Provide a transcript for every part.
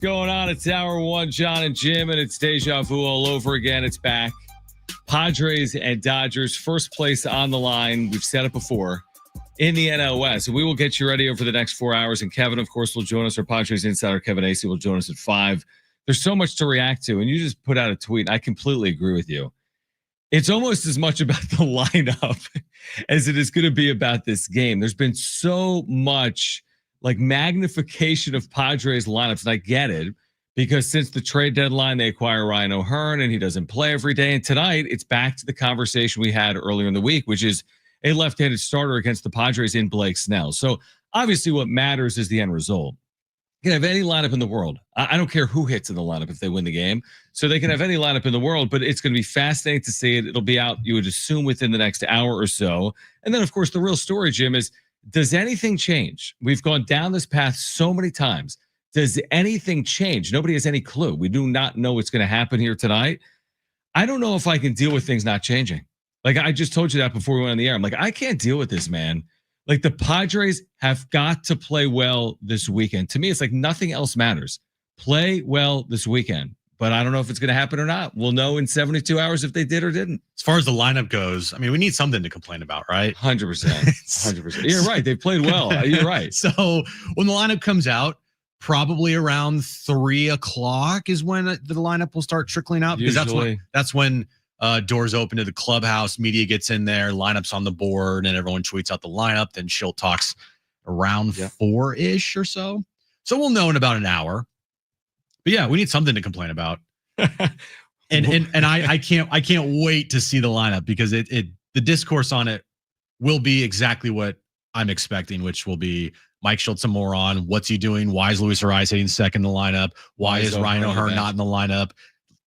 Going on, it's hour one, Jon and Jim, and it's deja vu all over again. It's back. Padres and Dodgers, first place on the line. We've said it before in the NL West. So we will get you ready over the next 4 hours. And Kevin, of course, will join us. Our Padres Insider Kevin Acee will join us at 5. There's so much to react to. And you just put out a tweet. I completely agree with you. It's almost as much about the lineup as it is going to be about this game. There's been so much like magnification of Padres lineups. And I get it because since the trade deadline, they acquire Ryan O'Hearn and he doesn't play every day. And tonight it's back to the conversation we had earlier in the week, which is a left-handed starter against the Padres in Blake Snell. So obviously what matters is the end result. You can have any lineup in the world. I don't care who hits in the lineup if they win the game. So they can have any lineup in the world, but it's going to be fascinating to see it. It'll be out, you would assume, within the next hour or so. And then, of course, the real story, Jim, is does anything change? We've gone down this path so many times. Does anything change? Nobody has any clue. We do not know what's going to happen here tonight. I don't know if I can deal with things not changing. Like I just told you that before we went on the air. I'm like, I can't deal with this, man. Like the Padres have got to play well this weekend. To me, it's like nothing else matters. Play well this weekend. But I don't know if it's going to happen or not. We'll know in 72 hours if they did or didn't. As far as the lineup goes, I mean, we need something to complain about, right? 100%. 100%. You're right. They've played well. You're right. So when the lineup comes out, probably around 3 o'clock is when the lineup will start trickling out. Because that's when doors open to the clubhouse, media gets in there, lineups on the board, and everyone tweets out the lineup. Then Shildt talks around 4-ish or so. So we'll know in about an hour. But yeah, we need something to complain about. and I can't wait to see the lineup because the discourse on it will be exactly what I'm expecting, which will be Mike Shildt some more on what's he doing? Why is Luis Ariz hitting second in the lineup? Why is Ryan O'Hearn not in the lineup?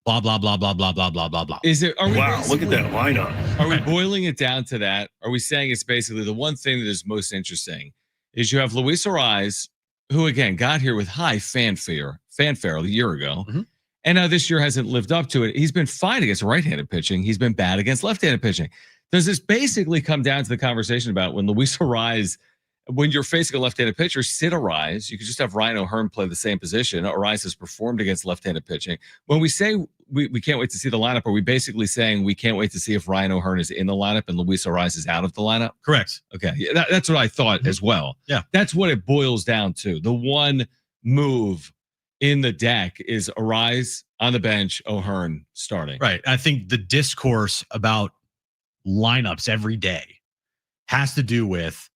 Blah blah blah blah blah blah blah blah blah. Wow, look at that lineup. Are we boiling it down to that? Are we saying it's basically the one thing that is most interesting is you have Luis Ariz, who again got here with high fanfare a year ago. Mm-hmm. And now this year hasn't lived up to it. He's been fine against right-handed pitching. He's been bad against left-handed pitching. Does this basically come down to the conversation about when Luis Ariz, when you're facing a left-handed pitcher, sit Ariz, you could just have Ryan O'Hearn play the same position. Ariz has performed against left-handed pitching. When we say we can't wait to see the lineup, are we basically saying we can't wait to see if Ryan O'Hearn is in the lineup and Luis Ariz is out of the lineup? Correct. Okay. Yeah, that's what I thought as well. Yeah. That's what it boils down to. The one move in the deck is Ariz on the bench, O'Hearn starting. Right. I think the discourse about lineups every day has to do with,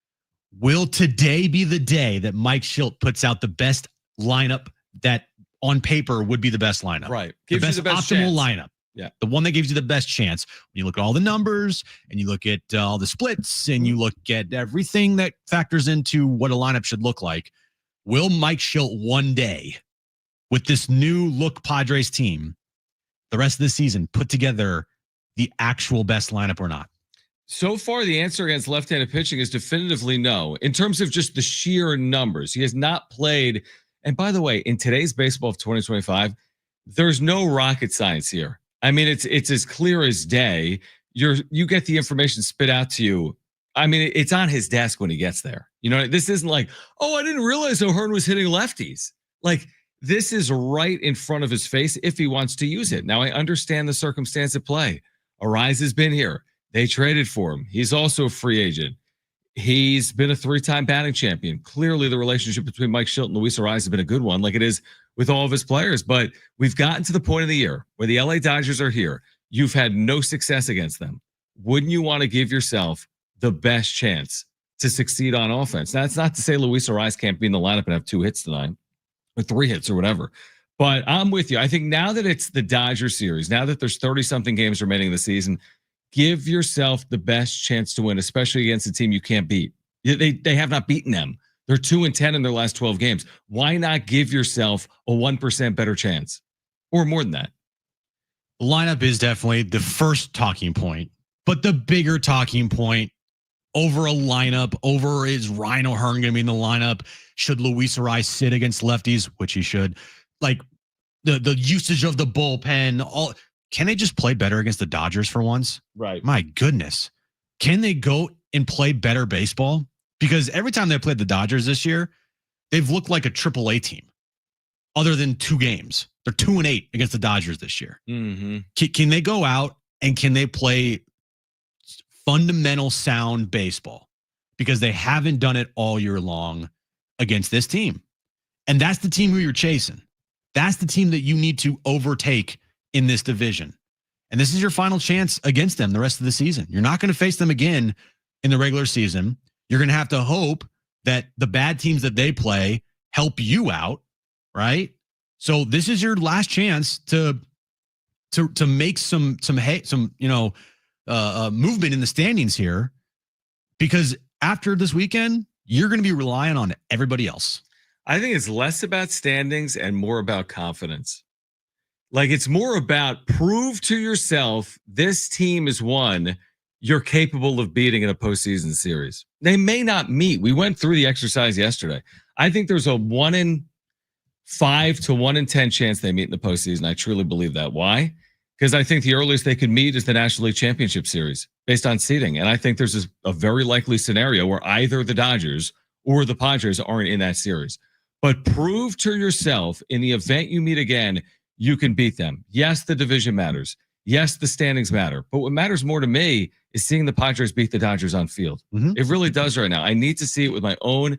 will today be the day that Mike Shildt puts out the best lineup that on paper would be the best lineup? Right. The best optimal lineup. Yeah. The one that gives you the best chance. When you look at all the numbers and you look at all the splits and you look at everything that factors into what a lineup should look like, will Mike Shildt one day, with this new look Padres team, the rest of the season, put together the actual best lineup or not? So far, the answer against left-handed pitching is definitively no. In terms of just the sheer numbers, he has not played. And by the way, in today's baseball of 2025, there's no rocket science here. I mean, it's as clear as day. You get the information spit out to you. I mean, it's on his desk when he gets there. You know, this isn't like, oh, I didn't realize O'Hearn was hitting lefties. Like, this is right in front of his face if he wants to use it. Now, I understand the circumstance at play. Ariz has been here. They traded for him. He's also a free agent. He's been a 3-time batting champion. Clearly, the relationship between Mike Shildt and Luis Ariz has been a good one, like it is with all of his players. But we've gotten to the point of the year where the LA Dodgers are here. You've had no success against them. Wouldn't you want to give yourself the best chance to succeed on offense? Now, that's not to say Luis Ariz can't be in the lineup and have 2 hits tonight, or 3 hits or whatever. But I'm with you. I think now that it's the Dodger series, now that there's 30-something games remaining in the season, give yourself the best chance to win, especially against a team you can't beat. They have not beaten them. They're 2-10 in their last 12 games. Why not give yourself a 1% better chance? Or more than that? The lineup is definitely the first talking point, but the bigger talking point over a lineup, over is Ryan O'Hearn going to be in the lineup? Should Luis Ariz sit against lefties, which he should? Like the usage of the bullpen, all. Can they just play better against the Dodgers for once? Right. My goodness. Can they go and play better baseball? Because every time they played the Dodgers this year, they've looked like a AAA team. other than 2 games. They're 2-8 against the Dodgers this year. Mm-hmm. Can they go out and can they play fundamental sound baseball? Because they haven't done it all year long against this team. And that's the team who you're chasing. That's the team that you need to overtake in this division. And this is your final chance against them the rest of the season. You're not going to face them again in the regular season. You're going to have to hope that the bad teams that they play help you out, right? So this is your last chance to make some movement in the standings here, because after this weekend, you're going to be relying on everybody else. I think it's less about standings and more about confidence. Like, it's more about prove to yourself this team is one you're capable of beating in a postseason series. They may not meet. We went through the exercise yesterday. I think there's a 1 in 5 to 1 in 10 chance they meet in the postseason. I truly believe that. Why? Because I think the earliest they could meet is the National League Championship Series based on seeding. And I think there's a very likely scenario where either the Dodgers or the Padres aren't in that series. But prove to yourself in the event you meet again, you can beat them. Yes, the division matters. Yes, the standings matter. But what matters more to me is seeing the Padres beat the Dodgers on field. Mm-hmm. It really does right now. I need to see it with my own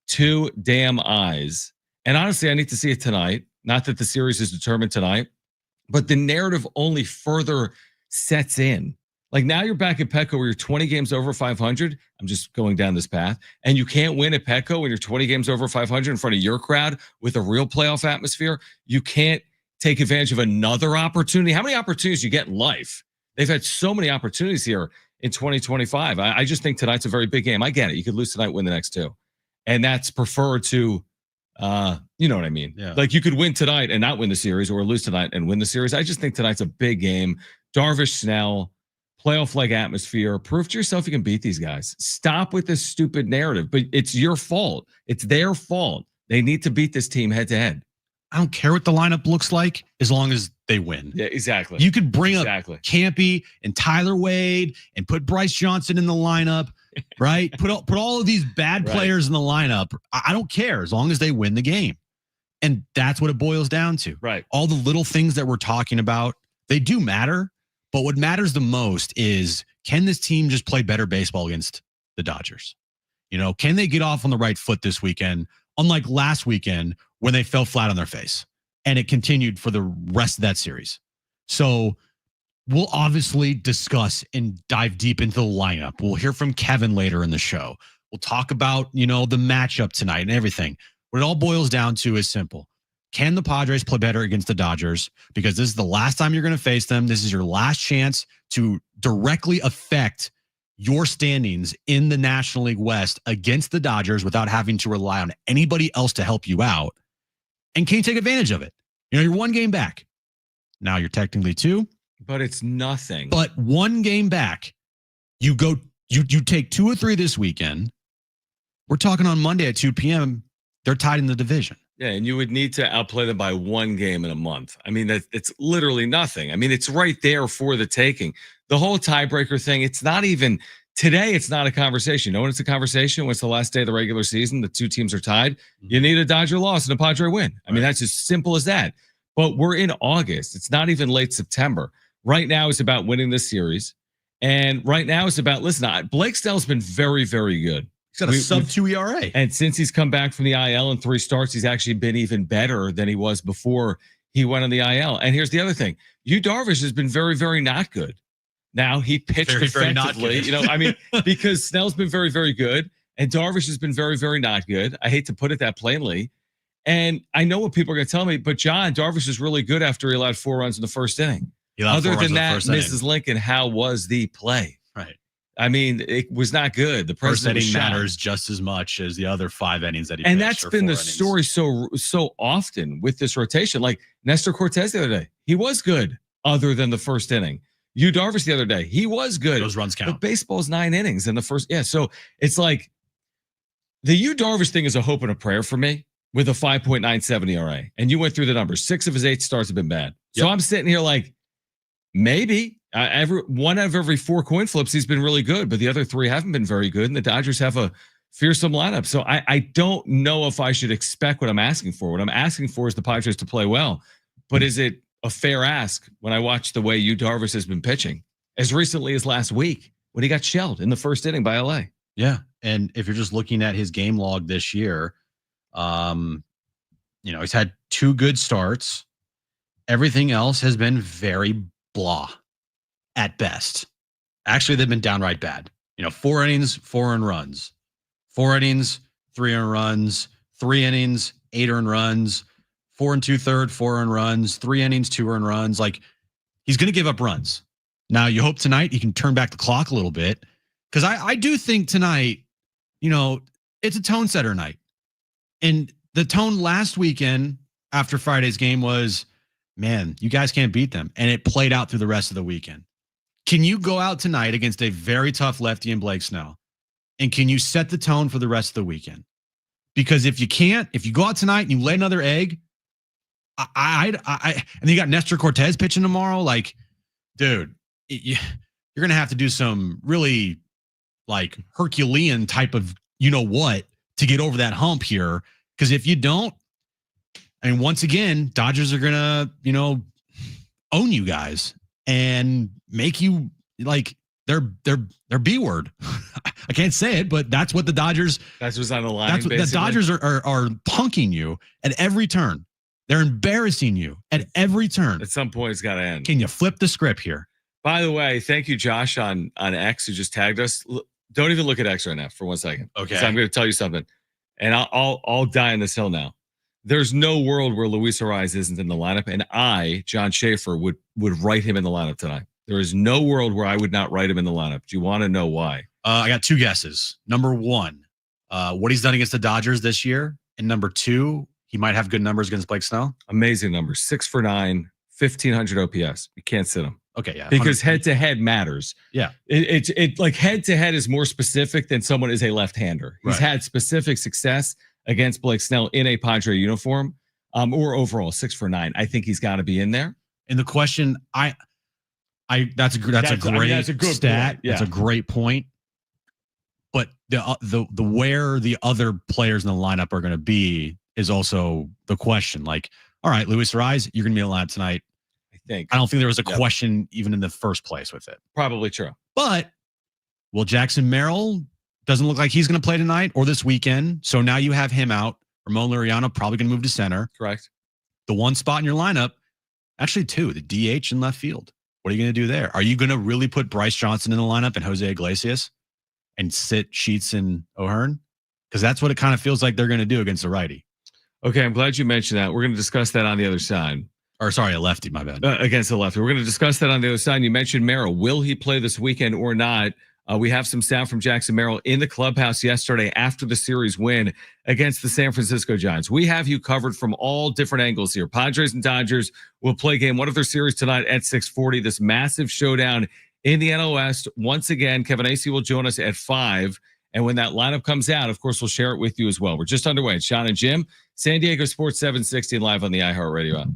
2 damn eyes. And honestly, I need to see it tonight. Not that the series is determined tonight, but the narrative only further sets in. Like, now you're back at Petco where you're 20 games over 500. I'm just going down this path. And you can't win at Petco when you're 20 games over 500 in front of your crowd with a real playoff atmosphere. You can't take advantage of another opportunity. How many opportunities do you get in life? They've had so many opportunities here in 2025. I just think tonight's a very big game. I get it. You could lose tonight, win the next 2. And that's preferred to, you know what I mean? Yeah. Like, you could win tonight and not win the series, or lose tonight and win the series. I just think tonight's a big game. Darvish, Snell, playoff-like atmosphere. Prove to yourself you can beat these guys. Stop with this stupid narrative. But it's your fault. It's their fault. They need to beat this team head-to-head. I don't care what the lineup looks like as long as they win. Yeah, exactly. You could bring up Campy and Tyler Wade and put Bryce Johnson in the lineup, right? Put all of these bad players in the lineup. I don't care as long as they win the game. And that's what it boils down to. Right. All the little things that we're talking about, they do matter. But what matters the most is, can this team just play better baseball against the Dodgers? You know, can they get off on the right foot this weekend, unlike last weekend when they fell flat on their face and it continued for the rest of that series? So we'll obviously discuss and dive deep into the lineup. We'll hear from Kevin later in the show. We'll talk about, the matchup tonight and everything. What it all boils down to is simple. Can the Padres play better against the Dodgers? Because this is the last time you're going to face them. This is your last chance to directly affect your standings in the National League West against the Dodgers without having to rely on anybody else to help you out. And can you take advantage of it? You're 1 game back. Now you're technically 2. But it's nothing. But 1 game back. You take 2 or 3 this weekend. We're talking on Monday at 2 p.m. They're tied in the division. Yeah, and you would need to outplay them by 1 game in a month. I mean, it's literally nothing. I mean, it's right there for the taking. The whole tiebreaker thing, it's not even today. It's not a conversation. When it's a conversation, when it's the last day of the regular season, the 2 teams are tied. You need a Dodger loss and a Padre win. I mean, that's as simple as that. But we're in August. It's not even late September. Right now, it's about winning this series. And right now, it's about, listen, Blake Snell's been very, very good. He's got a sub-2 ERA. And since he's come back from the IL in 3 starts, he's actually been even better than he was before he went on the IL. And here's the other thing. Darvish has been very, very not good. Now, he pitched defensively. Because Snell's been very, very good. And Darvish has been very, very not good. I hate to put it that plainly. And I know what people are going to tell me, but John, Darvish is really good after he allowed 4 runs in the first inning. Other than that, Mrs. Lincoln, how was the play? Right. I mean, it was not good. The first inning matters just as much as the other 5 innings that he pitched. And that's been the story so often with this rotation. Like Nestor Cortez the other day, he was good other than the first inning. Darvish the other day, he was good. Those runs count. But baseball's 9 innings in the first. Yeah, so it's like the Darvish thing is a hope and a prayer for me with a 5.97 ERA. And you went through the numbers. 6 of his 8 starts have been bad. So I'm sitting here like, maybe. One out of every 4 coin flips, he's been really good, but the other 3 haven't been very good. And the Dodgers have a fearsome lineup. So I don't know if I should expect what I'm asking for. What I'm asking for is the Padres to play well. But is it a fair ask when I watch the way Yu Darvish has been pitching as recently as last week when he got shelled in the first inning by LA? Yeah. And if you're just looking at his game log this year, he's had 2 good starts. Everything else has been very blah at best. Actually, they've been downright bad. 4 innings, 4 earned runs. 4 innings, 3 earned runs. 3 innings, 8 earned runs. 4 2/3, 4 earned runs. 3 innings, 2 earned runs. Like, he's going to give up runs. Now, you hope tonight he can turn back the clock a little bit. Because I do think tonight, it's a tone setter night. And the tone last weekend after Friday's game was, man, you guys can't beat them. And it played out through the rest of the weekend. Can you go out tonight against a very tough lefty in Blake Snell? And can you set the tone for the rest of the weekend? Because if you can't, if you go out tonight and you lay another egg, and then you got Nestor Cortez pitching tomorrow, like, dude, you're going to have to do some really like Herculean type of, what, to get over that hump here. Because if you don't, and once again, Dodgers are going to, own you guys and make you like their B word. I can't say it, but that's what the Dodgers. That's what's on the line. That's what the Dodgers are punking you at every turn. They're embarrassing you at every turn. At some point, it's got to end. Can you flip the script here? By the way, thank you, Josh, on X, who just tagged us. Don't even look at X right now for 1 second. Okay. So I'm going to tell you something, and I'll die on this hill now. There's no world where Luis Ariz isn't in the lineup, and I, John Schaefer, would write him in the lineup tonight. There is no world where I would not write him in the lineup. Do you want to know why? I got 2 guesses. Number 1, what he's done against the Dodgers this year, and number 2, he might have good numbers against Blake Snell. Amazing numbers: 6 for 9, 1,500 OPS. You can't sit him. Okay, yeah, because head to head matters. Yeah, it like head to head is more specific than someone is a left-hander. He's had specific success against Blake Snell in a Padre uniform, or overall 6 for 9. I think he's got to be in there. And the question, that's a great stat. Yeah. That's a great point. But the where the other players in the lineup are going to be is also the question. Like, all right, Luis Ariz, you're going to be in the lineup tonight. I don't think there was a question even in the first place with it. Probably true. But will Jackson Merrill doesn't look like he's going to play tonight or this weekend. So now you have him out. Ramon Laureano probably going to move to center. Correct. The one spot in your lineup, actually 2, the DH in left field. What are you going to do there? Are you going to really put Bryce Johnson in the lineup and Jose Iglesias and sit Sheets and O'Hearn? Because that's what it kind of feels like they're going to do against the righty. Okay, I'm glad you mentioned that. We're going to discuss that on the other side. Or sorry, a lefty, my bad. Against the lefty. We're going to discuss that on the other side. You mentioned Merrill. Will he play this weekend or not? We have some sound from Jackson Merrill in the clubhouse yesterday after the series win against the San Francisco Giants. We have you covered from all different angles here. Padres and Dodgers will play game 1 of their series tonight at 6:40. This massive showdown in the NL West. Once again, Kevin Acee will join us at 5. And when that lineup comes out, of course, we'll share it with you as well. We're just underway. It's Jon and Jim, San Diego Sports 760 live on the iHeartRadio app.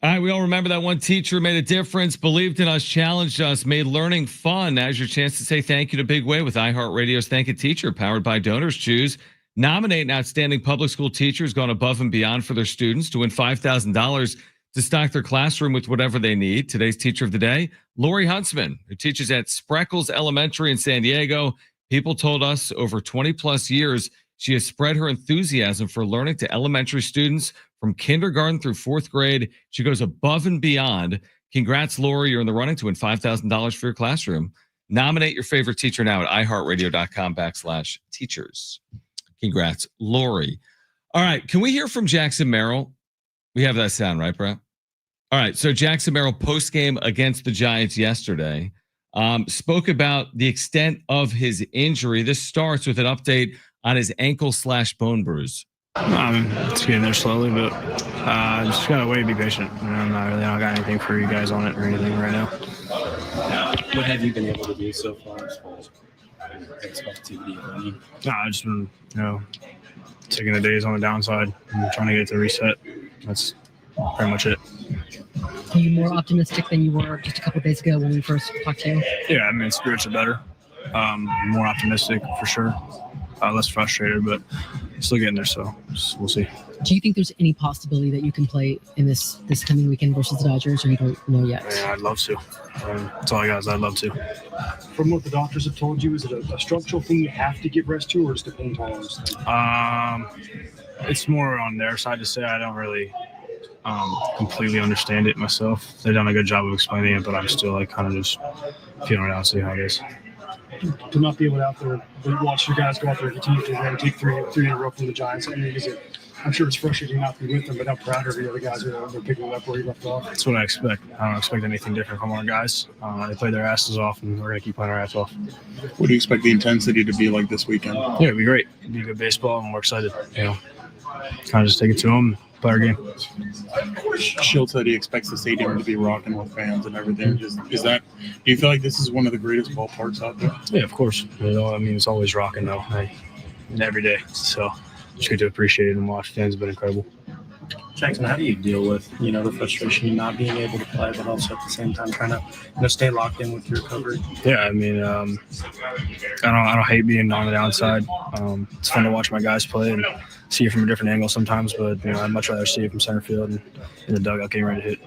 All right, we all remember that one teacher made a difference, believed in us, challenged us, made learning fun. Now's your chance to say thank you to Big Way with iHeartRadio's Thank a Teacher, powered by Donors Choose. Nominate an outstanding public school teacher who's gone above and beyond for their students to win $5,000 to stock their classroom with whatever they need. Today's teacher of the day, Lori Huntsman, who teaches at Spreckles Elementary in San Diego. People told us over 20 plus years, she has spread her enthusiasm for learning to elementary students from kindergarten through fourth grade. She goes above and beyond. Congrats, Lori. You're in the running to win $5,000 for your classroom. Nominate your favorite teacher now at iHeartRadio.com/teachers. Congrats, Lori. All right. Can we hear from Jackson Merrill? We have that sound, right, Brett? All right. So Jackson Merrill post-game against the Giants yesterday spoke about the extent of his injury. This starts with an update on his ankle/bone bruise. It's getting there slowly, but just gotta wait, be patient. I don't got anything for you guys on it or anything right now. What have you been able to do so far as far as activity of running? I've just been, taking the days on the downside and trying to get it to reset. That's pretty much it. Are you more optimistic than you were just a couple of days ago when we first talked to you? Yeah, spirits are better. More optimistic for sure. Less frustrated, but still getting there, so we'll see. Do you think there's any possibility that you can play in this coming weekend versus the Dodgers, or you don't know yet? Yeah, I'd love to. That's all I got is I'd love to. From what the doctors have told you, is it a structural thing you have to give rest to, or just a pain tolerance thing? It's more on their side to say. I don't really completely understand it myself. They've done a good job of explaining it, but I'm still kind of just feeling it out, see how it is. To not be able to out there, watch your guys go out there and continue to win, take three in a row from the Giants. I'm sure it's frustrating not to be with them, but how proud of the other guys are they're picking it up where he left off. That's what I expect. I don't expect anything different from our guys. They play their asses off, and we're going to keep playing our ass off. What do you expect the intensity to be like this weekend? Yeah, it'll be great. It'll be good baseball, and we're excited. Kind of just take it to them, play our game. Shildt said he expects the stadium to be rocking with fans and everything. Do you feel like this is one of the greatest ballparks out there? Yeah, of course. It's always rocking though, and every day. So just good to appreciate it and watch. Fans have been incredible. Jackson, how do you deal with the frustration of not being able to play, but also at the same time trying to stay locked in with your recovery? Yeah, I don't hate being on the downside. It's fun to watch my guys play and see it from a different angle sometimes, but I'd much rather see it from center field and in the dugout getting ready to hit.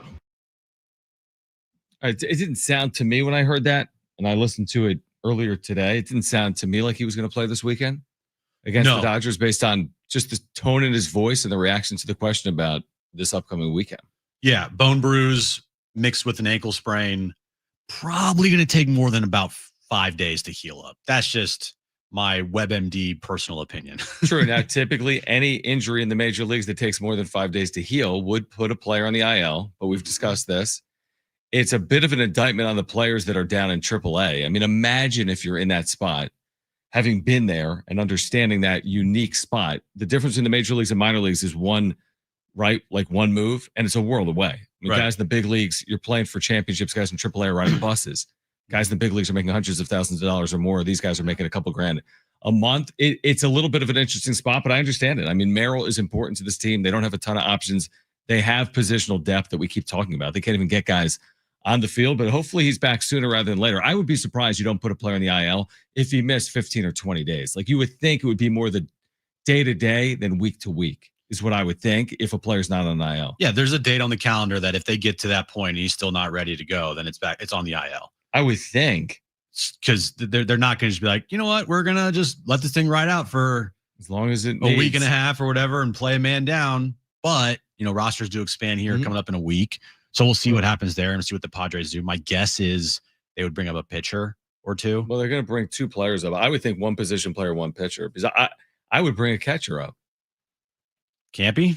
It didn't sound to me when I heard that, and I listened to it earlier today. It didn't sound to me like he was going to play this weekend against the Dodgers based on just the tone in his voice and the reaction to the question about this upcoming weekend. Yeah, bone bruise mixed with an ankle sprain, probably going to take more than about 5 days to heal up. That's just my WebMD personal opinion. True. Now, typically, any injury in the major leagues that takes more than 5 days to heal would put a player on the IL, but we've discussed this. It's a bit of an indictment on the players that are down in AAA. Imagine if you're in that spot, having been there and understanding that unique spot. The difference in the major leagues and minor leagues is one move, and it's a world away. Guys in the big leagues, you're playing for championships. Guys in AAA are riding buses. Guys in the big leagues are making hundreds of thousands of dollars or more. These guys are making a couple grand a month. It's a little bit of an interesting spot, but I understand it. Merrill is important to this team. They don't have a ton of options. They have positional depth that we keep talking about. They can't even get guys on the field, but hopefully he's back sooner rather than later. I would be surprised you don't put a player in the IL if he missed 15 or 20 days. You would think it would be more the day-to-day than week-to-week is what I would think if a player's not on the IL. Yeah, there's a date on the calendar that if they get to that point and he's still not ready to go, then it's on the IL. I would think. Because they're not going to just be like, you know what, we're going to just let this thing ride out for as long as a week and a half or whatever and play a man down. But, rosters do expand here coming up in a week. So we'll see what happens there and see what the Padres do. My guess is they would bring up a pitcher or two. Well, they're going to bring two players up. I would think one position player, one pitcher. Because I would bring a catcher up. Campy?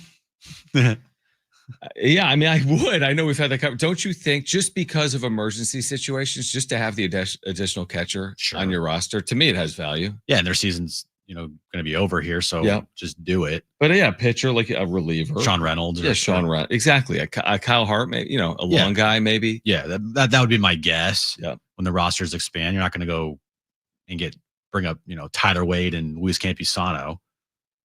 Yeah, I would. I know we've had that covered. Don't you think just because of emergency situations, just to have the additional catcher on your roster, to me, it has value. Yeah, and their season's going to be over here, so just do it. But yeah, pitcher like a reliever, Sean Reynolds. Yeah, Sean Reynolds, exactly. A Kyle Hart, maybe a long guy, maybe. Yeah, that would be my guess. Yeah, when the rosters expand, you're not going to go and bring up Tyler Wade and Luis Campusano.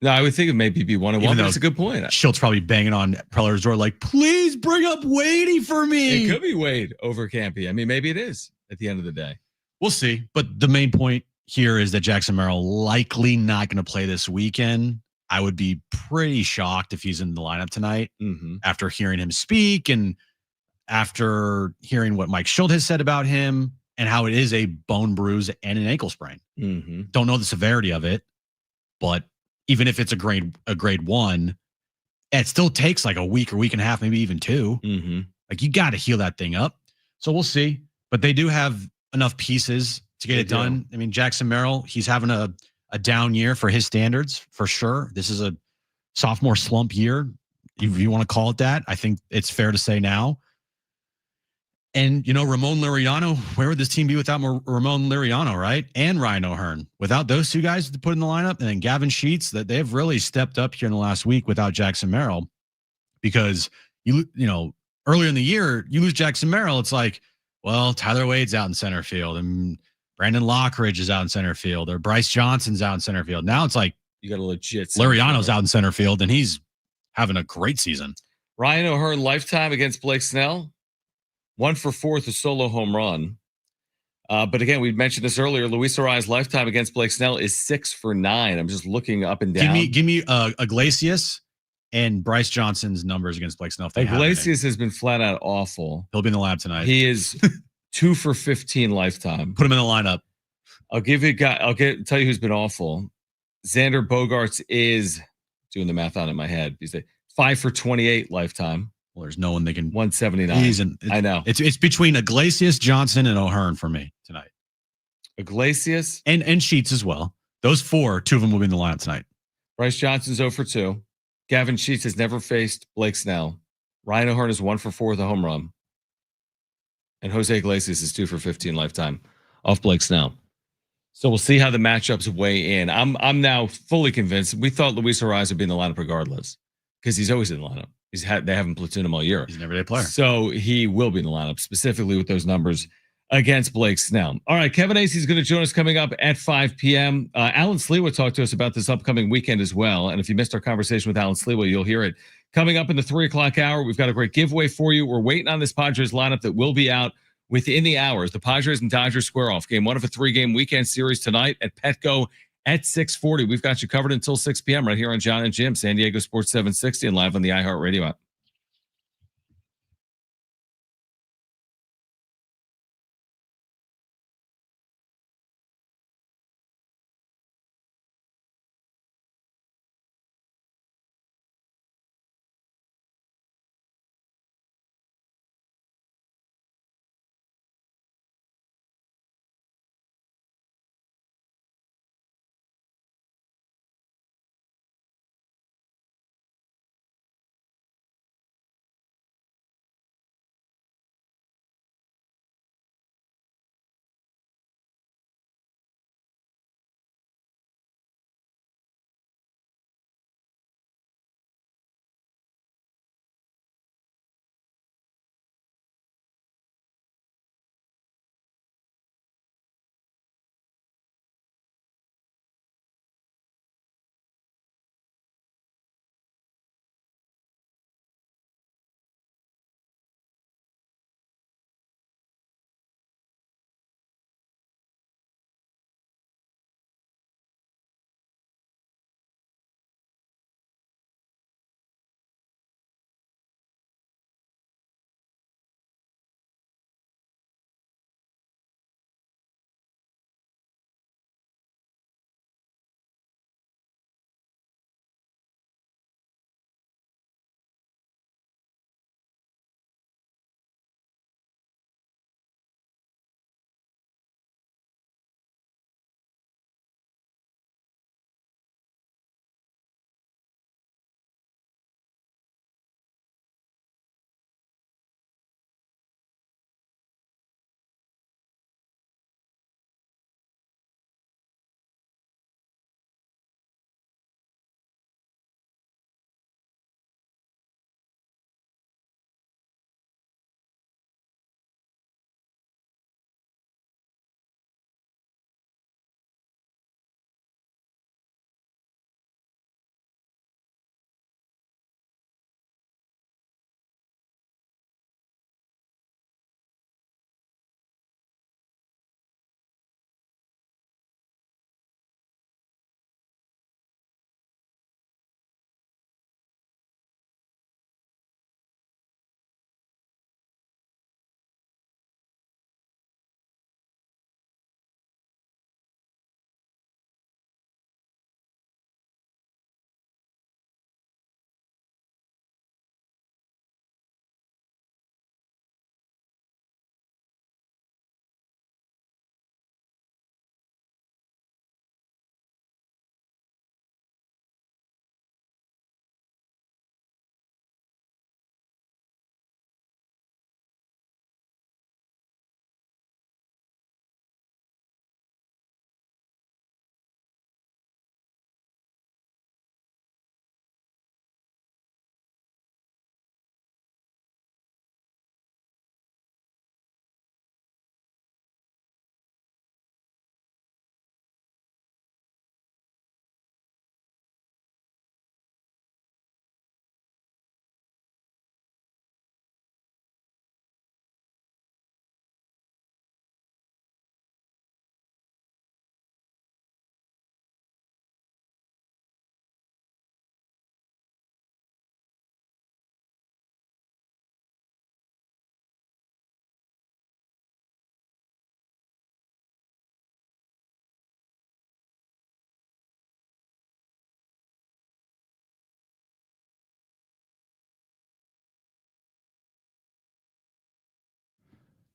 No, I would think it maybe be 1-1, but that's a good point. Shilt's probably banging on Preller's door like, please bring up Wadey for me. It could be Wade over Campy. I mean, maybe it is at the end of the day. We'll see. But the main point here is that Jackson Merrill likely not going to play this weekend. I would be pretty shocked if he's in the lineup tonight after hearing him speak and after hearing what Mike Shildt has said about him and how it is a bone bruise and an ankle sprain. Don't know the severity of it, but even if it's a grade 1, it still takes like a week or week and a half, maybe even 2. Like you got to heal that thing up. So we'll see. But they do have enough pieces to get it done. I mean, Jackson Merrill, he's having a down year for his standards, for sure. This is a sophomore slump year, if you want to call it that. I think it's fair to say now. And, Ramon Laureano, where would this team be without Ramon Laureano, right? And Ryan O'Hearn. Without those two guys to put in the lineup, and then Gavin Sheets, that they've really stepped up here in the last week without Jackson Merrill. Because, earlier in the year, you lose Jackson Merrill, it's like, well, Tyler Wade's out in center field, and Brandon Lockridge is out in center field, or Bryce Johnson's out in center field. Now it's like you got a legit Laureano's out in center field, and he's having a great season. Ryan O'Hearn lifetime against Blake Snell, 1 for 4 with a solo home run. But again, we mentioned this earlier. Luis Arraez's lifetime against Blake Snell is 6 for 9. I'm just looking up and down. Give me Iglesias and Bryce Johnson's numbers against Blake Snell. Iglesias has been flat out awful. He'll be in the lab tonight. He is 2 for 15 lifetime. Put him in the lineup. I'll tell you who's been awful. Xander Bogaerts is doing the math on it in my head. He's 5 for 28 lifetime. Well, there's no one they can 179. I know. It's between Iglesias, Johnson, and O'Hearn for me tonight. Iglesias and Sheets as well. Those 4, 2 of them will be in the lineup tonight. Bryce Johnson's 0 for 2. Gavin Sheets has never faced Blake Snell. Ryan O'Hearn is 1 for 4 with a home run. And Jose Iglesias is 2 for 15 lifetime off Blake Snell. So we'll see how the matchups weigh in. I'm now fully convinced. We thought Luis Arraez would be in the lineup regardless because he's always in the lineup. They haven't platooned him all year. He's an everyday player. So he will be in the lineup, specifically with those numbers against Blake Snell. All right, Kevin Acee is going to join us coming up at 5 p.m. Alan Slewa talked to us about this upcoming weekend as well. And if you missed our conversation with Alan Slewa, you'll hear it coming up in the 3 o'clock hour. We've got a great giveaway for you. We're waiting on this Padres lineup that will be out within the hours. The Padres and Dodgers square off. Game 1 of a 3-game weekend series tonight at Petco at 6:40. We've got you covered until 6 p.m. right here on Jon and Jim, San Diego Sports 760 and live on the iHeartRadio app.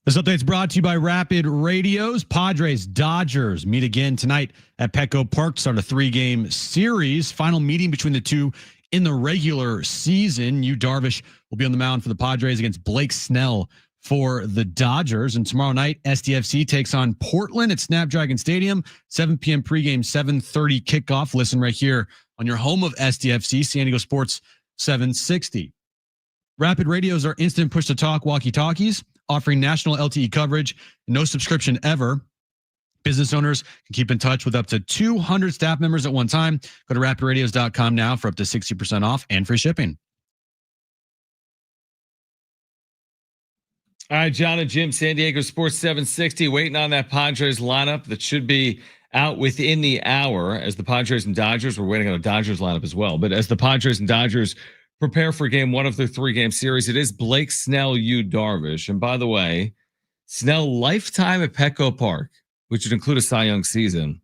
This update's brought to you by Rapid Radios. Padres, Dodgers meet again tonight at Petco Park to start a 3-game series. Final meeting between the two in the regular season. Yu Darvish will be on the mound for the Padres against Blake Snell for the Dodgers. And tomorrow night, SDFC takes on Portland at Snapdragon Stadium. 7 p.m. pregame, 7:30 kickoff. Listen right here on your home of SDFC, San Diego Sports 760. Rapid Radios are instant push-to-talk walkie-talkies, offering national LTE coverage, no subscription ever. Business owners can keep in touch with up to 200 staff members at one time. Go to rapidradios.com now for up to 60% off and free shipping. All right, Jon and Jim, San Diego Sports 760, waiting on that Padres lineup that should be out within the hour as the Padres and Dodgers, we're waiting on a Dodgers lineup as well, but as the Padres and Dodgers prepare for game one of their 3-game series, it is Blake Snell, Yu Darvish. And by the way, Snell lifetime at Petco Park, which would include a Cy Young season,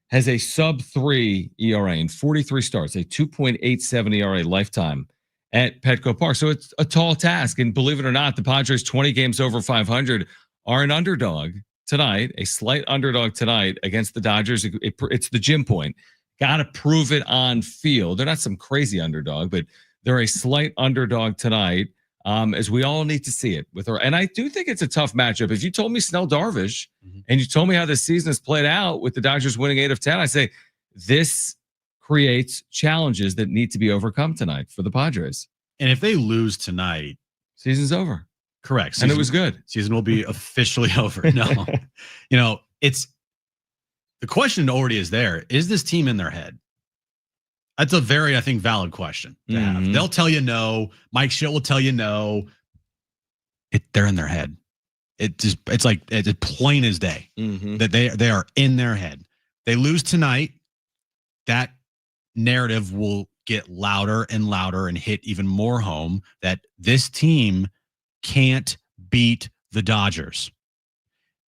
has a sub-3 ERA in 43 starts, a 2.87 ERA lifetime at Petco Park. So it's a tall task. And believe it or not, the Padres 20 games over 500 are an underdog tonight, a slight underdog tonight against the Dodgers. It's the Jim point. Got to prove it on field. They're not some crazy underdog, but they're a slight underdog tonight, as we all need to see it with her. And I do think it's a tough matchup. If you told me Snell Darvish and you told me how this season has played out with the Dodgers winning 8 of 10, I say this creates challenges that need to be overcome tonight for the Padres. And if they lose tonight, season's over. Correct. And it was good. Season will be officially over. No, it's the question already is there. Is this team in their head? That's a very, I think, valid question to have. They'll tell you no. Mike Shildt will tell you no. They're in their head. It's plain as day that they are in their head. They lose tonight, that narrative will get louder and louder and hit even more home that this team can't beat the Dodgers.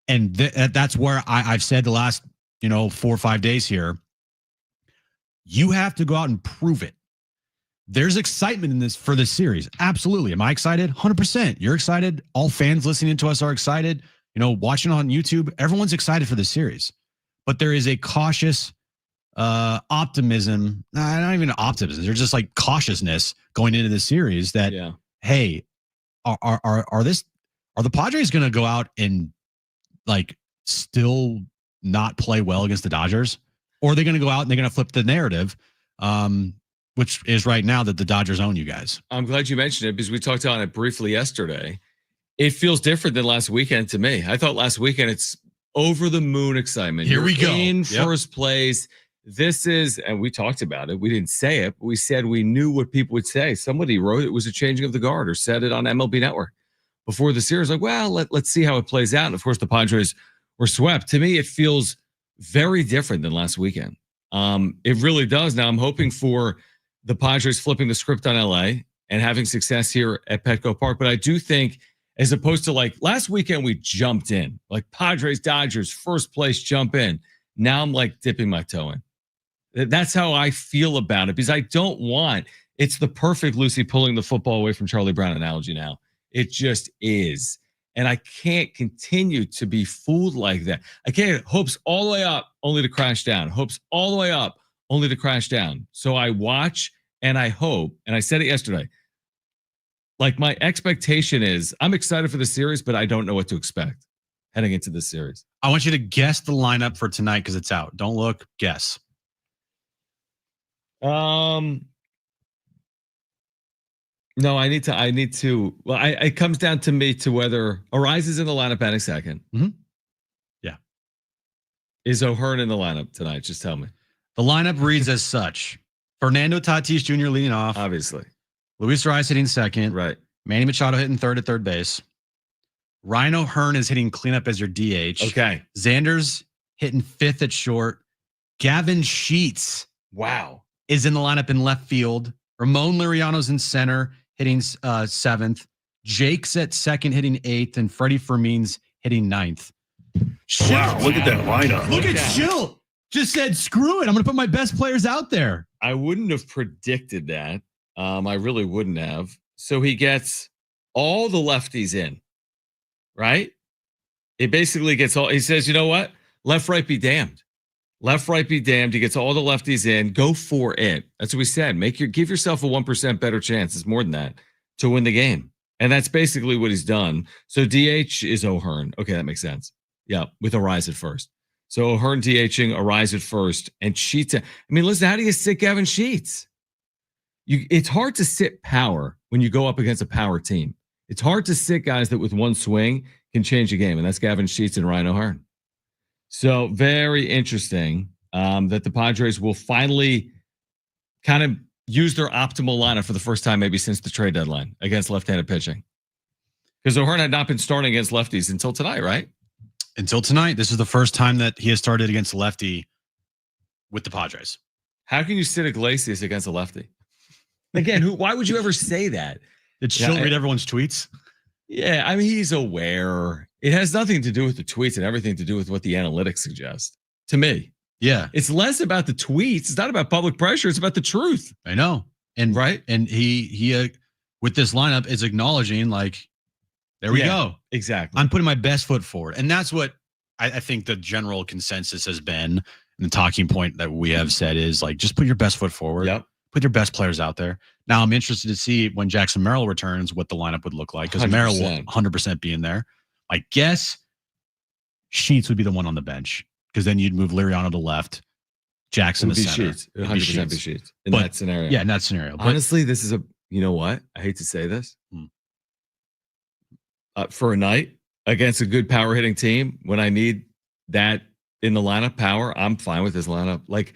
And that's where I've said the last 4 or 5 days here. You have to go out and prove it. There's excitement in this for this series. Absolutely. Am I excited? 100%. You're excited. All fans listening to us are excited. Watching on YouTube, everyone's excited for this series. But there is a cautious optimism. Not even optimism. There's just like cautiousness going into the series that, hey, are the Padres going to go out and like still not play well against the Dodgers? Or are they going to go out and they're going to flip the narrative, which is right now that the Dodgers own you guys? I'm glad you mentioned it because we talked on it briefly yesterday. It feels different than last weekend to me. I thought last weekend it's over the moon excitement. Here we go. In first place. This is, and we talked about it. We didn't say it, but we said we knew what people would say. Somebody wrote it was a changing of the guard or said it on MLB Network before the series. Like, well, let's see how it plays out. And of course, the Padres were swept. To me, it feels very different than last weekend. It really does. Now I'm hoping for the Padres flipping the script on LA and having success here at Petco Park. But I do think as opposed to like last weekend, we jumped in like Padres, Dodgers, first place, jump in. Now I'm like dipping my toe in. That's how I feel about it because I don't want, it's the perfect Lucy pulling the football away from Charlie Brown analogy now. It just is. And I can't continue to be fooled like that. I can't. Hopes all the way up, only to crash down. Hopes all the way up, only to crash down. So I watch and I hope, and I said it yesterday, like my expectation is I'm excited for the series, but I don't know what to expect heading into this series. I want you to guess the lineup for tonight because it's out. Don't look, guess. No, I need to. Well, it comes down to me to whether Arise is in the lineup any second. Yeah. Is O'Hearn in the lineup tonight? Just tell me. The lineup reads as such. Fernando Tatis Jr. leading off. Obviously. Luis Ariz hitting second. Right. Manny Machado hitting third at third base. Ryan O'Hearn is hitting cleanup as your DH. Okay. Xander's hitting fifth at short. Gavin Sheets. Wow. Is in the lineup in left field. Ramon Liriano's in center, hitting seventh. Jake's at second, hitting eighth, and Freddie Fermin's hitting ninth. Wow, look at that lineup. Look at Shildt. Just said, screw it. I'm going to put my best players out there. I wouldn't have predicted that. I really wouldn't have. So he gets all the lefties in, right? It basically gets all. He says, you know what? Left, right, be damned. Left, right, be damned. He gets all the lefties in. Go for it. That's what we said. Give yourself a 1% better chance. It's more than that to win the game, and that's basically what he's done. So DH is O'Hearn. Okay, that makes sense. Yeah, with Arise at first. So O'Hearn DHing, Arise at first, and Sheets. I mean, listen, how do you sit Gavin Sheets? It's hard to sit power when you go up against a power team. It's hard to sit guys that with one swing can change a game, and that's Gavin Sheets and Ryan O'Hearn. So very interesting that the Padres will finally kind of use their optimal lineup for the first time maybe since the trade deadline against left-handed pitching. Because O'Hearn had not been starting against lefties until tonight, right? Until tonight. This is the first time that he has started against lefty with the Padres. How can you sit Iglesias against a lefty? Again, why would you ever say that? Did Shildt read everyone's tweets? Yeah, I mean, he's aware. It has nothing to do with the tweets and everything to do with what the analytics suggest. To me, yeah, it's less about the tweets. It's not about public pressure. It's about the truth. I know, and right, and he with this lineup is acknowledging like, there we go. Exactly. I'm putting my best foot forward, and that's what I think the general consensus has been. And the talking point that we have said is like, just put your best foot forward. Yep. Put your best players out there. Now I'm interested to see when Jackson Merrill returns what the lineup would look like, because Merrill will 100% be in there. I guess Sheets would be the one on the bench, because then you'd move Liriano to left, Jackson to center. Sheets. 100% be Sheets in that scenario. Yeah, in that scenario. Honestly, this is you know what? I hate to say this. For a night against a good power hitting team, when I need that in the lineup power, I'm fine with this lineup. Like,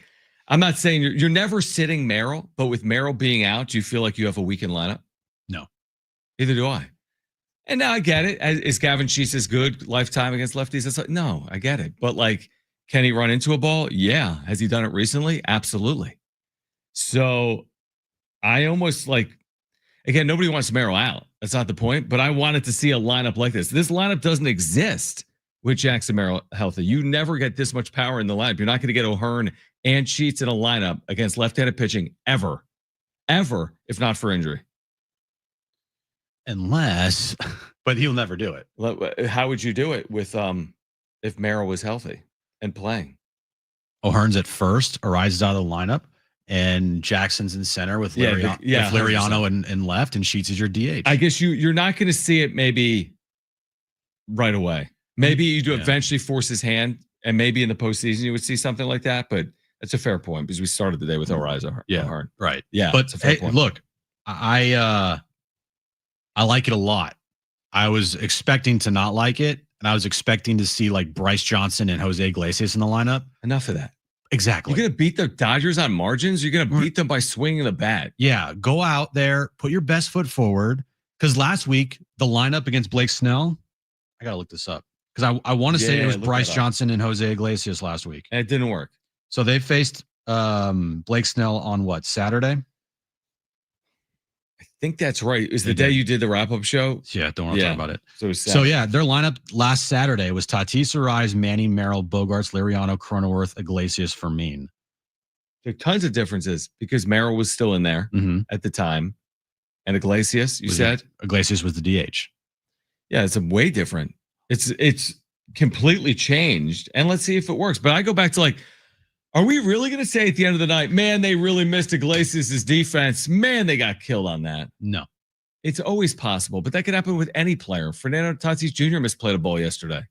I'm not saying you're never sitting Merrill, but with Merrill being out, do you feel like you have a weekend lineup? No. Either do I. And now I get it. Is Gavin Sheets as good lifetime against lefties? It's like, no, I get it. But like, can he run into a ball? Yeah. Has he done it recently? Absolutely. So I almost like, again, nobody wants Merrill out. That's not the point. But I wanted to see a lineup like this. This lineup doesn't exist with Jackson Merrill healthy. You never get this much power in the lineup. You're not going to get O'Hearn and Sheets in a lineup against left-handed pitching ever, if not for injury. Unless, but he'll never do it. How would you do it with if Merrill was healthy and playing? O'Hearn's at first, arises out of the lineup, and Jackson's in center with Liriano and left, and Sheets is your DH. I guess you're not going to see it maybe right away. Maybe you do eventually force his hand, and maybe in the postseason you would see something like that. But that's a fair point, because we started the day with O'Hearn. Right. Yeah. But hey, look, I like it a lot. I was expecting to not like it, and I was expecting to see like Bryce Johnson and Jose Iglesias in the lineup. Enough of that. Exactly. You're going to beat the Dodgers on margins? You're going to beat them by swinging the bat. Yeah. Go out there, put your best foot forward. Because last week, the lineup against Blake Snell, I got to look this up, because I want to say it was Bryce Johnson and Jose Iglesias last week. And it didn't work. So they faced Blake Snell on what, Saturday? I think that's right. Is the day you did the wrap-up show? Yeah, don't want to talk about it. So yeah, their lineup last Saturday was Tatis, Arise, Manny, Merrill, Bogarts, Liriano, Cronenworth, Iglesias, Fermin. There are tons of differences, because Merrill was still in there at the time. And Iglesias, Iglesias was the DH. Yeah, it's way different. It's completely changed. And let's see if it works. But I go back to like, are we really going to say at the end of the night, man, they really missed Iglesias' defense? Man, they got killed on that. No. It's always possible, but that could happen with any player. Fernando Tatis Jr. misplayed a ball yesterday.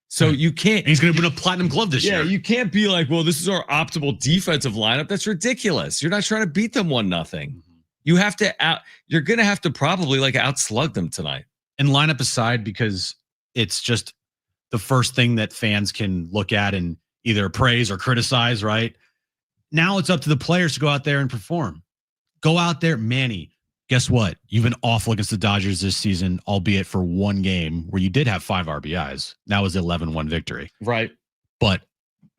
So you can't. He's going to win a platinum glove this year. Yeah, you can't be like, well, this is our optimal defensive lineup. That's ridiculous. You're not trying to beat them 1-0. You have to you're going to have to probably like outslug them tonight. And lineup aside, because it's just the first thing that fans can look at and either praise or criticize, right? Now it's up to the players to go out there and perform. Go out there. Manny, guess what? You've been awful against the Dodgers this season, albeit for one game where you did have 5 RBIs. That was 11-1 victory. Right. But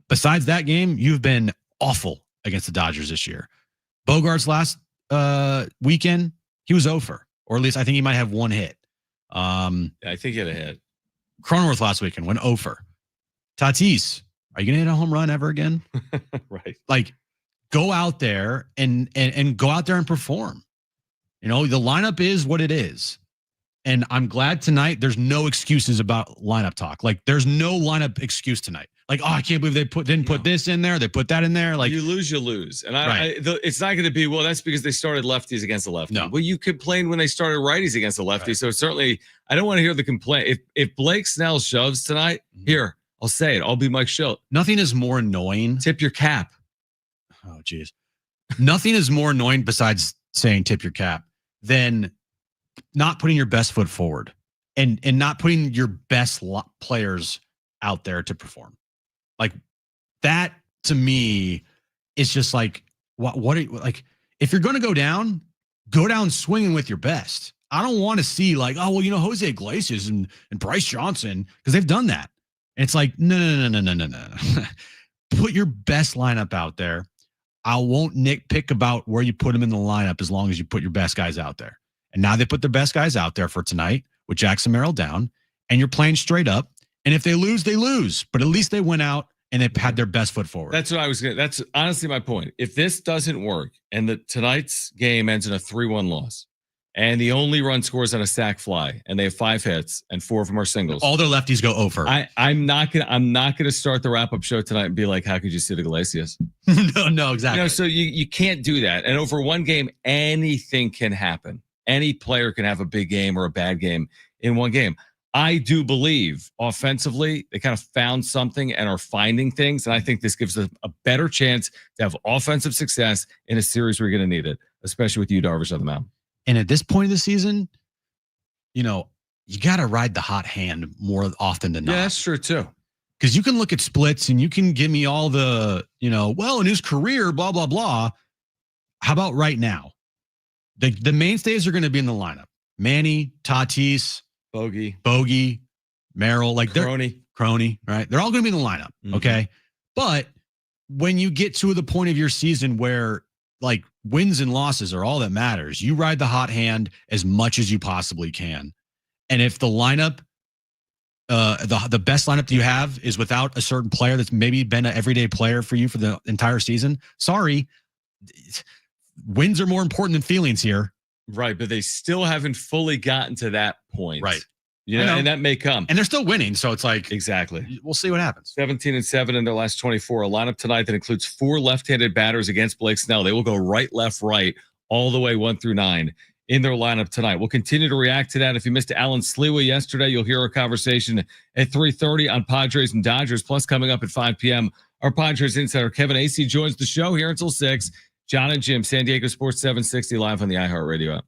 besides that game, you've been awful against the Dodgers this year. Bogarts last weekend, he was 0-for, or at least I think he might have 1 hit. I think he had a hit. Cronenworth last weekend went 0-for. Tatis, are you going to hit a home run ever again? Right. Like, go out there and go out there and perform. You know, the lineup is what it is. And I'm glad tonight there's no excuses about lineup talk. Like there's no lineup excuse tonight. Like, oh, I can't believe they didn't put this in there. They put that in there. Like you lose. And Right. It's not going to be, well, that's because they started lefties against the lefty. No. Well, you complained when they started righties against the lefty. Right. So certainly, I don't want to hear the complaint. If Blake Snell shoves tonight, here, I'll say it. I'll be Mike Shildt. Nothing is more annoying. Tip your cap. Oh, geez. Nothing is more annoying besides saying tip your cap than not putting your best foot forward and not putting your best players out there to perform. Like that to me is just like, what are you, like, if you're going to go down swinging with your best. I don't want to see like, oh, well, Jose Iglesias and Bryce Johnson, because they've done that. And it's like, no. Put your best lineup out there. I won't nitpick about where you put them in the lineup as long as you put your best guys out there. And now they put their best guys out there for tonight with Jackson Merrill down, and you're playing straight up. And if they lose, they lose. But at least they went out and they had their best foot forward. That's what I was going to. That's honestly my point. If this doesn't work and tonight's game ends in a 3-1 loss, and the only run scores on a sac fly, and they have 5 hits, and 4 of them are singles. All their lefties go over. I'm not gonna start the wrap up show tonight and be like, how could you sit Iglesias? No, exactly. So you can't do that. And over one game, anything can happen. Any player can have a big game or a bad game in one game. I do believe offensively they kind of found something and are finding things, and I think this gives a better chance to have offensive success in a series where you're going to need it, especially with you, Darvish, on the mound. And at this point of the season, you got to ride the hot hand more often than not. Yeah, that's true too. Because you can look at splits and you can give me all the, well, in his career, blah, blah, blah. How about right now? The mainstays are going to be in the lineup. Manny, Tatis, Bogey, Merrill, like Crony, right? They're all going to be in the lineup, okay? But when you get to the point of your season where like wins and losses are all that matters, you ride the hot hand as much as you possibly can. And if the lineup, the best lineup that you have is without a certain player that's maybe been an everyday player for you for the entire season, sorry, wins are more important than feelings here. Right, but they still haven't fully gotten to that point. Right. And that may come. And they're still winning, so it's like exactly. We'll see what happens. 17-7 in their last 24. A lineup tonight that includes 4 left-handed batters against Blake Snell. They will go right, left, right, all the way 1 through 9 in their lineup tonight. We'll continue to react to that. If you missed Alan Slewa yesterday, you'll hear our conversation at 3:30 on Padres and Dodgers. Plus, coming up at 5 p.m., our Padres Insider Kevin Acee joins the show here until 6. Jon and Jim, San Diego Sports 760 live on the iHeartRadio app.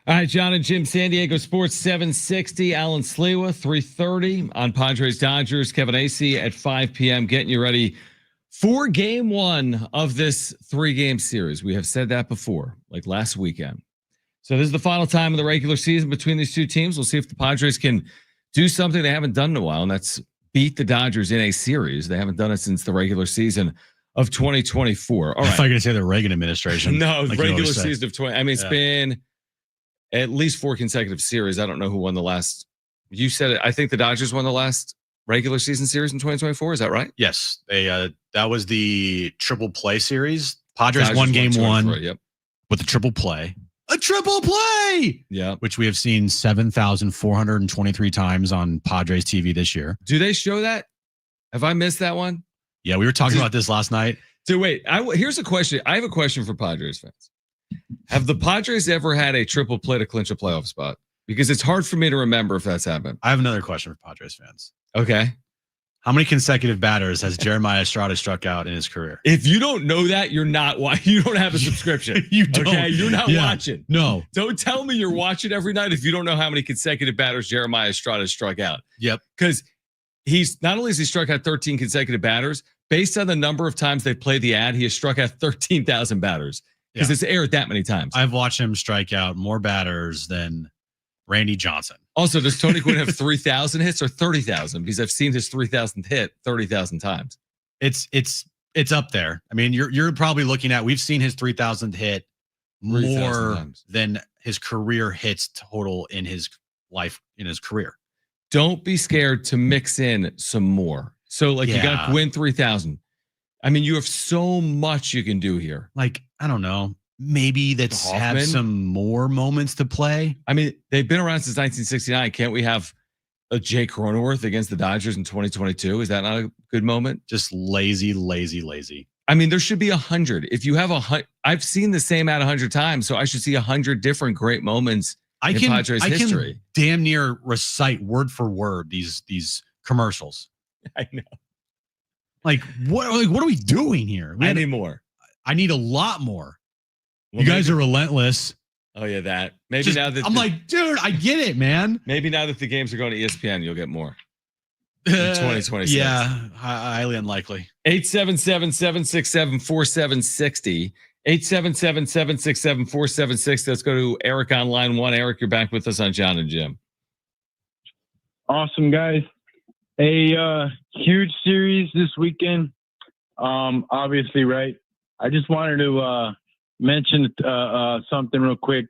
All right, Jon and Jim, San Diego Sports 760. Alan Slewa, 3:30 on Padres Dodgers. Kevin Acee at 5 p.m. getting you ready for game one of this 3-game series. We have said that before, like last weekend. So this is the final time of the regular season between these two teams. We'll see if the Padres can do something they haven't done in a while, and that's beat the Dodgers in a series. They haven't done it since the regular season of 2024. All right. I thought you were going to say the Reagan administration. No, like regular season of 20. I mean, it's been at least 4 consecutive series. I don't know who won the last. You said it. I think the Dodgers won the last regular season series in 2024. Is that right? Yes. They that was the triple play series. Padres won game one with a triple play. A triple play. Yeah. Which we have seen 7,423 times on Padres TV this year. Do they show that? Have I missed that one? Yeah, we were talking about this last night. So wait, here's a question. I have a question for Padres fans. Have the Padres ever had a triple play to clinch a playoff spot? Because it's hard for me to remember if that's happened. I have another question for Padres fans. Okay. How many consecutive batters has Jeremiah Estrada struck out in his career? If you don't know that, you don't have a subscription. You don't. Okay, you're not watching. No. Don't tell me you're watching every night if you don't know how many consecutive batters Jeremiah Estrada struck out. Yep. Because he's not only has he struck out 13 consecutive batters, based on the number of times they played the ad, he has struck out 13,000 batters. Because it's aired that many times. I've watched him strike out more batters than Randy Johnson. Also, does Tony Gwynn have 3,000 hits or 30,000? Because I've seen his 3,000th hit 30,000 times. It's up there. I mean, you're probably looking at, we've seen his 3,000th hit more than his career hits total in his life, in his career. Don't be scared to mix in some more. So like you got Gwynn 3,000. I mean, you have so much you can do here. Like, I don't know. Maybe that's have some more moments to play. I mean, they've been around since 1969. Can't we have a Jay Cronenworth against the Dodgers in 2022? Is that not a good moment? Just lazy. I mean, there should be 100. If you have 100, I've seen the same ad 100 times, so I should see 100 different great moments in Padres history. Can damn near recite word for word these commercials. I know. Like what are we doing here? I need more. I need a lot more. Well, you guys are relentless. Oh yeah, that. Maybe now that I'm like, dude, I get it, man. Maybe now that the games are going to ESPN, you'll get more. In 2026. Yeah, highly unlikely. 877-767-4760. 877-767-4760. Let's go to Eric on line 1. Eric, you're back with us on Jon and Jim. Awesome, guys. A huge series this weekend. Obviously, right? I just wanted to mention something real quick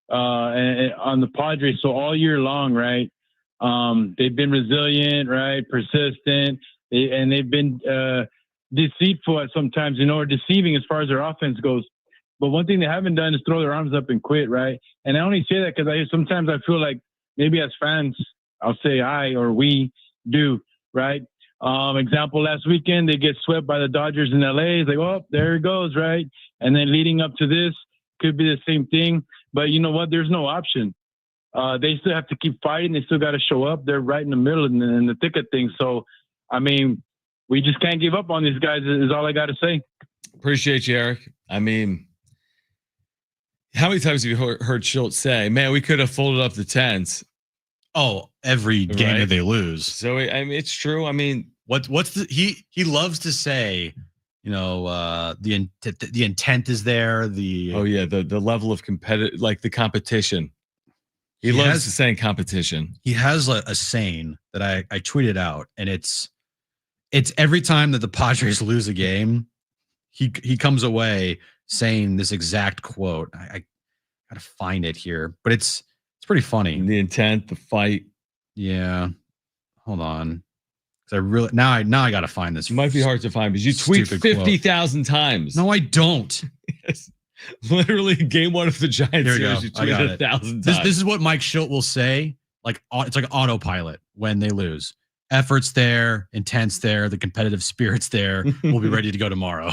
on the Padres. So all year long, right? They've been resilient, right? Persistent, and they've been deceitful at sometimes, or deceiving as far as their offense goes. But one thing they haven't done is throw their arms up and quit, right? And I only say that because sometimes I feel like maybe as fans, I'll say we do, right? Example, last weekend, they get swept by the Dodgers in LA. It's like, oh, there it goes, right? And then leading up to this could be the same thing. But you know what? There's no option. They still have to keep fighting. They still got to show up. They're right in the middle in the thick of things. So, I mean, we just can't give up on these guys is all I got to say. Appreciate you, Eric. I mean, how many times have you heard Shildt say, man, we could have folded up the tents? Oh, every game that they lose. So, I mean, it's true. I mean, he loves to say, the intent is there. The level of competitive, like the competition. He loves saying competition. He has a saying that I tweeted out, and it's every time that the Padres lose a game, he comes away saying this exact quote. I gotta find it here, but it's pretty funny. The intent, the fight. Yeah. Hold on. Because I really now I gotta find this. It might be hard to find because you tweet 50,000 times. No, I don't. Yes. Literally game one of the Giants series, you tweeted 1,000 times. This is what Mike Shildt will say. Like it's like autopilot when they lose. Effort's there, intent's there, the competitive spirit's there. We'll be ready to go tomorrow.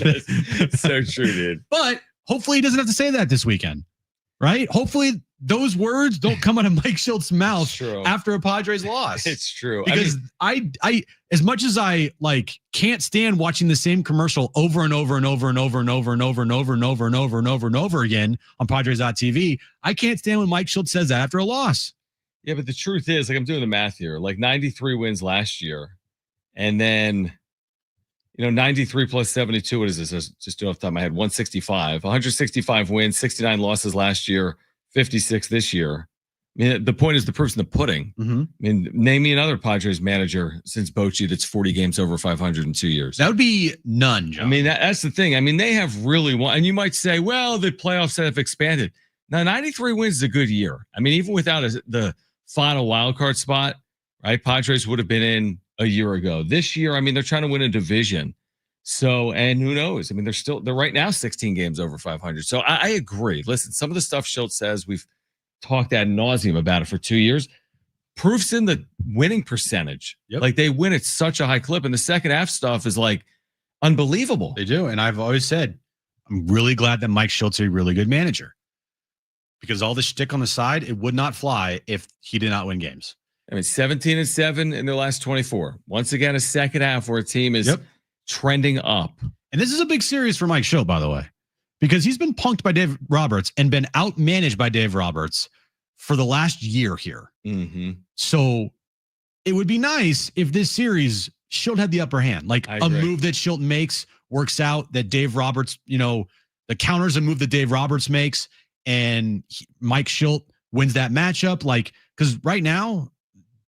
That's so true, dude. But hopefully he doesn't have to say that this weekend. right? Hopefully those words don't come out of Mike Shildt's mouth after a Padres loss. It's true. Because I as much as I like can't stand watching the same commercial over and over and over and over and over and over and over and over and over and over and over again on Padres.tv, I can't stand when Mike Shildt says that after a loss. Yeah, but the truth is, like I'm doing the math here, like 93 wins last year. And then, 93 plus 72, what is this? Just doing off the top of my head, 165. 165 wins, 69 losses last year, 56 this year. I mean, the point is the proof's in the pudding. Mm-hmm. I mean, name me another Padres manager since Bochy that's 40 games over 500 in 2 years. That would be none, John. I mean, that's the thing. I mean, they have really won. And you might say, well, the playoffs have expanded. Now, 93 wins is a good year. I mean, even without the final wild card spot, right? Padres would have been in a year ago. This year, I mean, they're trying to win a division. So, and who knows? I mean, they're right now 16 games over 500. So I agree. Listen, some of the stuff Shildt says, we've talked ad nauseum about it for 2 years. Proof's in the winning percentage. Yep. Like they win at such a high clip. And the second half stuff is like unbelievable. They do. And I've always said, I'm really glad that Mike Shildt's a really good manager. Because all the shtick on the side, it would not fly if he did not win games. I mean, 17-7 in their last 24. Once again, a second half where a team is trending up. And this is a big series for Mike Shildt, by the way, because he's been punked by Dave Roberts and been outmanaged by Dave Roberts for the last year here. Mm-hmm. So it would be nice if this series Shildt had the upper hand. Like a move that Shildt makes works out, that Dave Roberts, the counter's a move that Dave Roberts makes, and Mike Shildt wins that matchup. Like, because right now,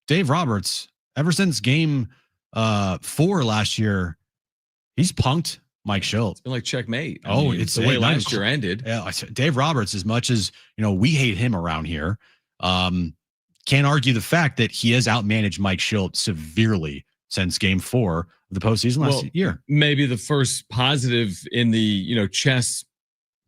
Dave Roberts, ever since game 4 last year, he's punked Mike Shildt. It's been like checkmate. It's the way last year ended. Yeah, Dave Roberts, as much as we hate him around here, can't argue the fact that he has outmanaged Mike Shildt severely since game 4 of the postseason last year. Maybe the first positive in the chess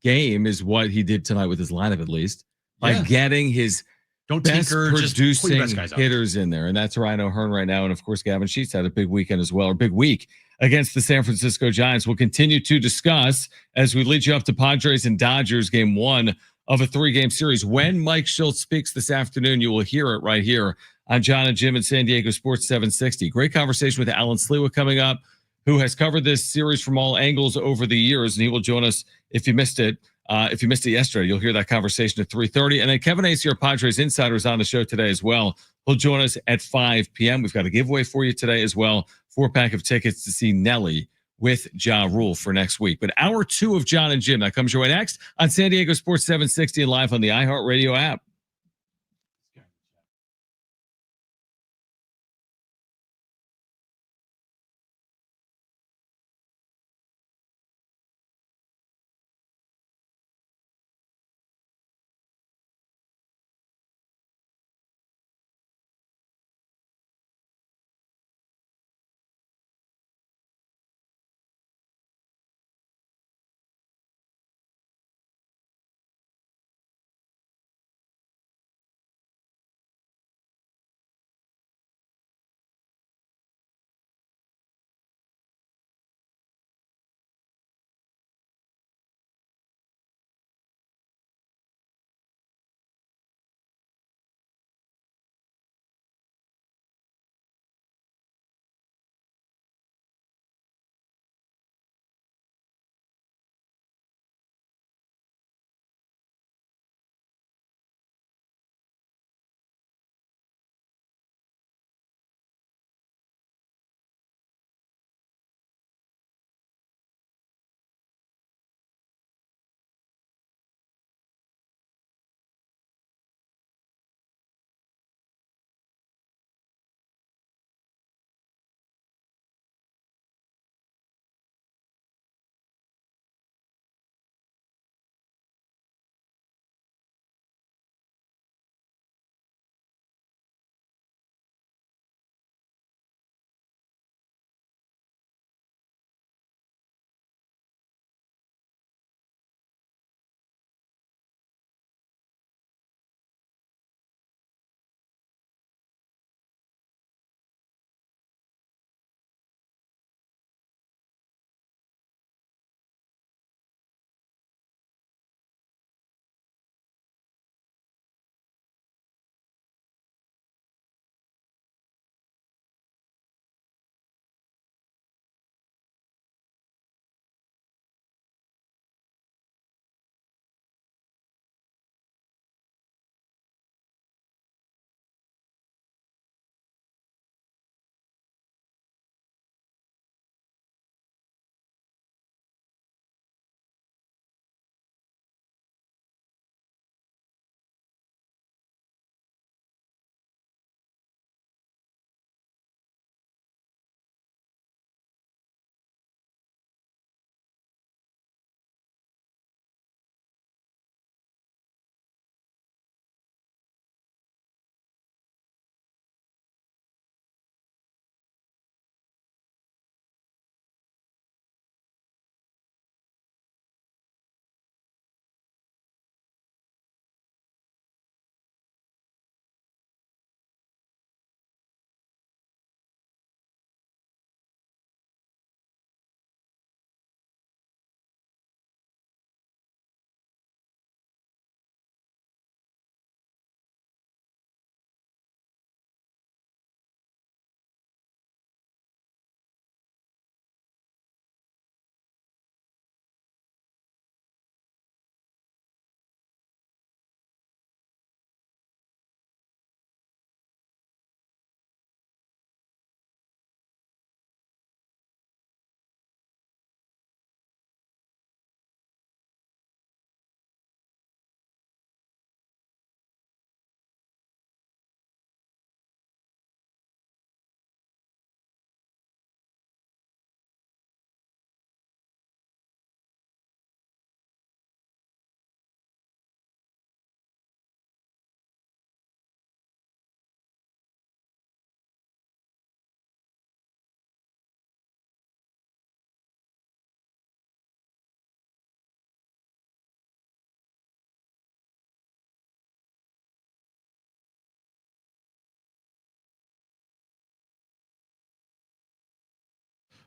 game is what he did tonight with his lineup, at least by getting his best producing hitters in there, and that's Rhino Hearn right now, and of course Gavin Sheets had a big weekend as well, or big week against the San Francisco Giants. We'll continue to discuss as we lead you up to Padres and Dodgers game 1 of a 3-game series. When Mike Shildt speaks this afternoon, you will hear it right here on Jon and Jim and San Diego Sports 760. Great conversation with Alan Slewa coming up, who has covered this series from all angles over the years, and he will join us if you missed it. If you missed it yesterday, you'll hear that conversation at 3:30. And then Kevin Acee, our Padres Insider, is on the show today as well. He'll join us at 5 p.m. We've got a giveaway for you today as well. 4-pack of tickets to see Nelly with Ja Rule for next week. But hour 2 of Jon and Jim, that comes your way next on San Diego Sports 760 and live on the iHeartRadio app.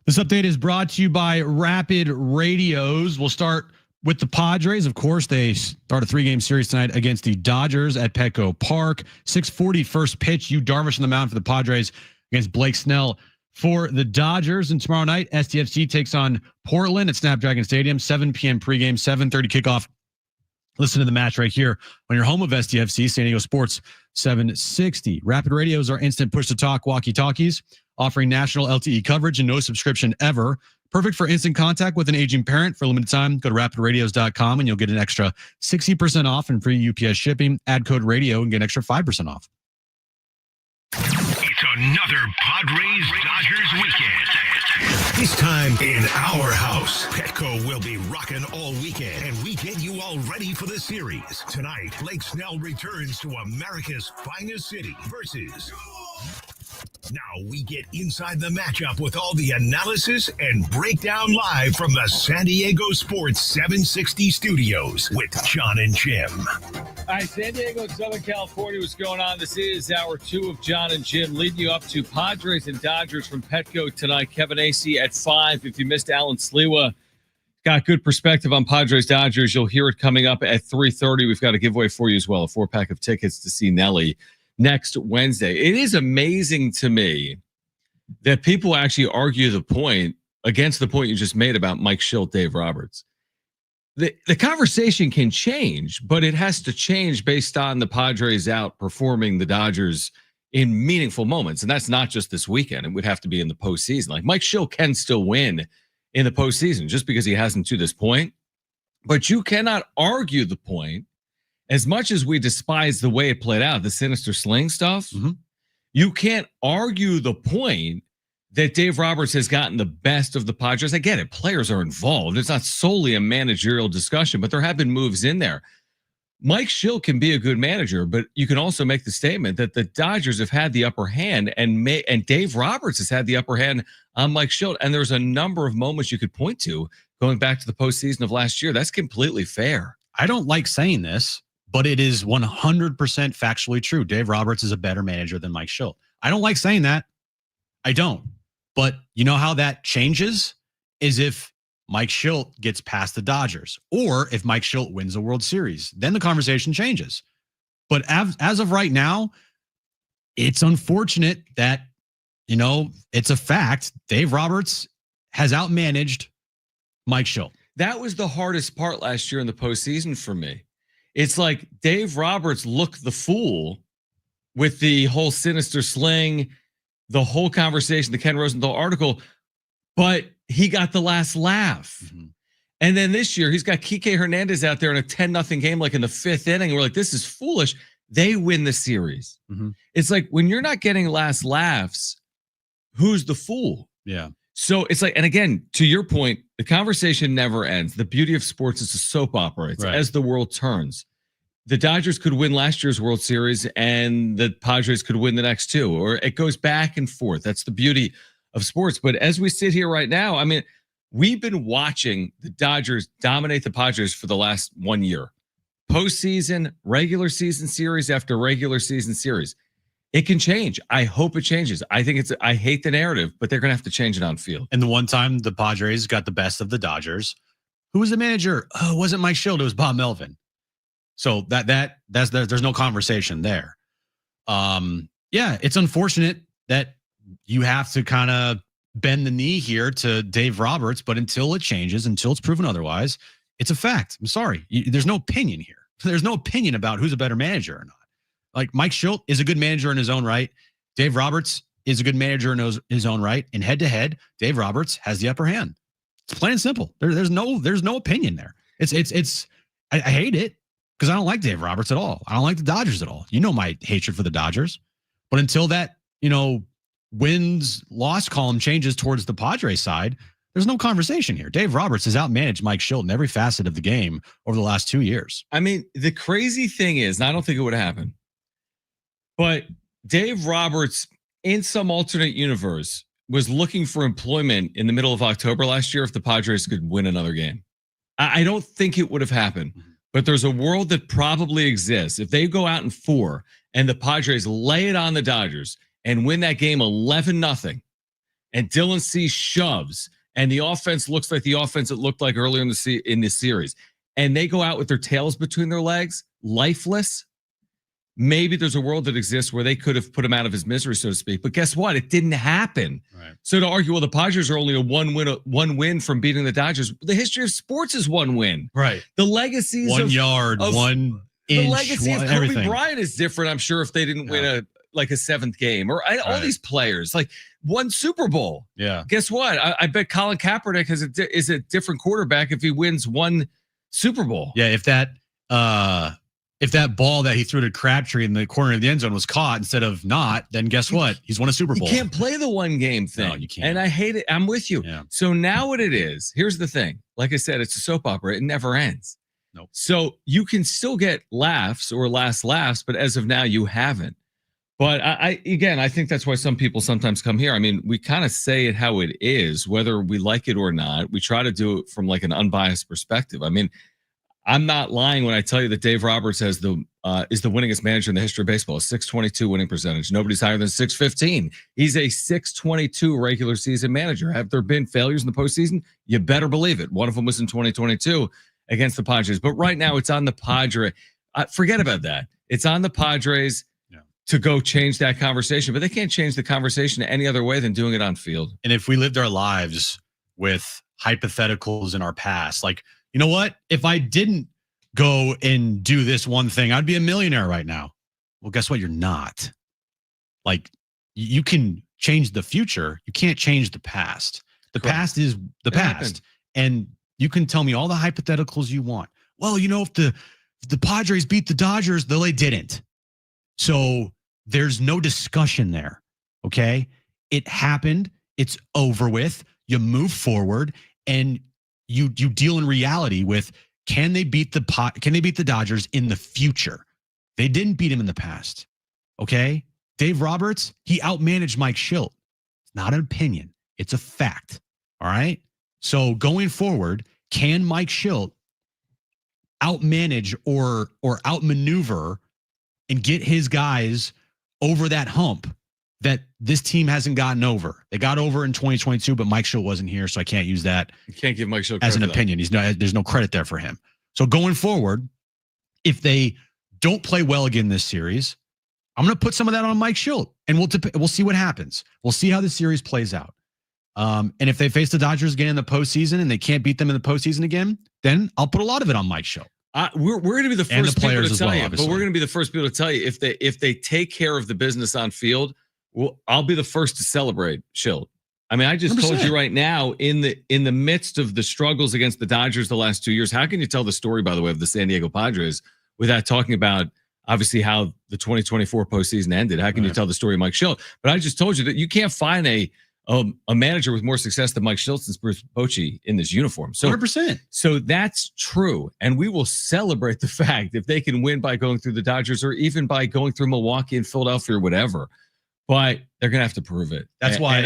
This update is brought to you by Rapid Radios. We'll start with the Padres. Of course, they start a 3-game series tonight against the Dodgers at Petco Park. 6:40 first pitch. Yu Darvish on the mound for the Padres against Blake Snell for the Dodgers. And tomorrow night, STFC takes on Portland at Snapdragon Stadium. 7 p.m. pregame, 7:30 kickoff. Listen to the match right here on your home of STFC, San Diego Sports 760. Rapid Radios are instant push-to-talk walkie-talkies, offering national LTE coverage and no subscription ever. Perfect for instant contact with an aging parent. For a limited time, go to rapidradios.com and you'll get an extra 60% off and free UPS shipping. Add code radio and get an extra 5% off. It's another Padres Dodgers weekend. This time in our house, Petco will be rocking all weekend, and we get you all ready for the series. Tonight, Blake Snell returns to America's finest city versus... Now we get inside the matchup with all the analysis and breakdown live from the San Diego Sports 760 studios with Jon and Jim. All right, San Diego, Southern California, what's going on? This is hour 2 of Jon and Jim, leading you up to Padres and Dodgers from Petco tonight. Kevin Acee at 5. If you missed Alan Sliwa, got good perspective on Padres Dodgers. You'll hear it coming up at 3:30. We've got a giveaway for you as well, a 4-pack of tickets to see Nelly next Wednesday. It is amazing to me that people actually argue the point against the point you just made about Mike Shildt, Dave Roberts. The conversation can change, but it has to change based on the Padres outperforming the Dodgers in meaningful moments. And that's not just this weekend. It would have to be in the postseason. Like Mike Shildt can still win in the postseason just because he hasn't to this point. But you cannot argue the point. As much as we despise the way it played out, the sinister sling stuff, you can't argue the point that Dave Roberts has gotten the best of the Padres. I get it. Players are involved. It's not solely a managerial discussion, but there have been moves in there. Mike Shildt can be a good manager, but you can also make the statement that the Dodgers have had the upper hand and Dave Roberts has had the upper hand on Mike Shildt. And there's a number of moments you could point to going back to the postseason of last year. That's completely fair. I don't like saying this, but it is 100% factually true. Dave Roberts is a better manager than Mike Shildt. I don't like saying that. I don't. But you know how that changes? Is if Mike Shildt gets past the Dodgers or if Mike Shildt wins the World Series. Then the conversation changes. But as of right now, it's unfortunate that, it's a fact. Dave Roberts has outmanaged Mike Shildt. That was the hardest part last year in the postseason for me. It's like Dave Roberts looked the fool with the whole sinister sling, the whole conversation, the Ken Rosenthal article, but he got the last laugh. And then this year, he's got Kike Hernandez out there in a 10-0 game, like in the 5th inning. We're like, this is foolish. They win the series. It's like when you're not getting last laughs, who's the fool? Yeah. So it's like, and again, to your point, the conversation never ends. The beauty of sports is a soap opera. It's as the world turns. The Dodgers could win last year's World Series and the Padres could win the next 2, or it goes back and forth. That's the beauty of sports. But as we sit here right now, I mean, we've been watching the Dodgers dominate the Padres for the last 1 year. Postseason, regular season series after regular season series. It can change. I hope it changes. I hate the narrative, but they're going to have to change it on field. And the one time the Padres got the best of the Dodgers, who was the manager? Oh, it wasn't Mike Shildt. It was Bob Melvin. So there's no conversation there. Yeah, it's unfortunate that you have to kind of bend the knee here to Dave Roberts, but until it changes, until it's proven otherwise, it's a fact. I'm sorry. There's no opinion here. There's no opinion about who's a better manager or not. Like Mike Shildt is a good manager in his own right. Dave Roberts is a good manager in his own right. And head to head, Dave Roberts has the upper hand. It's plain and simple. There's no opinion there. I hate it because I don't like Dave Roberts at all. I don't like the Dodgers at all. You know my hatred for the Dodgers. But until that, wins-loss column changes towards the Padres side, there's no conversation here. Dave Roberts has outmanaged Mike Shildt in every facet of the game over the last 2 years. I mean, the crazy thing is, and I don't think it would happen, but Dave Roberts, in some alternate universe, was looking for employment in the middle of October last year if the Padres could win another game. I don't think it would have happened, but there's a world that probably exists. If they go out in 4 and the Padres lay it on the Dodgers and win that game 11-0, and Dylan Cease shoves, and the offense looks like the offense it looked like earlier in the series, and they go out with their tails between their legs, lifeless, maybe there's a world that exists where they could have put him out of his misery, so to speak. But guess what? It didn't happen. Right. So to argue, well, the Padres are only a one win from beating the Dodgers. The history of sports is one win. Right. The legacies 1 yard, 1 inch, the legacy of Kobe everything. Bryant is different. I'm sure if they didn't win a 7th game, or all these players like one Super Bowl. Yeah. Guess what? I bet Colin Kaepernick is a different quarterback if he wins one Super Bowl. Yeah. If that ball that he threw to Crabtree in the corner of the end zone was caught instead of not, then guess what? He's won a Super Bowl. You can't play the one game thing. No, you can't. And I hate it. I'm with you. Yeah. So now what it is, here's the thing. Like I said, it's a soap opera. It never ends. Nope. So you can still get laughs or last laughs, but as of now, you haven't. But I think that's why some people sometimes come here. I mean, we kind of say it how it is, whether we like it or not. We try to do it from like an unbiased perspective. I mean, I'm not lying when I tell you that Dave Roberts is the winningest manager in the history of baseball, a 622 winning percentage. Nobody's higher than 615. He's a 622 regular season manager. Have there been failures in the postseason? You better believe it. One of them was in 2022 against the Padres. But right now it's on the Padres. Forget about that. It's on the Padres to go change that conversation. But they can't change the conversation any other way than doing it on field. And if we lived our lives with hypotheticals in our past, like, you know what? If I didn't go and do this one thing, I'd be a millionaire right now. Well, guess what? You're not. Like, you can change the future. You can't change the past. The Correct. past is the past. Happened. And you can tell me all the hypotheticals you want. Well, you know, if the Padres beat the Dodgers, though they didn't. So there's no discussion there. Okay. It happened. It's over with. You move forward and you deal in reality with, can they beat the Dodgers in the future? They didn't beat him in the past. Okay. Dave Roberts, he outmanaged Mike Shildt. It's not an opinion. It's a fact. All right. So going forward, can Mike Shildt outmanage or outmaneuver and get his guys over that hump that this team hasn't gotten over? They got over in 2022, but Mike Shildt wasn't here, so I can't use that. You can't give Mike Shildt as an credit for opinion. There's no credit there for him. So going forward, if they don't play well again this series, I'm going to put some of that on Mike Shildt, and we'll see what happens. We'll see how the series plays out. And if they face the Dodgers again in the postseason and they can't beat them in the postseason again, then I'll put a lot of it on Mike Shildt. We're going to be the first people to tell you, obviously. but we're going to be the first people to tell you if they take care of the business on field. Well, I'll be the first to celebrate Shildt. I mean, I just 100%. told you right now, in the midst of the struggles against the Dodgers the last 2 years, how can you tell the story, by the way, of the San Diego Padres without talking about obviously how the 2024 postseason ended? How can you tell the story of Mike Shildt? But I just told you that you can't find a manager with more success than Mike Shildt since Bruce Bochy in this uniform. So 100%. So that's true. And we will celebrate the fact if they can win by going through the Dodgers or even by going through Milwaukee and Philadelphia or whatever. But they're going to have to prove it. That's why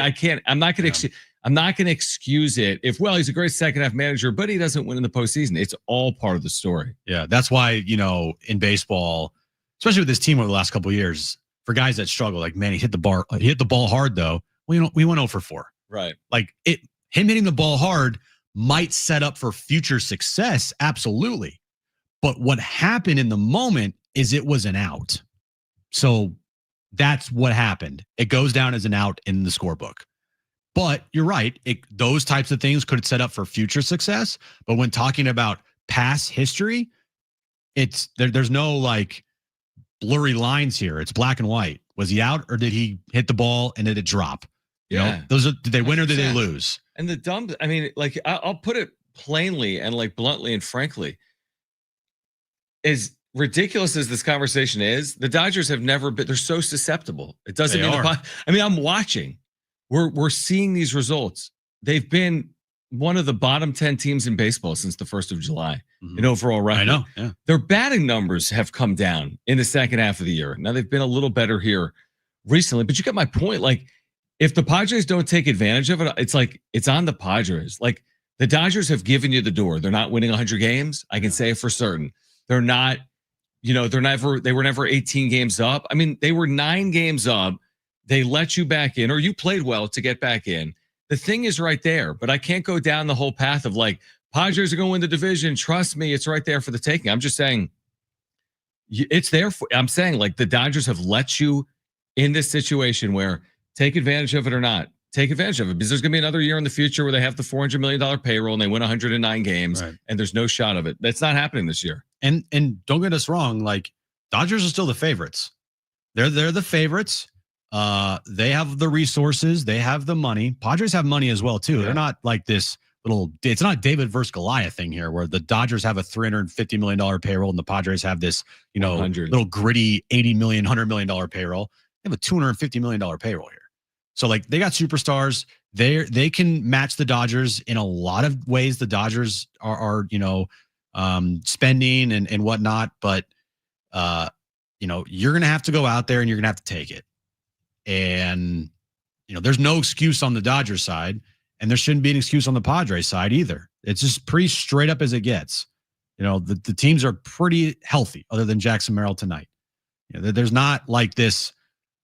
I'm not going to excuse it if, well, he's a great second half manager, but he doesn't win in the postseason. It's all part of the story. Yeah. That's why, in baseball, especially with this team over the last couple of years, for guys that struggle, like, man, he hit the ball hard though. Well, we went 0 for 4. Right. Like him hitting the ball hard might set up for future success. Absolutely. But what happened in the moment is it was an out. So that's what happened. It goes down as an out in the scorebook. But you're right. Those types of things could set up for future success. But when talking about past history, there's no like blurry lines here. It's black and white. Was he out or did he hit the ball and did it drop? You know, did they win or did they lose? And I'll put it plainly and like bluntly and frankly, as ridiculous as this conversation is, the Dodgers have never been, they're so susceptible. It doesn't mean I'm watching. We're seeing these results. They've been one of the bottom 10 teams in baseball since the 1st of July in overall record. I know. Yeah. Their batting numbers have come down in the second half of the year. Now they've been a little better here recently, but you get my point. Like, if the Padres don't take advantage of it, it's like it's on the Padres. Like, the Dodgers have given you the door. They're not winning 100 games. I can say it for certain. They're not, they were never 18 games up. I mean, they were 9 games up they let you back in, or you played well to get back in. The thing is right there, but I can't go down the whole path of like, Padres are going to win the division. Trust me, it's right there for the taking. I'm just saying it's there for, I'm saying like the Dodgers have let you in this situation where take advantage of it or not. Take advantage of it because there's going to be another year in the future where they have the $400 million payroll and they win 109 games and there's no shot of it. That's not happening this year. And don't get us wrong, like Dodgers are still the favorites. They're the favorites. They have the resources. They have the money. Padres have money as well too. Yeah. They're not like this little. It's not David versus Goliath thing here, where the Dodgers have a $350 million payroll and the Padres have this, little gritty $80 million, $100 million payroll. They have a $250 million payroll here. So like they got superstars. They can match the Dodgers in a lot of ways. The Dodgers are spending and whatnot, but you're going to have to go out there and you're going to have to take it. And, there's no excuse on the Dodgers side, and there shouldn't be an excuse on the Padres side either. It's just pretty straight up as it gets. The teams are pretty healthy other than Jackson Merrill tonight. There's not like this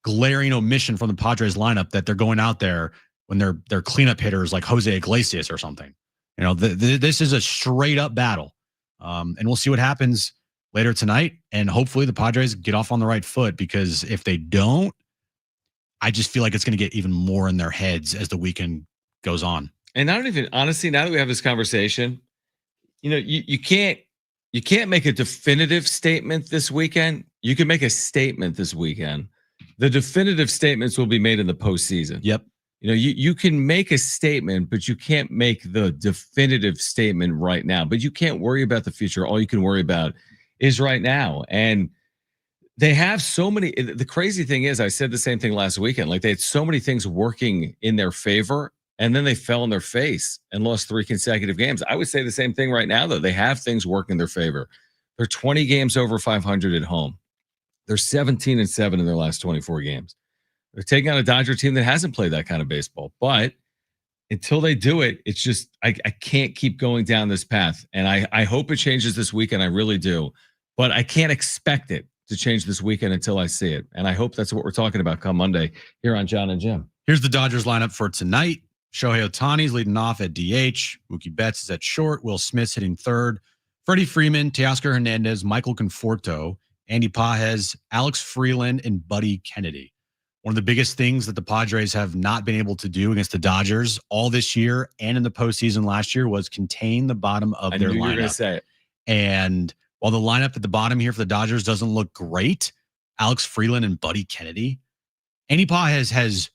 glaring omission from the Padres lineup that they're going out there when they're cleanup hitters like Jose Iglesias or something. This is a straight up battle. And we'll see what happens later tonight. And hopefully the Padres get off on the right foot, because if they don't, I just feel like it's going to get even more in their heads as the weekend goes on. And I don't even, honestly, now that we have this conversation, you can't make a definitive statement this weekend. You can make a statement this weekend. The definitive statements will be made in the postseason. Yep. You can make a statement, but you can't make the definitive statement right now. But you can't worry about the future. All you can worry about is right now. And they have so many. The crazy thing is, I said the same thing last weekend. Like they had so many things working in their favor, and then they fell on their face and lost 3 consecutive games. I would say the same thing right now, though. They have things working in their favor. They're 20 games over 500 at home. They're 17-7 in their last 24 games. They're taking on a Dodger team that hasn't played that kind of baseball. But until they do it, it's just I can't keep going down this path. And I hope it changes this weekend. I really do. But I can't expect it to change this weekend until I see it. And I hope that's what we're talking about come Monday here on Jon and Jim. Here's the Dodgers lineup for tonight. Shohei Ohtani's leading off at DH. Mookie Betts is at short. Will Smith's hitting third. Freddie Freeman, Teoscar Hernandez, Michael Conforto, Andy Pages, Alex Freeland, and Buddy Kennedy. One of the biggest things that the Padres have not been able to do against the Dodgers all this year and in the postseason last year was contain the bottom of their lineup. You were going to say it. And while the lineup at the bottom here for the Dodgers doesn't look great, Alex Freeland and Buddy Kennedy, Andy Pages has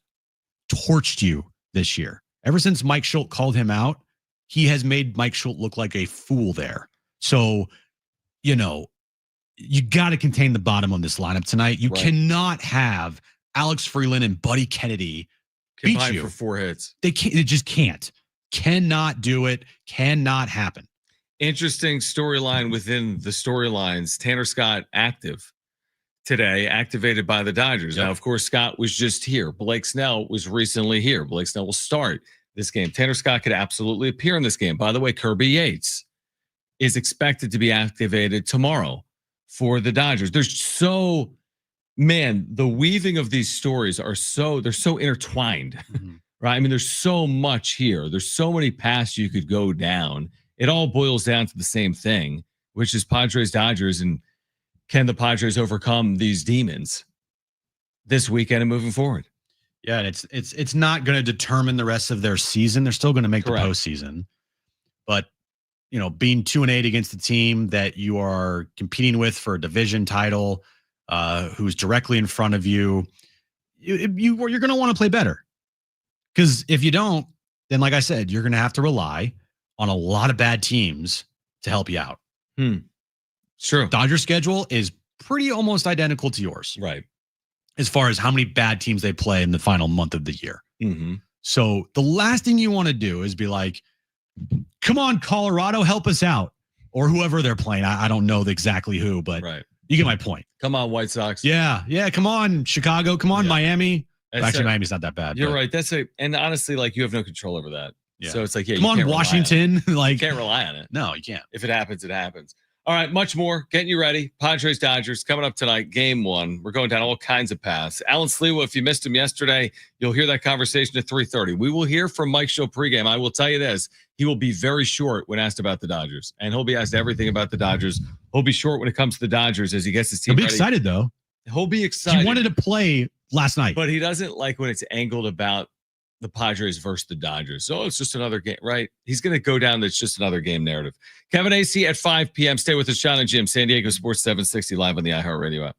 torched you this year. Ever since Mike Shildt called him out, he has made Mike Shildt look like a fool there. So, you got to contain the bottom on this lineup tonight. You cannot have Alex Freeland and Buddy Kennedy beat you for 4 hits. They can't. They just can't. Cannot do it. Cannot happen. Interesting storyline within the storylines. Tanner Scott active today, activated by the Dodgers. Yep. Now, of course, Scott was just here. Blake Snell was recently here. Blake Snell will start this game. Tanner Scott could absolutely appear in this game. By the way, Kirby Yates is expected to be activated tomorrow for the Dodgers. The weaving of these stories they're so intertwined, right? I mean, there's so much here. There's so many paths you could go down. It all boils down to the same thing, which is Padres Dodgers, and can the Padres overcome these demons this weekend and moving forward? Yeah, and it's not going to determine the rest of their season. They're still going to make the postseason, but being 2-8 against the team that you are competing with for a division title, who's directly in front of you, you're going to want to play better. Because if you don't, then like I said, you're going to have to rely on a lot of bad teams to help you out. Sure. Dodger schedule is pretty almost identical to yours. Right. As far as how many bad teams they play in the final month of the year. Mm-hmm. So the last thing you want to do is be like, come on, Colorado, help us out. Or whoever they're playing. I don't know exactly who, but you get my point. Come on, White Sox. Yeah. Come on, Chicago. Come on, Miami. Actually, Miami's not that bad. You're right. And honestly, like, you have no control over that. Yeah. So it's like, come on, Washington. Like, you can't rely on it. No, you can't. If it happens, it happens. All right, much more. Getting you ready. Padres Dodgers coming up tonight. Game 1. We're going down all kinds of paths. Alan Slewa, if you missed him yesterday, you'll hear that conversation at 3:30. We will hear from Mike Shildt pregame. I will tell you this. He will be very short when asked about the Dodgers, and he'll be asked everything about the Dodgers. He'll be short when it comes to the Dodgers as he gets his team ready. He'll be excited, though. He'll be excited. He wanted to play last night. But he doesn't like when it's angled about the Padres versus the Dodgers. So it's just another game, right? He's going to go down. That's just another game narrative. Kevin Acee at 5 p.m. Stay with us, Jon and Jim, San Diego Sports 760 live on the iHeartRadio app.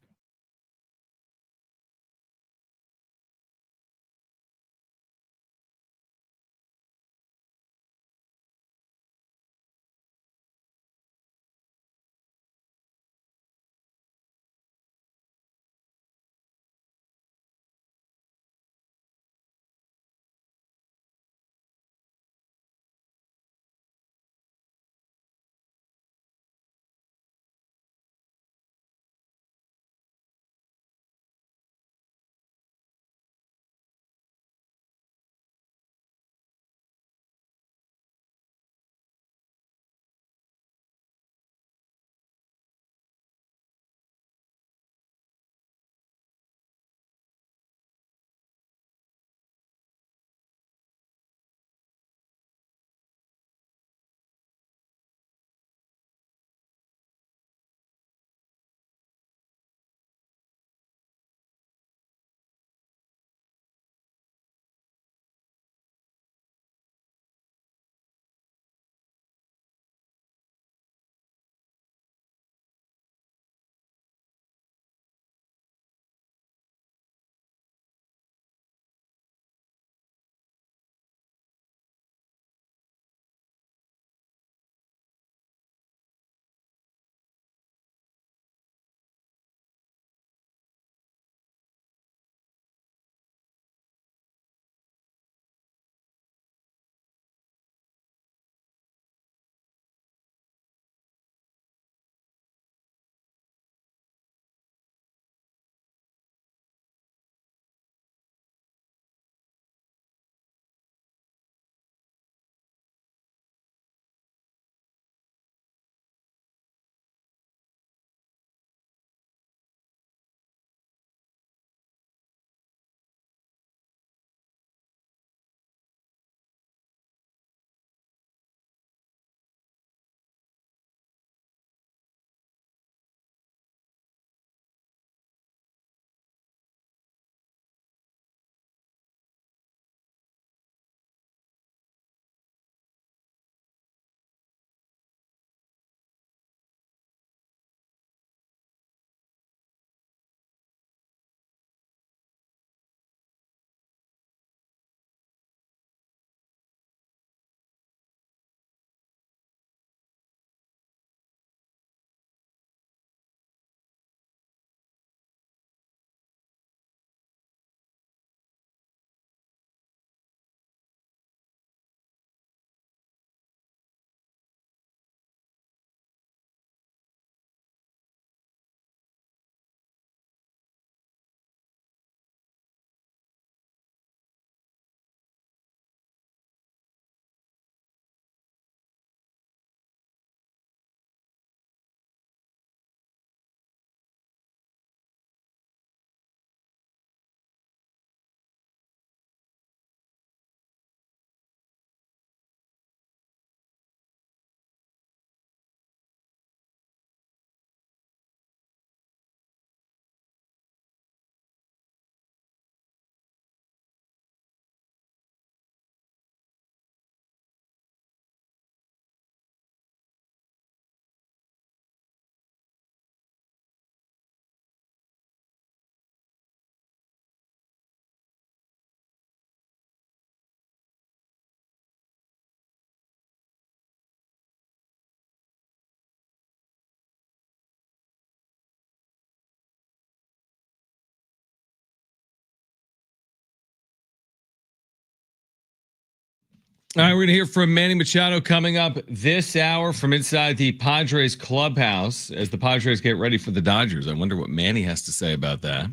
All right, we're going to hear from Manny Machado coming up this hour from inside the Padres clubhouse as the Padres get ready for the Dodgers. I wonder what Manny has to say about that.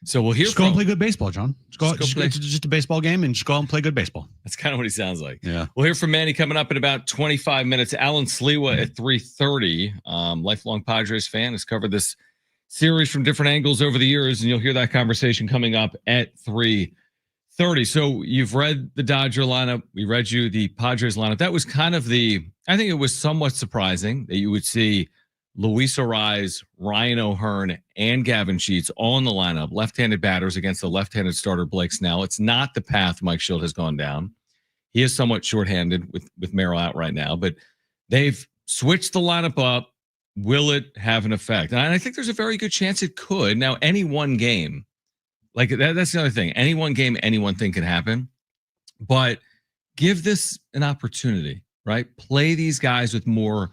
So we'll hear just go and play good baseball, John. Just a baseball game and just go out and play good baseball. That's kind of what he sounds like. Yeah. We'll hear from Manny coming up in about 25 minutes. Alan Sliwa at 3:30. Lifelong Padres fan, has covered this series from different angles over the years, and you'll hear that conversation coming up at 3:30. So you've read the Dodger lineup. We read you the Padres lineup. That was kind of I think it was somewhat surprising that you would see Luis Arraez, Ryan O'Hearn, and Gavin Shildt all in the lineup, left-handed batters against the left-handed starter Blake Snell. It's not the path Mike Shildt has gone down. He is somewhat shorthanded with Merrill out right now, but they've switched the lineup up. Will it have an effect? And I think there's a very good chance it could. Now, any one game, like that's the other thing. Any one game, any one thing can happen. But give this an opportunity, right? Play these guys with more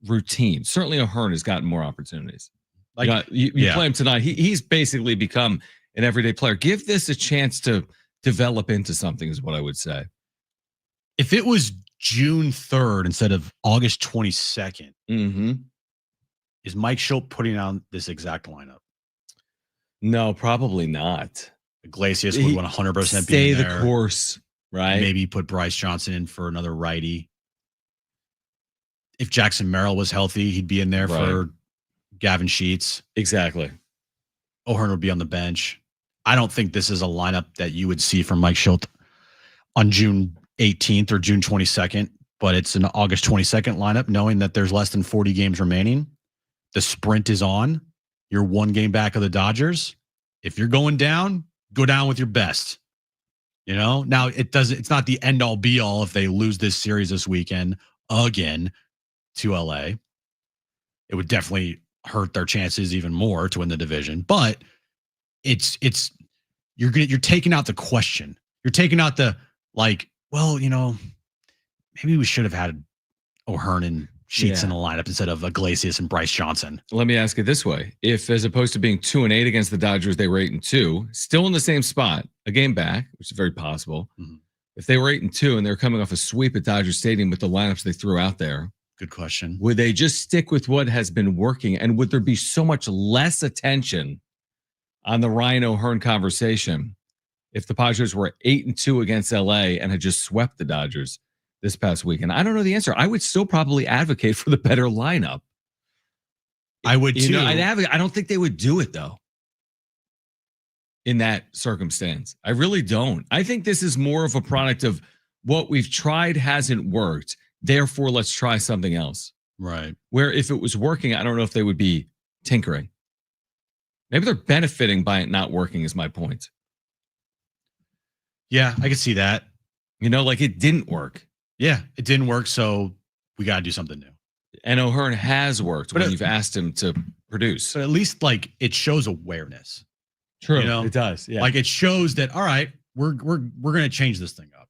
routine. Certainly O'Hearn has gotten more opportunities. Like you play him tonight. He's basically become an everyday player. Give this a chance to develop into something is what I would say. If it was June 3rd instead of August 22nd, is Mike Shildt putting on this exact lineup? No, probably not. Iglesias would 100% stay the course, right? Maybe put Bryce Johnson in for another righty. If Jackson Merrill was healthy, he'd be in there for Gavin Shildt. Exactly. O'Hearn would be on the bench. I don't think this is a lineup that you would see from Mike Shildt on June 18th or June 22nd, but it's an August 22nd lineup, knowing that there's less than 40 games remaining. The sprint is on. You're one game back of the Dodgers. If you're going down, go down with your best. You know, now it's not the end all be all if they lose this series this weekend again to LA. It would definitely hurt their chances even more to win the division. But you're taking out the question. You're taking out the maybe we should have had O'Hearn and Shildt in the lineup instead of Iglesias and Bryce Johnson. Let me ask it this way. If as opposed to being 2-8 against the Dodgers, they were 8-2, still in the same spot, a game back, which is very possible. If they were 8-2 and they're coming off a sweep at Dodger Stadium with the lineups they threw out there, good question. Would they just stick with what has been working? And would there be so much less attention on the Ryan O'Hearn conversation if the Padres were 8-2 against LA and had just swept the Dodgers this past weekend? I don't know the answer. I would still probably advocate for the better lineup. I would too. I'd advocate. I don't think they would do it though. In that circumstance, I really don't. I think this is more of a product of what we've tried hasn't worked. Therefore, let's try something else. Right. Where if it was working, I don't know if they would be tinkering. Maybe they're benefiting by it not working is my point. Yeah, I can see that. You know, like it didn't work. Yeah, it didn't work, so we got to do something new. And O'Hearn has worked when you've asked him to produce. But at least like it shows awareness. True, you know? It does. Yeah, like it shows that all right, we're going to change this thing up.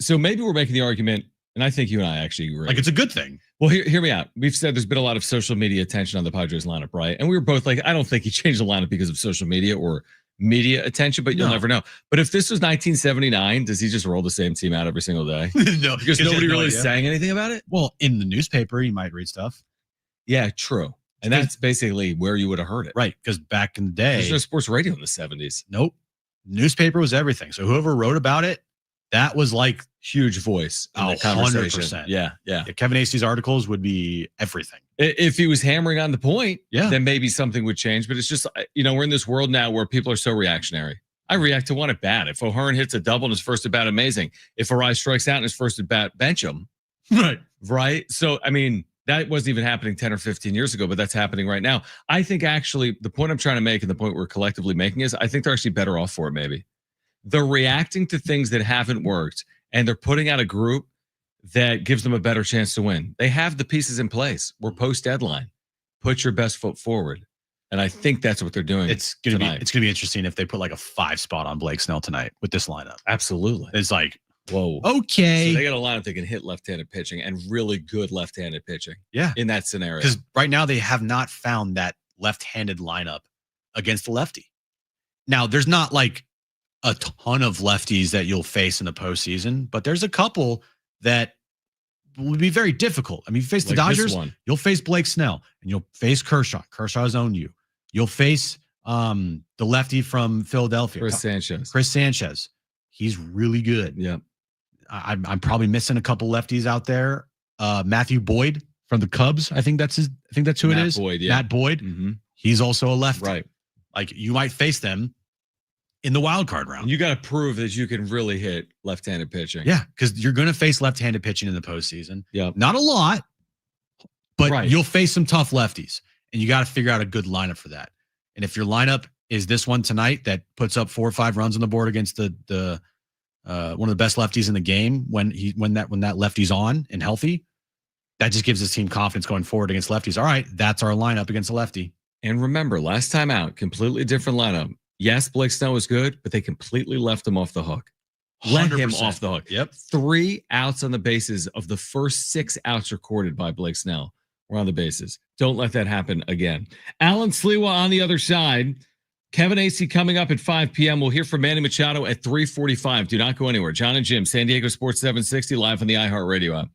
So maybe we're making the argument, and I think you and I actually agree. Like it's a good thing. Well, hear me out. We've said there's been a lot of social media attention on the Padres lineup, right? And we were both like, I don't think he changed the lineup because of social media or media attention, but you'll never know. But if this was 1979, does he just roll the same team out every single day? No, because nobody really sang anything about it. Well, in the newspaper, you might read stuff. Yeah, true. And that's basically where you would have heard it. Right, because back in the day, there's no sports radio in the 70s. Nope. Newspaper was everything. So whoever wrote about it, that was like huge voice in that conversation. 100%. Yeah. Kevin Acee's articles would be everything. If he was hammering on the point, yeah, then maybe something would change. But it's just, we're in this world now where people are so reactionary. I react to one at bat. If O'Hearn hits a double in his first at bat, amazing. If Arraez strikes out in his first at bat, bench him. Right. So, I mean, that wasn't even happening 10 or 15 years ago, but that's happening right now. I think actually the point I'm trying to make and the point we're collectively making is I think they're actually better off for it maybe. They're reacting to things that haven't worked and they're putting out a group that gives them a better chance to win. They have the pieces in place. We're post-deadline. Put your best foot forward. And I think that's what they're doing. It's gonna be interesting if they put like a 5 spot on Blake Snell tonight with this lineup. Absolutely. It's like, whoa. Okay. So they got a lineup that can hit left-handed pitching and really good left-handed pitching. Yeah. In that scenario. Because right now they have not found that left-handed lineup against the lefty. Now there's not like a ton of lefties that you'll face in the postseason, but there's a couple that will be very difficult. I mean, you face the Dodgers, you'll face Blake Snell, and you'll face Kershaw. Kershaw's owned you. You'll face The lefty from Philadelphia, Chris Sanchez. He's really good. Yeah. I'm probably missing a couple lefties out there. Matthew Boyd from the Cubs. I think that's who it is. Matt Boyd. Mm-hmm. He's also a lefty. Right. Like you might face them in the wild card round. And you got to prove that you can really hit left-handed pitching. Yeah, because you're going to face left-handed pitching in the postseason. Yeah. Not a lot, but you'll face some tough lefties, and you got to figure out a good lineup for that. And if your lineup is this one tonight that puts up 4 or 5 runs on the board against the one of the best lefties in the game when that lefty's on and healthy, that just gives this team confidence going forward against lefties. All right, that's our lineup against a lefty. And remember, last time out, completely different lineup. Yes, Blake Snell was good, but they completely left him off the hook. Let 100%. him off the hook. Yep. 3 outs on the bases of the first 6 outs recorded by Blake Snell were on the bases. Don't let that happen again. Alan Sliwa on the other side. Kevin Acee coming up at 5 p.m. We'll hear from Manny Machado at 3:45. Do not go anywhere. Jon and Jim, San Diego Sports 760, live on the iHeartRadio app.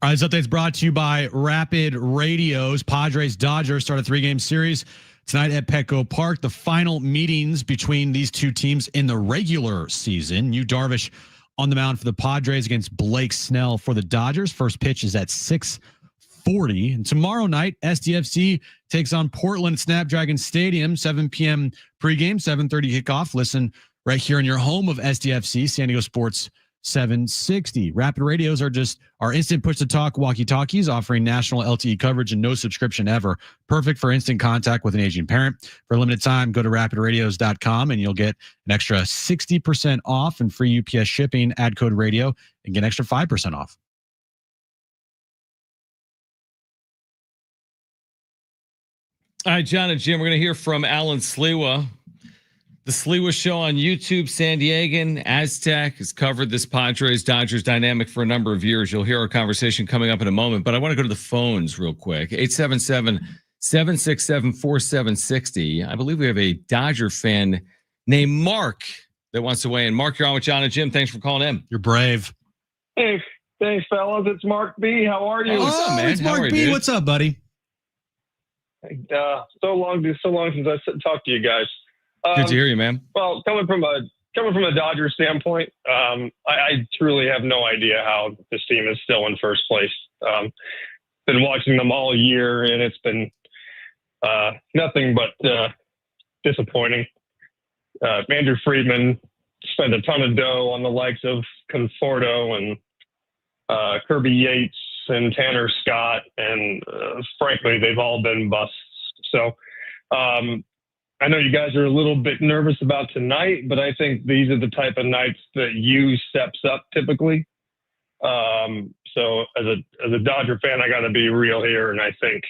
All right, this update's brought to you by Rapid Radios. Padres Dodgers start a 3-game series tonight at Petco Park. The final meetings between these two teams in the regular season. Yu Darvish on the mound for the Padres against Blake Snell for the Dodgers. First pitch is at 6:40. And tomorrow night, SDFC takes on Portland Snapdragon Stadium, 7 p.m. pregame, 7:30 kickoff. Listen right here in your home of SDFC, San Diego Sports 760. Rapid Radios are just our instant push-to-talk walkie-talkies, offering national LTE coverage and no subscription ever. Perfect for instant contact with an aging parent. For a limited time, go to rapidradios.com and you'll get an extra 60% off and free UPS shipping. Add code radio and get an extra 5% off. All right, Jon and Jim, we're going to hear from Alan Sliwa. The Sliwa Show on YouTube, San Diegan, Aztec, has covered this Padres-Dodgers dynamic for a number of years. You'll hear our conversation coming up in a moment, but I want to go to the phones real quick. 877-767-4760. I believe we have a Dodger fan named Mark that wants to weigh in. Mark, you're on with Jon and Jim. Thanks for calling in. You're brave. Hey, thanks, fellas. It's Mark B. How are you? Hey, what's up, man? It's Mark B. What's up, buddy? So long since I talked to you guys. Good to hear you, man. Well, coming from a Dodgers standpoint, I truly have no idea how this team is still in first place. Been watching them all year, and it's been nothing but disappointing. Andrew Friedman spent a ton of dough on the likes of Conforto and Kirby Yates and Tanner Scott, and frankly, they've all been busts. So I know you guys are a little bit nervous about tonight, but I think these are the type of nights that you steps up typically. So as a Dodger fan, I got to be real here, and I think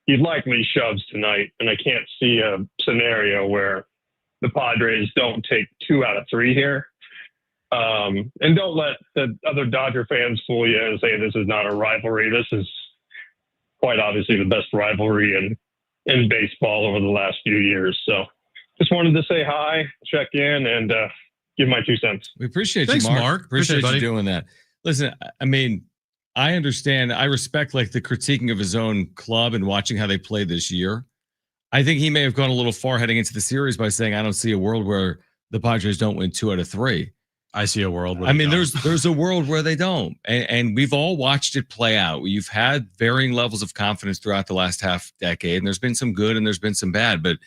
he likely shoves tonight, and I can't see a scenario where the Padres don't take 2 out of 3 here. And don't let the other Dodger fans fool you and say this is not a rivalry. This is quite obviously the best rivalry in baseball over the last few years. So just wanted to say hi, check in, and give my 2 cents. We appreciate Thanks, you, Mark. Mark. Appreciate you you doing that. Listen, I mean, I understand. I respect like the critiquing of his own club and watching how they played this year. I think he may have gone a little far heading into the series by saying, I don't see a world where the Padres don't win 2 out of 3. I see a world where I mean, there's a world where they don't. And we've all watched it play out. You've had varying levels of confidence throughout the last half decade, and there's been some good and there's been some bad. But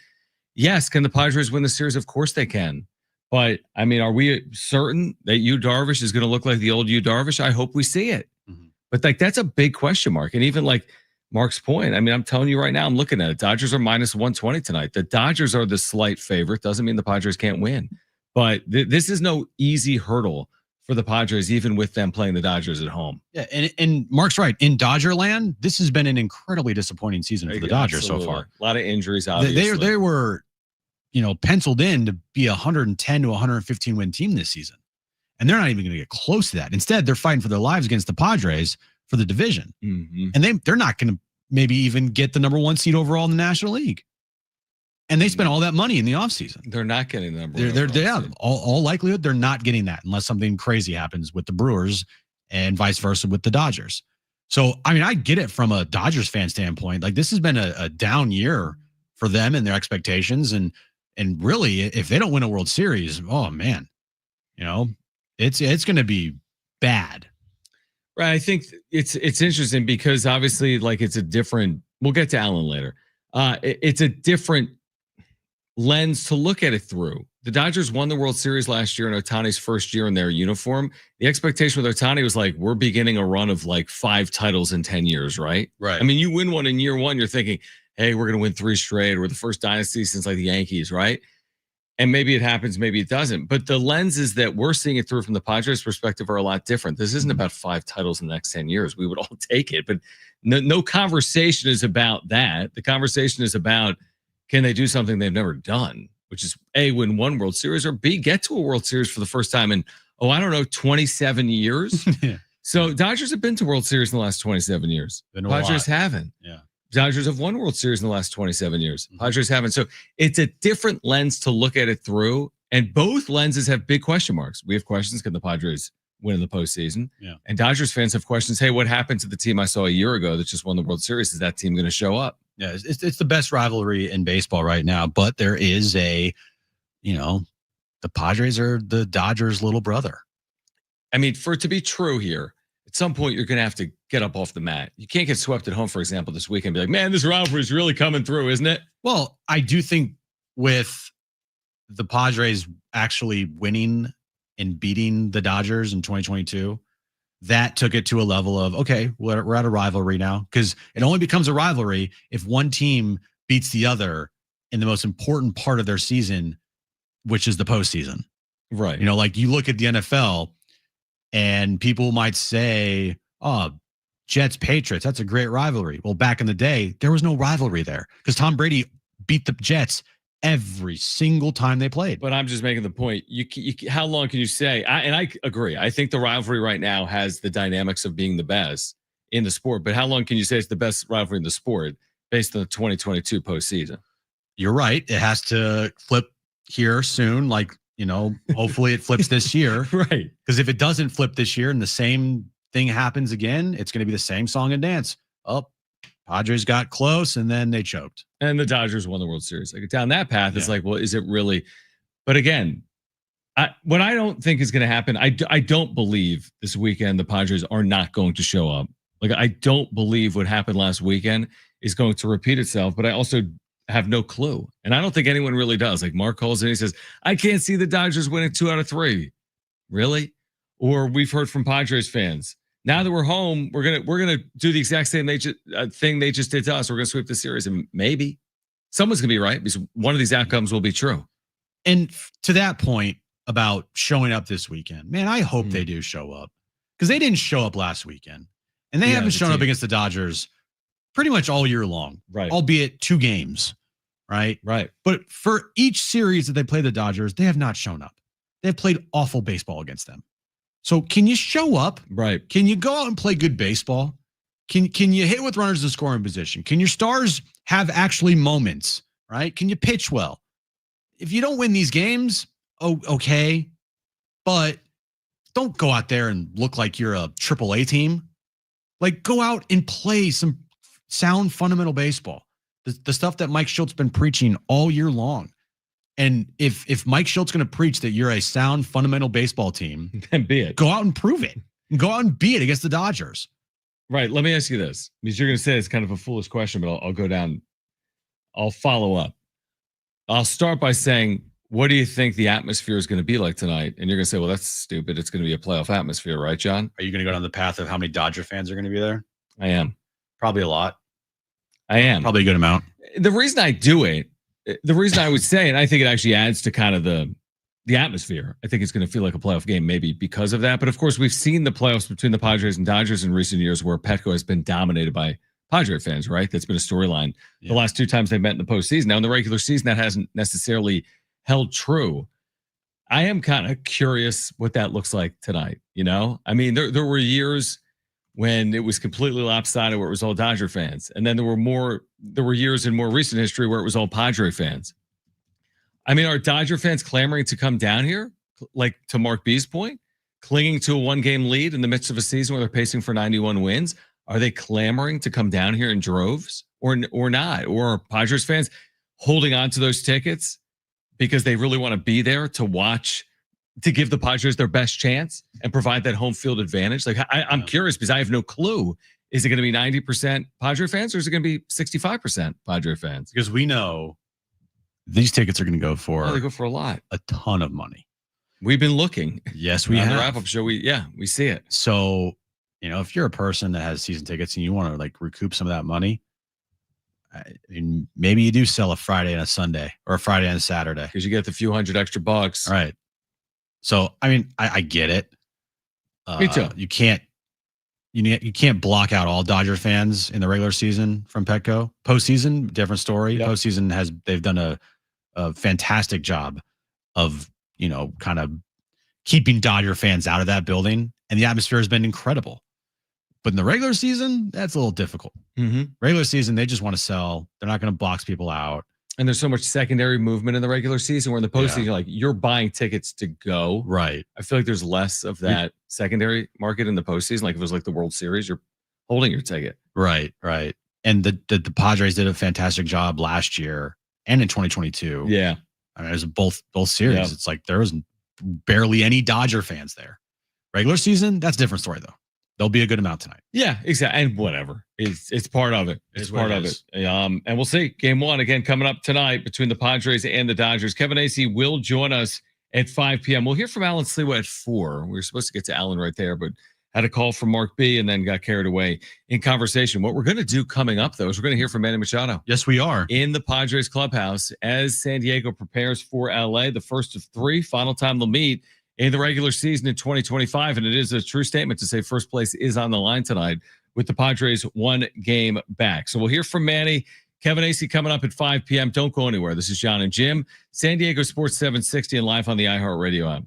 yes, can the Padres win the series? Of course they can. But I mean, are we certain that Yu Darvish is going to look like the old Yu Darvish? I hope we see it. Mm-hmm. But like, that's a big question mark. And even like Mark's point, I mean, I'm telling you right now, I'm looking at it. Dodgers are minus 120 tonight. The Dodgers are the slight favorite. Doesn't mean the Padres can't win. But this is no easy hurdle for the Padres, even with them playing the Dodgers at home. Yeah, and Mark's right. In Dodger land, this has been an incredibly disappointing season for the Dodgers Absolutely. So far. A lot of injuries, obviously. They were, penciled in to be a 110 to 115 win team this season. And they're not even going to get close to that. Instead, they're fighting for their lives against the Padres for the division. Mm-hmm. And they're not going to maybe even get the number 1 seed overall in the National League. And they spent all that money in the offseason. They're not getting the number. All likelihood, they're not getting that unless something crazy happens with the Brewers and vice versa with the Dodgers. So, I mean, I get it from a Dodgers fan standpoint. Like, this has been a down year for them and their expectations. And really, if they don't win a World Series, oh man, it's going to be bad. Right. I think it's interesting because obviously, like, it's a different. We'll get to Allen later. It's a different lens to look at it through. The Dodgers won the World Series last year in Ohtani's first year in their uniform. The expectation with Ohtani was like, we're beginning a run of like 5 titles in 10 years, right? Right. I mean, you win one in year 1, you're thinking, hey, we're going to win 3 straight. We're the first dynasty since like the Yankees, right? And maybe it happens, maybe it doesn't. But the lenses that we're seeing it through from the Padres perspective are a lot different. This isn't about 5 titles in the next 10 years. We would all take it, but no conversation is about that. The conversation is about, can they do something they've never done, which is A, win 1 World Series, or B, get to a World Series for the first time in, 27 years. Yeah. So Dodgers have been to World Series in the last 27 years. Padres haven't. Yeah. Dodgers have won World Series in the last 27 years. Padres haven't. So it's a different lens to look at it through. And both lenses have big question marks. We have questions. Can the Padres win in the postseason. Yeah. And Dodgers fans have questions. Hey, what happened to the team I saw a year ago that just won the World Series? Is that team going to show up? Yeah, it's the best rivalry in baseball right now. But there is the Padres are the Dodgers' little brother. I mean, for it to be true here, at some point you're going to have to get up off the mat. You can't get swept at home, for example, this weekend and be like, man, this rivalry is really coming through, isn't it? Well, I do think with the Padres actually winning and beating the Dodgers in 2022, that took it to a level of, okay, we're at a rivalry now, because it only becomes a rivalry if one team beats the other in the most important part of their season, which is the postseason. Right. Like you look at the NFL and people might say, oh, Jets, Patriots, that's a great rivalry. Well, back in the day, there was no rivalry there because Tom Brady beat the Jets every single time they played. But I'm just making the point. How long can you say? I agree. I think the rivalry right now has the dynamics of being the best in the sport. But how long can you say it's the best rivalry in the sport based on the 2022 postseason? You're right. It has to flip here soon. Hopefully it flips this year. Right. Because if it doesn't flip this year and the same thing happens again, it's going to be the same song and dance. Oh, Padres got close and then they choked. And the Dodgers won the World Series. Like down that path, it's like, well, is it really? But again, what I don't think is going to happen, I don't believe this weekend the Padres are not going to show up. Like, I don't believe what happened last weekend is going to repeat itself, but I also have no clue. And I don't think anyone really does. Like Mark calls in, he says, I can't see the Dodgers winning 2 out of 3. Really? Or we've heard from Padres fans, now that we're home, we're gonna do the exact same thing they just did to us. We're gonna sweep the series, and maybe someone's gonna be right because one of these outcomes will be true. And to that point about showing up this weekend, man, I hope they do show up because they didn't show up last weekend, and they haven't shown up against the Dodgers pretty much all year long, right? Albeit 2 games, right? Right. But for each series that they play the Dodgers, they have not shown up. They've played awful baseball against them. So can you show up? Right. Can you go out and play good baseball? Can you hit with runners in scoring position? Can your stars have actually moments, right? Can you pitch well? If you don't win these games, okay, but don't go out there and look like you're a AAA team. Like go out and play some sound fundamental baseball. The stuff that Mike Shildt's been preaching all year long. And if Mike Shildt's going to preach that you're a sound fundamental baseball team, then be it. Go out and prove it. Go out and be it against the Dodgers. Right. Let me ask you this, because you're going to say it's kind of a foolish question, but I'll go down. I'll follow up. I'll start by saying, what do you think the atmosphere is going to be like tonight? And you're going to say, well, that's stupid. It's going to be a playoff atmosphere, right, John? Are you going to go down the path of how many Dodger fans are going to be there? I am. Probably a lot. I am. Probably a good amount. The reason I do it, the reason I would say, and I think it actually adds to kind of the atmosphere. I think it's going to feel like a playoff game maybe because of that. But of course, we've seen the playoffs between the Padres and Dodgers in recent years where Petco has been dominated by Padre fans, right? That's been a storyline the last 2 times they met in the postseason. Now in the regular season, that hasn't necessarily held true. I am kind of curious what that looks like tonight. I mean, there were years when it was completely lopsided where it was all Dodger fans. And then there were years in more recent history where it was all Padre fans. I mean, are Dodger fans clamoring to come down here? Like to Mark B's point, clinging to a 1-game lead in the midst of a season where they're pacing for 91 wins? Are they clamoring to come down here in droves or not? Or are Padres fans holding on to those tickets because they really want to be there to watch, to give the Padres their best chance and provide that home field advantage? Like, I'm curious because I have no clue. Is it going to be 90% Padre fans or is it going to be 65% Padre fans? Because we know these tickets are going to go for, they go for a lot, a ton of money. We've been looking. Yes, we have. On the wrap-up show, we see it. So, if you're a person that has season tickets and you want to like recoup some of that money, I mean, maybe you do sell a Friday and a Sunday or a Friday and a Saturday because you get the few $100 extra bucks. All right. So, I mean, I get it. Me too. You can't block out all Dodger fans in the regular season from Petco. Postseason, different story. Yep. Postseason they've done a fantastic job of, kind of keeping Dodger fans out of that building. And the atmosphere has been incredible. But in the regular season, that's a little difficult. Mm-hmm. Regular season, they just want to sell. They're not going to box people out. And there's so much secondary movement in the regular season where in the postseason, you're buying tickets to go. Right. I feel like there's less of that secondary market in the postseason. Like if it was like the World Series, you're holding your ticket. Right. And the Padres did a fantastic job last year and in 2022. Yeah. I mean, it was both series. Yeah. It's like there was barely any Dodger fans there. Regular season, that's a different story though. There'll be a good amount tonight. Yeah, exactly. And whatever. It's part of it. It's part of it. And we'll see. Game 1 again coming up tonight between the Padres and the Dodgers. Kevin Acee will join us at 5 p.m. We'll hear from Alan Slewa at 4. We were supposed to get to Alan right there, but had a call from Mark B and then got carried away in conversation. What we're going to do coming up, though, is we're going to hear from Manny Machado. Yes, we are. In the Padres clubhouse as San Diego prepares for LA, the first of 3, final time they'll meet in the regular season in 2025. And it is a true statement to say first place is on the line tonight with the Padres 1 game back. So we'll hear from Manny. Kevin Acee coming up at 5 p.m. Don't go anywhere. This is Jon and Jim, San Diego Sports 760 and live on the iHeartRadio app.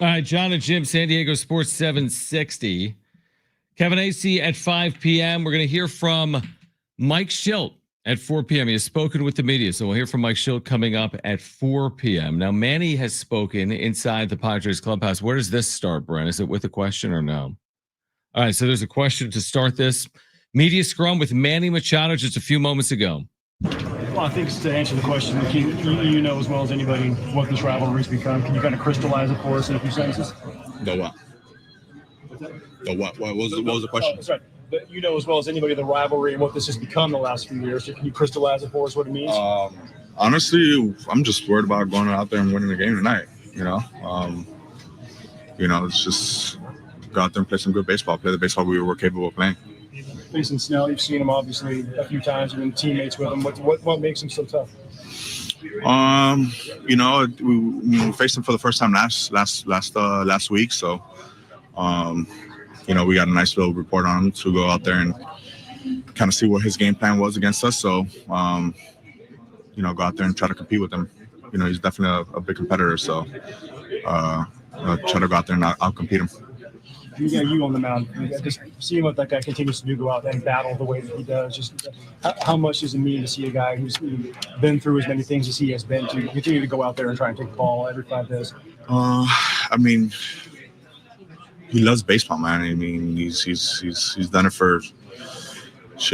All right, Jon and Jim, San Diego Sports 760. Kevin Acee at 5 p.m. We're going to hear from Mike Shildt at 4 p.m. He has spoken with the media, so we'll hear from Mike Shildt coming up at 4 p.m. Now, Manny has spoken inside the Padres clubhouse. Where does this start, Brent? Is it with a question or no? All right, so there's a question to start this. Media scrum with Manny Machado just a few moments ago. Well, I think to answer the question, you know as well as anybody what this rivalry's become. Can you kind of crystallize it for us in a few sentences? The what? The what? What was the question? Sorry. But you know as well as anybody the rivalry and what this has become the last few years. So can you crystallize it for us what it means? Honestly, I'm just worried about going out there and winning the game tonight. It's just go out there and play some good baseball, play the baseball we were capable of playing. Facing Snell, you've seen him obviously a few times. You've been teammates with him. What makes him so tough? We faced him for the first time last week, so we got a nice little report on him to go out there and kind of see what his game plan was against us. So, go out there and try to compete with him. He's definitely a big competitor, so try to go out there and out-compete him. You got you on the mound. Just seeing what that guy continues to do, go out there and battle the way that he does. Just how much does it mean to see a guy who's been through as many things as he has been to continue to go out there and try and take the ball every 5 days? He loves baseball, man. He's done it for.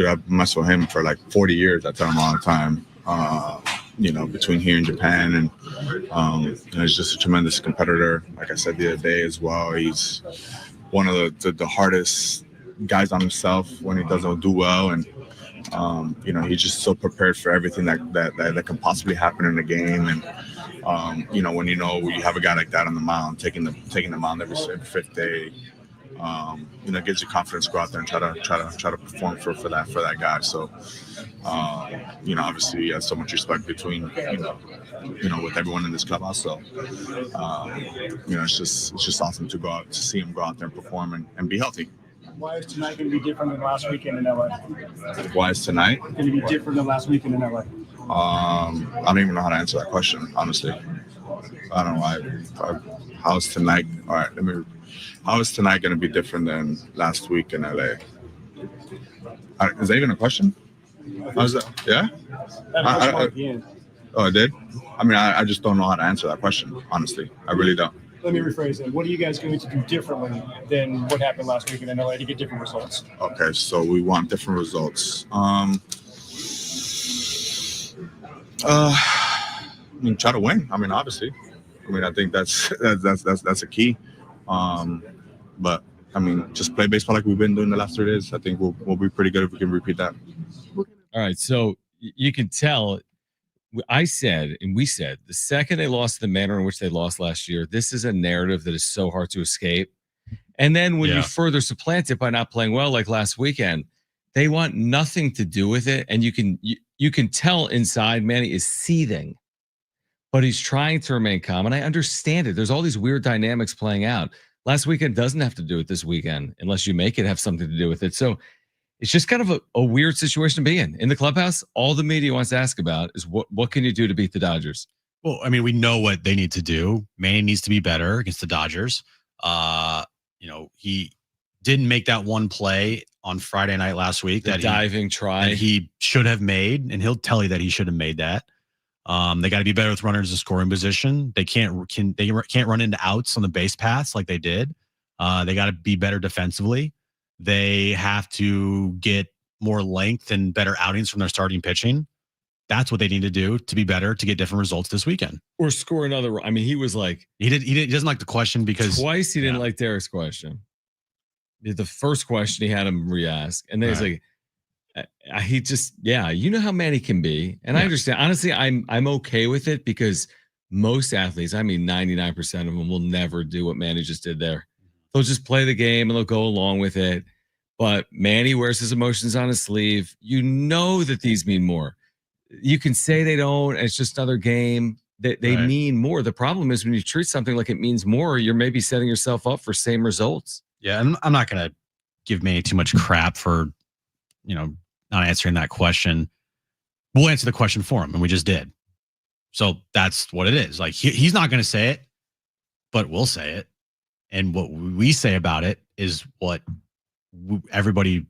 I've messed with him for like 40 years. I tell him all the time. Between here and Japan, and he's just a tremendous competitor. Like I said the other day as well, he's one of the hardest guys on himself when he doesn't do well, and he's just so prepared for everything that can possibly happen in the game. And when you have a guy like that on the mound, taking the mound every 5th day, it gives you confidence to go out there and try to perform for that guy. So, obviously, he has so much respect between with everyone in this clubhouse. So, it's just awesome to see him go out there and perform and be healthy. Why is tonight going to be different than last weekend in LA? Why is tonight going to be different than last weekend in LA? I don't even know how to answer that question, honestly. I don't know. How is tonight? All right, how is tonight going to be different than last week in LA? Is that even a question? How's that? Yeah? Oh, it did? I just don't know how to answer that question, honestly. I really don't. Let me rephrase it. What are you guys going to do differently than what happened last week in LA to get different results? Okay, so we want different results. Try to win. Obviously. I think that's a key. But just play baseball like we've been doing the last 3 days. I think we'll be pretty good if we can repeat that. All right, so you can tell. I said, and we said, the second they lost the manner in which they lost last year, this is a narrative that is so hard to escape. And then when you further supplant it by not playing well like last weekend, they want nothing to do with it. And you can tell inside Manny is seething, but he's trying to remain calm. And I understand it. There's all these weird dynamics playing out. Last weekend doesn't have to do it this weekend unless you make it have something to do with it. So it's just kind of a weird situation to be in. In the clubhouse, all the media wants to ask about is what can you do to beat the Dodgers? Well, we know what they need to do. Manny needs to be better against the Dodgers. He didn't make that one play on Friday night last week. The diving try that he should have made, and he'll tell you that he should have made that. They got to be better with runners in scoring position. They can't run into outs on the base paths like they did. They got to be better defensively. They have to get more length and better outings from their starting pitching. That's what they need to do to be better, to get different results this weekend. Or score another. He was like, he doesn't like the question because twice he didn't like Derek's question. The first question he had him re-ask, and then he's like, he just, you know how Manny can be. And I understand. Honestly, I'm okay with it because most athletes, 99% of them will never do what Manny just did there. They'll just play the game and they'll go along with it. But Manny wears his emotions on his sleeve. You know that these mean more. You can say they don't. It's just another game. They mean more. The problem is when you treat something like it means more, you're maybe setting yourself up for same results. Yeah, and I'm not going to give Manny too much crap for, not answering that question. We'll answer the question for him, and we just did. So that's what it is. Like he's not going to say it, but we'll say it. And what we say about it is what everybody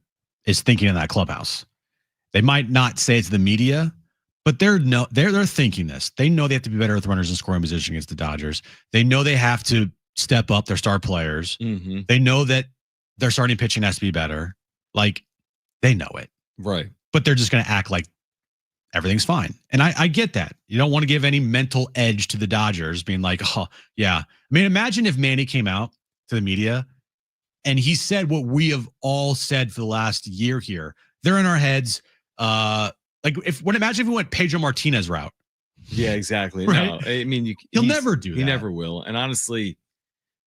is thinking in that clubhouse. They might not say it to the media, but they're thinking this. They know they have to be better with runners in scoring position against the Dodgers. They know they have to step up their star players. Mm-hmm. They know that their starting pitching has to be better. Like, they know it. Right. But they're just going to act like everything's fine. And I get that. You don't want to give any mental edge to the Dodgers being like, oh, yeah. I mean, imagine if Manny came out to the media and he said what we have all said for the last year here. They're in our heads. Imagine if we went Pedro Martinez route. Yeah, exactly. Right? No, I mean, he'll never do that. He never will. And honestly,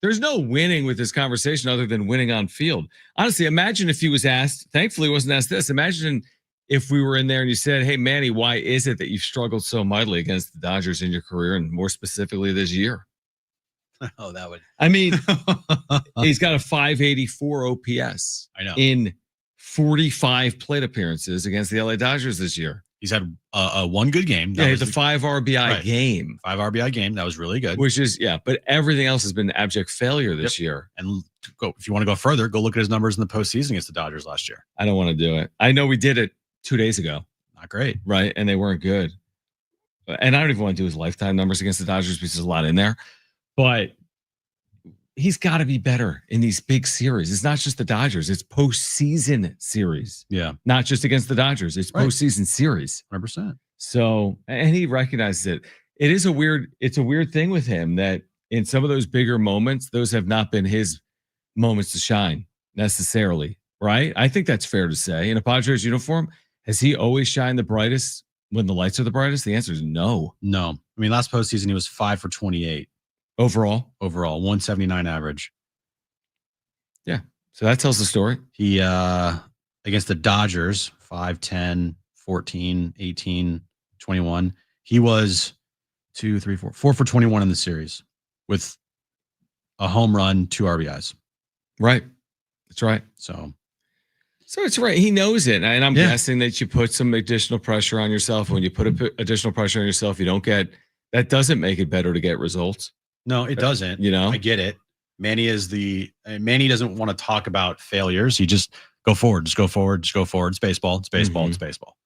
there's no winning with this conversation other than winning on field. Honestly, imagine if he was asked, thankfully he wasn't asked this. Imagine if we were in there and you said, hey, Manny, why is it that you've struggled so mightily against the Dodgers in your career and more specifically this year? Oh, that would. I mean, he's got a 584 OPS. I know. In 45 plate appearances against the LA Dodgers this year. He's had one good game. Yeah, it's a 5 RBI game. 5 RBI game. That was really good. Which is, but everything else has been abject failure this year. And if you want to go further, go look at his numbers in the postseason against the Dodgers last year. I don't want to do it. I know we did it 2 days ago. Not great. Right? And they weren't good. And I don't even want to do his lifetime numbers against the Dodgers because there's a lot in there. But he's got to be better in these big series. It's not just the Dodgers. It's postseason series. Yeah. Not just against the Dodgers. It's postseason series. 100%. So, and he recognizes it. It's a weird thing with him that in some of those bigger moments, those have not been his moments to shine necessarily. Right? I think that's fair to say. In a Padres uniform, has he always shined the brightest when the lights are the brightest? The answer is no. No. I mean, last postseason, he was 5 for 28. Overall, 179 average. Yeah. So that tells the story. He, against the Dodgers, 5, 10, 14, 18, 21. He was 4 for 21 in the series with a home run, 2 RBIs. Right. That's right. So it's right. He knows it. And I'm guessing that you put some additional pressure on yourself. When you put additional pressure on yourself, you don't get, that doesn't make it better to get results. No, it doesn't. You know, I get it. Manny doesn't want to talk about failures. He just go forward, just go forward, just go forward. It's baseball. It's baseball. It's baseball.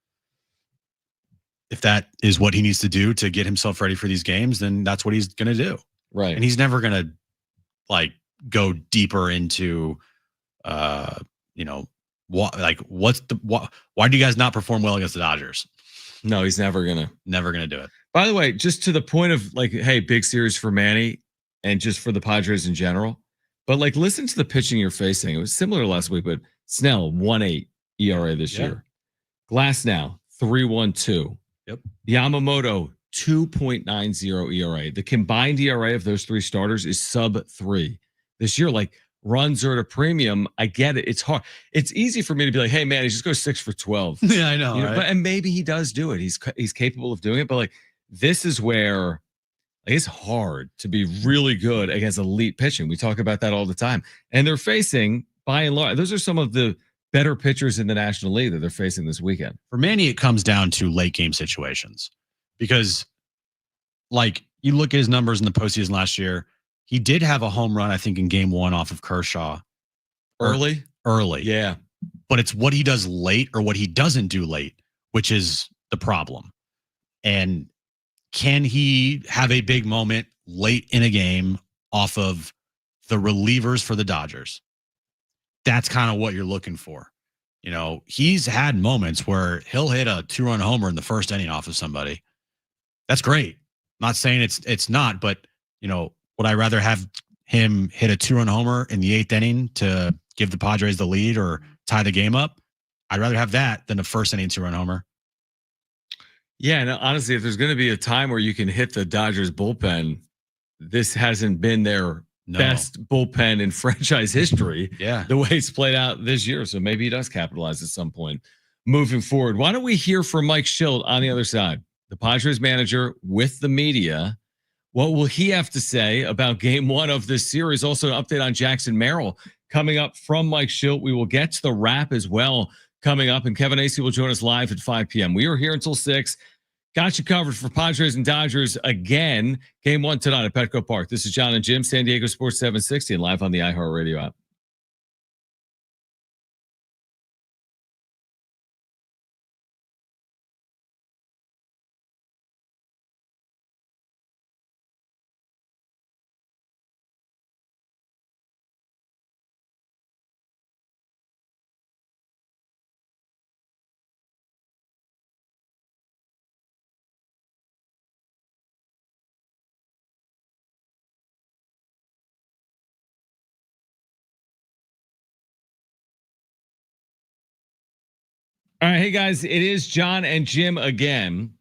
If that is what he needs to do to get himself ready for these games, then that's what he's going to do. Right. And he's never going to go deeper into, why do you guys not perform well against the Dodgers? No, he's never going to do it. By the way, just to the point of hey, big series for Manny and just for the Padres in general. But listen to the pitching you're facing. It was similar last week, but Snell 1.8 ERA this year. Glass now 3.12. Yep. Yamamoto 2.90 ERA. The combined ERA of those 3 starters is sub 3 this year. Runs are at a premium. I get it. It's hard. It's easy for me to be like, hey, man, he just goes 6 for 12. Yeah, I know. You know, right? but and maybe he does do it. He's capable of doing it. But this is where it's hard to be really good against elite pitching. We talk about that all the time. And they're facing, by and large, those are some of the better pitchers in the National League that they're facing this weekend. For Manny, it comes down to late game situations because, you look at his numbers in the postseason last year. He did have a home run, I think, in game 1 off of Kershaw. Early. Yeah. But it's what he does late or what he doesn't do late, which is the problem. And can he have a big moment late in a game off of the relievers for the Dodgers? That's kind of what you're looking for. He's had moments where he'll hit a 2-run homer in the first inning off of somebody. That's great. I'm not saying it's not, but would I rather have him hit a 2-run homer in the 8th inning to give the Padres the lead or tie the game up? I'd rather have that than a first inning 2-run homer. Yeah, and honestly, if there's going to be a time where you can hit the Dodgers bullpen, this hasn't been their best bullpen in franchise history. Yeah, the way it's played out this year. So maybe he does capitalize at some point moving forward. Why don't we hear from Mike Shildt on the other side, the Padres manager with the media? What will he have to say about game 1 of this series? Also, an update on Jackson Merrill coming up from Mike Shildt. We will get to the wrap as well coming up, and Kevin Acee will join us live at 5 p.m. We are here until 6. Got you covered for Padres and Dodgers again. Game 1 tonight at Petco Park. This is Jon and Jim, San Diego Sports 760, and live on the iHeartRadio app. All right, hey guys, it is Jon and Jim again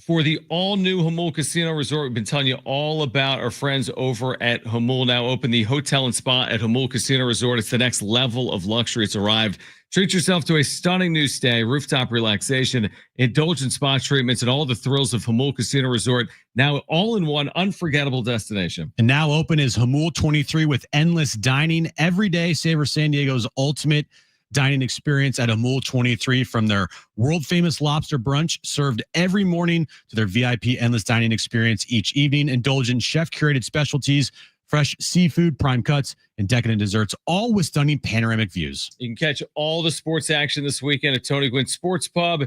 for the all-new Jamul Casino Resort. We've been telling you all about our friends over at Jamul. Now open the hotel and spa at Jamul Casino Resort. It's the next level of luxury. It's arrived. Treat yourself to a stunning new stay, rooftop relaxation, indulgent spa treatments, and all the thrills of Jamul Casino Resort. Now all in one unforgettable destination. And now open is Jamul 23 with endless dining. Every day, savor San Diego's ultimate dining experience at Jamul 23, from their world-famous lobster brunch served every morning to their VIP endless dining experience each evening. Indulgent chef-curated specialties, fresh seafood, prime cuts, and decadent desserts, all with stunning panoramic views. You can catch all the sports action this weekend at Tony Gwynn Sports Pub.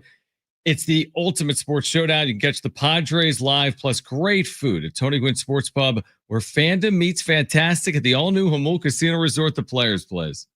It's the ultimate sports showdown. You can catch the Padres live, plus great food at Tony Gwynn Sports Pub, where fandom meets fantastic at the all-new Jamul Casino Resort, the Players Place.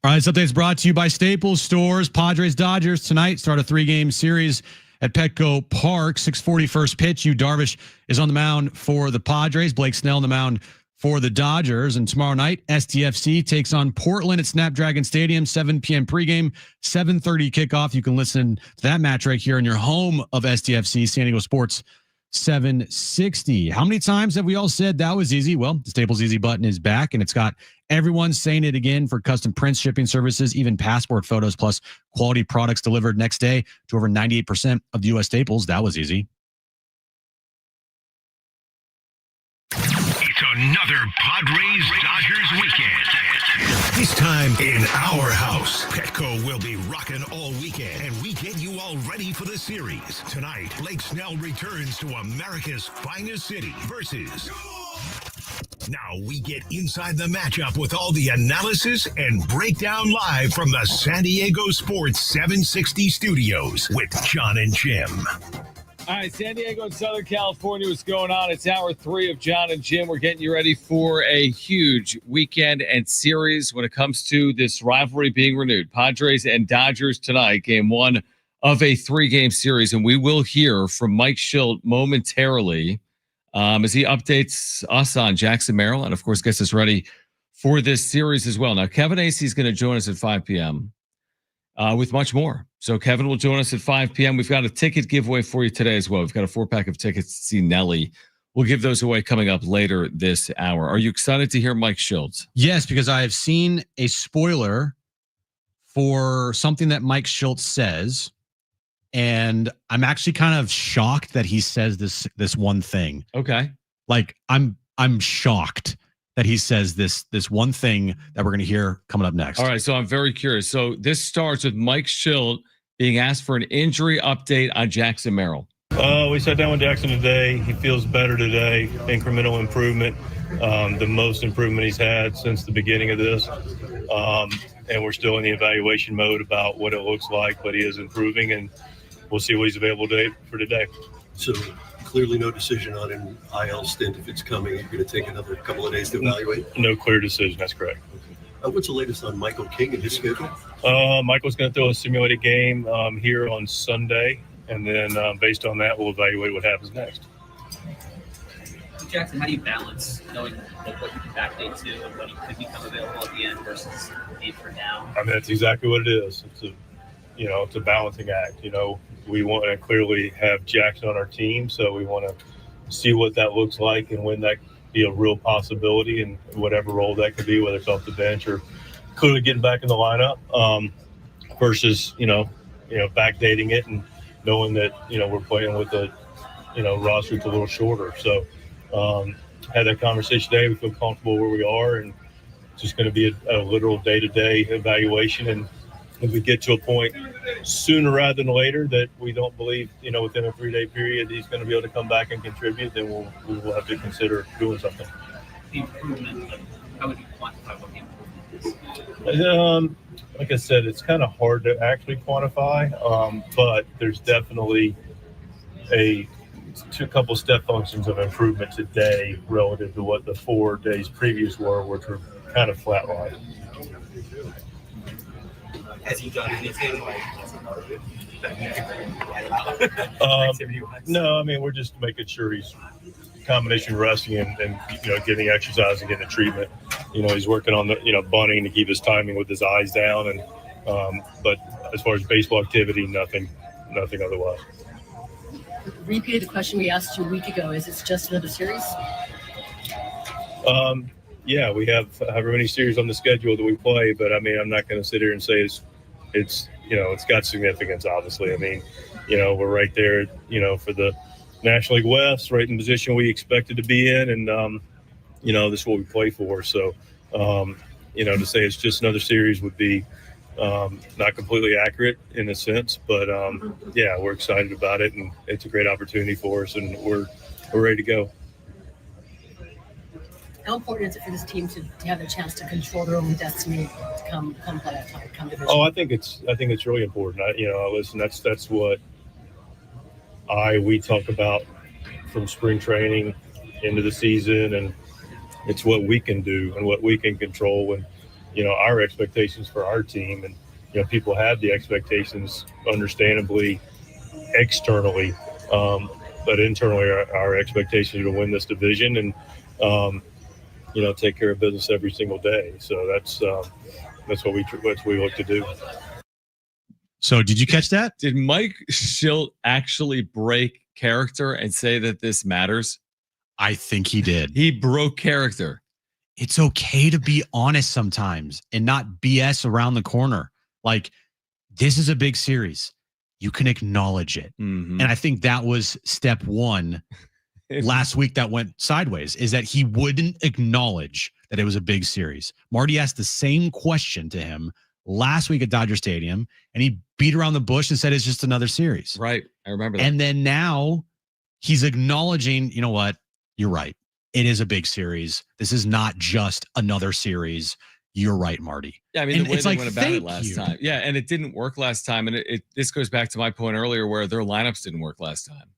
All right, this update is brought to you by Staples Stores. Padres Dodgers tonight start a 3-game series at Petco Park. 6:40 first pitch. Yu Darvish is on the mound for the Padres. Blake Snell on the mound for the Dodgers. And tomorrow night, STFC takes on Portland at Snapdragon Stadium. 7 p.m. pregame, 7:30 kickoff. You can listen to that match right here in your home of STFC, San Diego Sports 760. How many times have we all said that was easy? Well, the Staples Easy button is back, and it's got everyone saying it again for custom prints, shipping services, even passport photos, plus quality products delivered next day to over 98% of the U.S. Staples. That was easy. It's another Padres Dodgers weekend. This time in our house, Petco will be rocking all weekend, and we get you all ready for the series. Tonight, Blake Snell returns to America's finest city versus... Now we get inside the matchup with all the analysis and breakdown live from the San Diego Sports 760 studios with Jon and Jim. All right, San Diego and Southern California, what's going on? It's hour 3 of Jon and Jim. We're getting you ready for a huge weekend and series when it comes to this rivalry being renewed. Padres and Dodgers tonight, game 1 of a 3-game series, and we will hear from Mike Shildt momentarily as he updates us on Jackson Merrill and, of course, gets us ready for this series as well. Now, Kevin Acee is going to join us at 5 p.m. With much more. So Kevin will join us at 5 p.m. We've got a ticket giveaway for you today as well. We've got a 4-pack of tickets to see Nelly. We'll give those away coming up later this hour. Are you excited to hear Mike Shildt? Yes, because I have seen a spoiler for something that Mike Shildt says, and I'm actually kind of shocked that he says this one thing. Okay. Like I'm shocked that he says this one thing that we're going to hear coming up next. All right, so I'm very curious. So this starts with Mike Shildt being asked for an injury update on Jackson Merrill. We sat down with Jackson today. He feels better today, incremental improvement, the most improvement he's had since the beginning of this. And we're still in the evaluation mode about what it looks like, but he is improving, and we'll see what he's available for today. So clearly no decision on an IL stint if it's coming. You're going to take another couple of days to evaluate? No clear decision, that's correct. Okay. What's the latest on Michael King and his schedule? Michael's going to throw a simulated game here on Sunday, and then based on that, we'll evaluate what happens next. Jackson, how do you balance knowing what you can backdate to and what could become available at the end versus need for now? I mean, that's exactly what it is. It's a balancing act. We want to clearly have Jackson on our team, so we want to see what that looks like and when that be a real possibility and whatever role that could be, whether it's off the bench or clearly getting back in the lineup versus, backdating it and knowing that, we're playing with a, roster that's a little shorter. So had that conversation today. We feel comfortable where we are, and it's just going to be a literal day-to-day evaluation. And if we get to a point sooner rather than later that we don't believe, within a 3-day period he's going to be able to come back and contribute, then we will have to consider doing something. The improvement, how would you quantify what the improvement is? Like I said, it's kind of hard to actually quantify, but there's definitely a couple step functions of improvement today relative to what the 4 days previous were, which were kind of flatlined. Has he done anything like no, I mean, we're just making sure he's combination resting and getting exercise and getting the treatment. He's working on the bunting to keep his timing with his eyes down, and but as far as baseball activity, nothing otherwise. Repeated the question we asked you a week ago. Is it just another series? Yeah, we have however many series on the schedule that we play, but I mean, I'm not going to sit here and say it's it's got significance. Obviously, I mean, we're right there, for the National League West, right in the position we expected to be in, and this is what we play for. So, to say it's just another series would be not completely accurate in a sense, but yeah, we're excited about it, and it's a great opportunity for us, and we're ready to go. How important is it for this team to have a chance to control their own destiny to come playoff time, come division? Oh, I think it's really important. Listen, that's what we talk about from spring training into the season, and it's what we can do and what we can control, and our expectations for our team, and people have the expectations, understandably, externally, but internally, our expectations are to win this division and take care of business every single day. So that's what we look to do. So did you catch that? Did Mike Shildt actually break character and say that this matters? I think he did. He broke character. It's okay to be honest sometimes and not BS around the corner. Like, this is a big series. You can acknowledge it. Mm-hmm. And I think that was step one last week that went sideways is that he wouldn't acknowledge that it was a big series. Marty asked the same question to him last week at Dodger Stadium, and he beat around the bush and said it's just another series. Right. I remember that. And then now he's acknowledging, you know what? You're right. It is a big series. This is not just another series. You're right, Marty. Yeah, I mean, and the way it's they like, went about it thank last you. time. Yeah, and it didn't work last time. And this goes back to my point earlier where their lineups didn't work last time.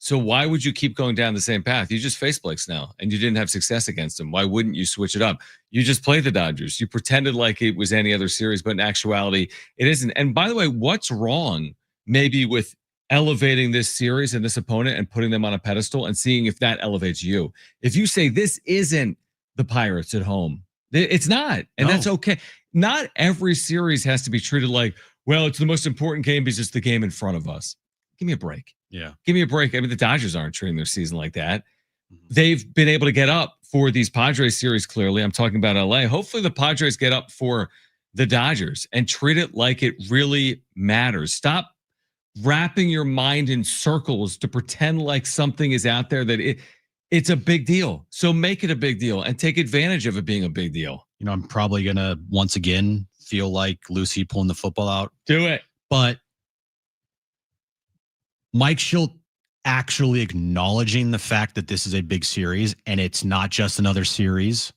So why would you keep going down the same path? You just face Blake Snell and you didn't have success against him. Why wouldn't you switch it up? You just played the Dodgers. You pretended like it was any other series, but in actuality, it isn't. And by the way, what's wrong maybe with elevating this series and this opponent and putting them on a pedestal and seeing if that elevates you? If you say this isn't the Pirates at home, it's not. And that's okay. Not every series has to be treated like, well, it's the most important game because it's the game in front of us. Give me a break. Yeah. Give me a break. I mean, the Dodgers aren't treating their season like that. They've been able to get up for these Padres series, clearly. I'm talking about LA. Hopefully the Padres get up for the Dodgers and treat it like it really matters. Stop wrapping your mind in circles to pretend like something is out there that it's a big deal. So make it a big deal and take advantage of it being a big deal. You know, I'm probably going to once again feel like Lucy pulling the football out. Do it. But Mike Shildt actually acknowledging the fact that this is a big series and it's not just another series,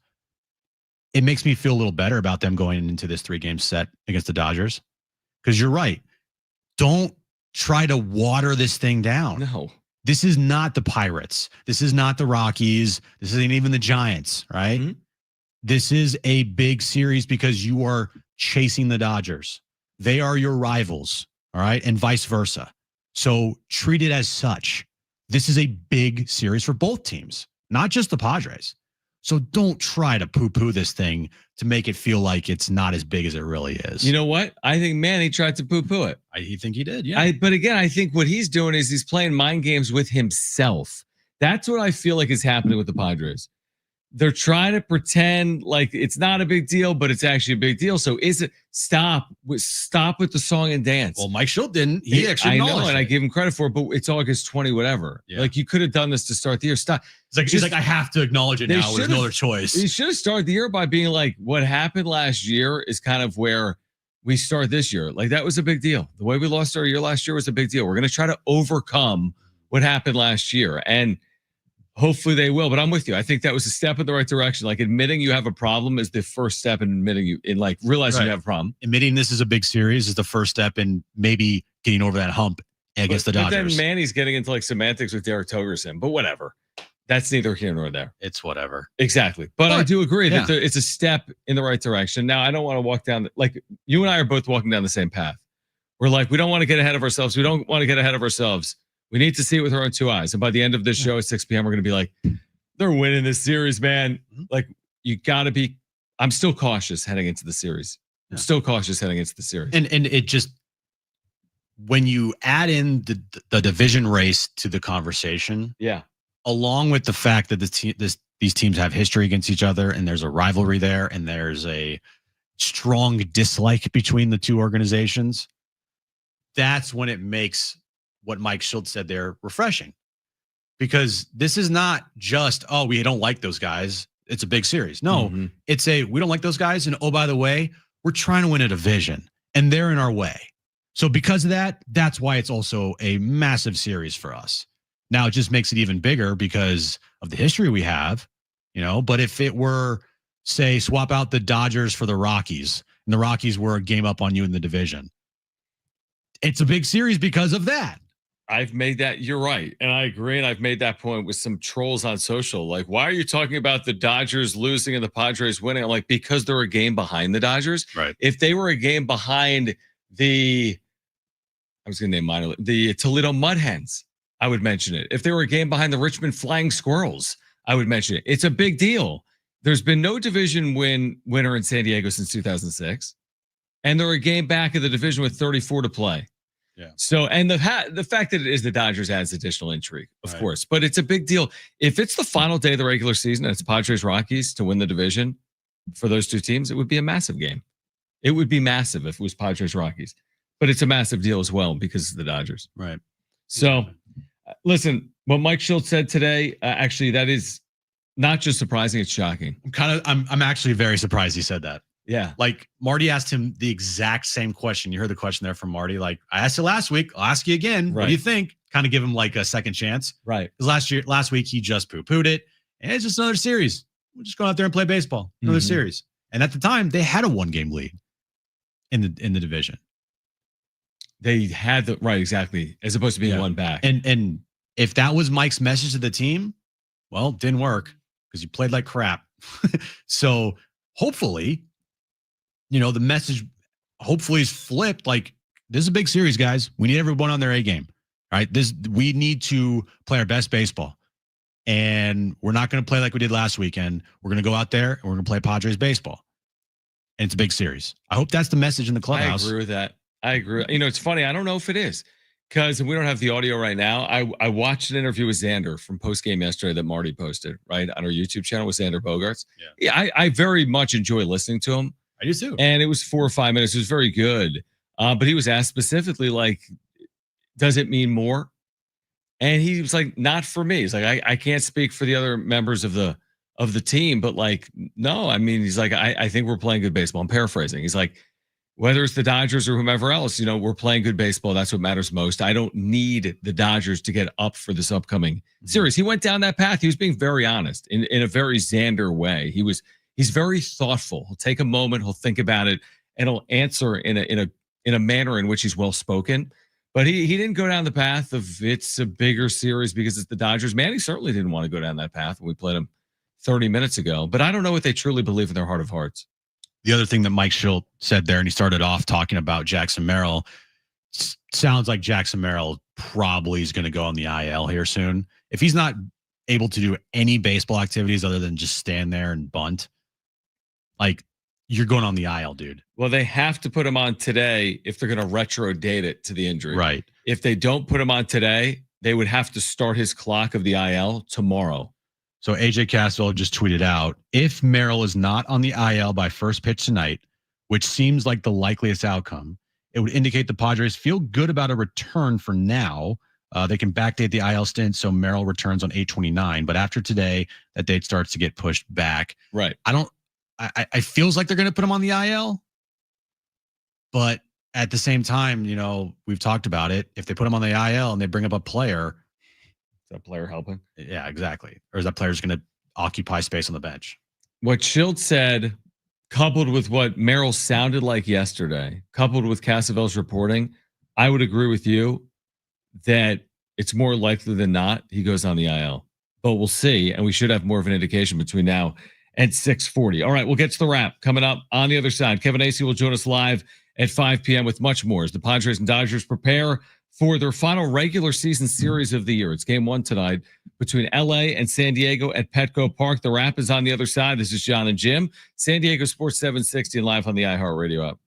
it makes me feel a little better about them going into this 3-game set against the Dodgers. Because you're right. Don't try to water this thing down. No. This is not the Pirates. This is not the Rockies. This isn't even the Giants, right? Mm-hmm. This is a big series because you are chasing the Dodgers. They are your rivals, all right? And vice versa. So treat it as such. This is a big series for both teams, not just the Padres. So don't try to poo-poo this thing to make it feel like it's not as big as it really is. You know what? I think Manny tried to poo-poo it. I think he did, yeah. But again, I think what he's doing is he's playing mind games with himself. That's what I feel like is happening with the Padres. They're trying to pretend like it's not a big deal, but it's actually a big deal. So stop with the song and dance. Well, Mike Shildt didn't. He actually acknowledged I know, and it. I give him credit for it, but it's August 20, whatever. Yeah. Like you could have done this to start the year. Stop. He's like, I have to acknowledge it now. There's no other choice. You should have started the year by being like, what happened last year is kind of where we start this year. Like that was a big deal. The way we lost our year last year was a big deal. We're going to try to overcome what happened last year. And hopefully they will, but I'm with you. I think that was a step in the right direction. Like admitting you have a problem is the first step in realizing you have a problem. Admitting this is a big series is the first step in maybe getting over that hump against the Dodgers. But then Manny's getting into like semantics with Derek Togerson, but whatever. That's neither here nor there. It's whatever. Exactly. But I do agree that it's a step in the right direction. Now, I don't want to walk down, like you and I are both walking down the same path. We're like, we don't want to get ahead of ourselves. We don't want to get ahead of ourselves. We need to see it with our own 2 eyes. And by the end of this show at 6 p.m., we're going to be like, they're winning this series, man. Like, you got to be. I'm still cautious heading into the series. I'm still cautious heading into the series. And it just, when you add in the division race to the conversation, along with the fact that these teams have history against each other and there's a rivalry there and there's a strong dislike between the two organizations, that's when it makes what Mike Shildt said there refreshing, because this is not just, oh, we don't like those guys. It's a big series. No, it's we don't like those guys. And oh, by the way, we're trying to win a division and they're in our way. So because of that, that's why it's also a massive series for us. Now it just makes it even bigger because of the history we have, but if it were, say, swap out the Dodgers for the Rockies and the Rockies were a game up on you in the division, it's a big series because of that. I've made that. You're right. And I agree. And I've made that point with some trolls on social. Like, why are you talking about the Dodgers losing and the Padres winning? I'm like, because they're a game behind the Dodgers. Right. If they were a game behind the Toledo Mud Hens, I would mention it. If they were a game behind the Richmond Flying Squirrels, I would mention it. It's a big deal. There's been no division winner in San Diego since 2006. And they're a game back of the division with 34 to play. Yeah. So, and the fact that it is the Dodgers adds additional intrigue, of course, but it's a big deal. If it's the final day of the regular season and it's Padres Rockies to win the division for those two teams, it would be a massive game. It would be massive if it was Padres Rockies, but it's a massive deal as well because of the Dodgers. Right. So, listen, What Mike Shildt said today, actually, that is not just surprising, it's shocking. I'm actually very surprised he said that. Yeah. Like Marty asked him the exact same question. You heard the question there from Marty. Like, I asked you last week, I'll ask you again. What do you think? Kind of give him like a second chance. Right. Because last week he just poo-pooed it. And it's just another series. We're just going out there and play baseball. Another series. And at the time, they had a 1-game lead in the division. They had the right, exactly, as opposed to being one back. And if that was Mike's message to the team, well, it didn't work because you played like crap. So hopefully, the message hopefully is flipped. Like, this is a big series, guys. We need everyone on their A game. All right. We need to play our best baseball. And we're not going to play like we did last weekend. We're going to go out there and we're going to play Padres baseball. And it's a big series. I hope that's the message in the clubhouse. I agree with that. I agree. It's funny. I don't know if it is because we don't have the audio right now. I watched an interview with Xander from postgame yesterday that Marty posted right on our YouTube channel with Xander Bogaerts. Yeah, I very much enjoy listening to him. I do too. And it was 4 or 5 minutes. It was very good. But he was asked specifically, like, does it mean more? And he was like, not for me. He's like, I can't speak for the other members of the team, but like, no, I mean, he's like, I think we're playing good baseball. I'm paraphrasing. He's like, whether it's the Dodgers or whomever else, we're playing good baseball. That's what matters most. I don't need the Dodgers to get up for this upcoming series. He went down that path. He was being very honest in a very Xander way. He's very thoughtful. He'll take a moment, he'll think about it, and he'll answer in a manner in which he's well spoken. But he didn't go down the path of it's a bigger series because it's the Dodgers. Manny certainly didn't want to go down that path when we played him 30 minutes ago. But I don't know what they truly believe in their heart of hearts. The other thing that Mike Shildt said there, and he started off talking about Jackson Merrill, sounds like Jackson Merrill probably is going to go on the IL here soon. If he's not able to do any baseball activities other than just stand there and bunt, like, you're going on the IL, dude. Well, they have to put him on today if they're going to retro date it to the injury. Right. If they don't put him on today, they would have to start his clock of the IL tomorrow. So AJ Caswell just tweeted out, if Merrill is not on the IL by first pitch tonight, which seems like the likeliest outcome, it would indicate the Padres feel good about a return for now. They can backdate the IL stint, so Merrill returns on 8/29. But after today, that date starts to get pushed back. Right. I feels like they're going to put him on the IL, but at the same time, we've talked about it. If they put him on the IL and they bring up a player, is that player helping? Yeah, exactly. Or is that player's going to occupy space on the bench? What Shildt said, coupled with what Merrill sounded like yesterday, coupled with Casavell's reporting, I would agree with you that it's more likely than not he goes on the IL. But we'll see, and we should have more of an indication between now and 6:40. All right, we'll get to the wrap coming up on the other side. Kevin Acee will join us live at 5 p.m. with much more as the Padres and Dodgers prepare for their final regular season series of the year. It's game 1 tonight between LA and San Diego at Petco Park. The wrap is on the other side. This is Jon and Jim, San Diego Sports 760 and live on the iHeartRadio app.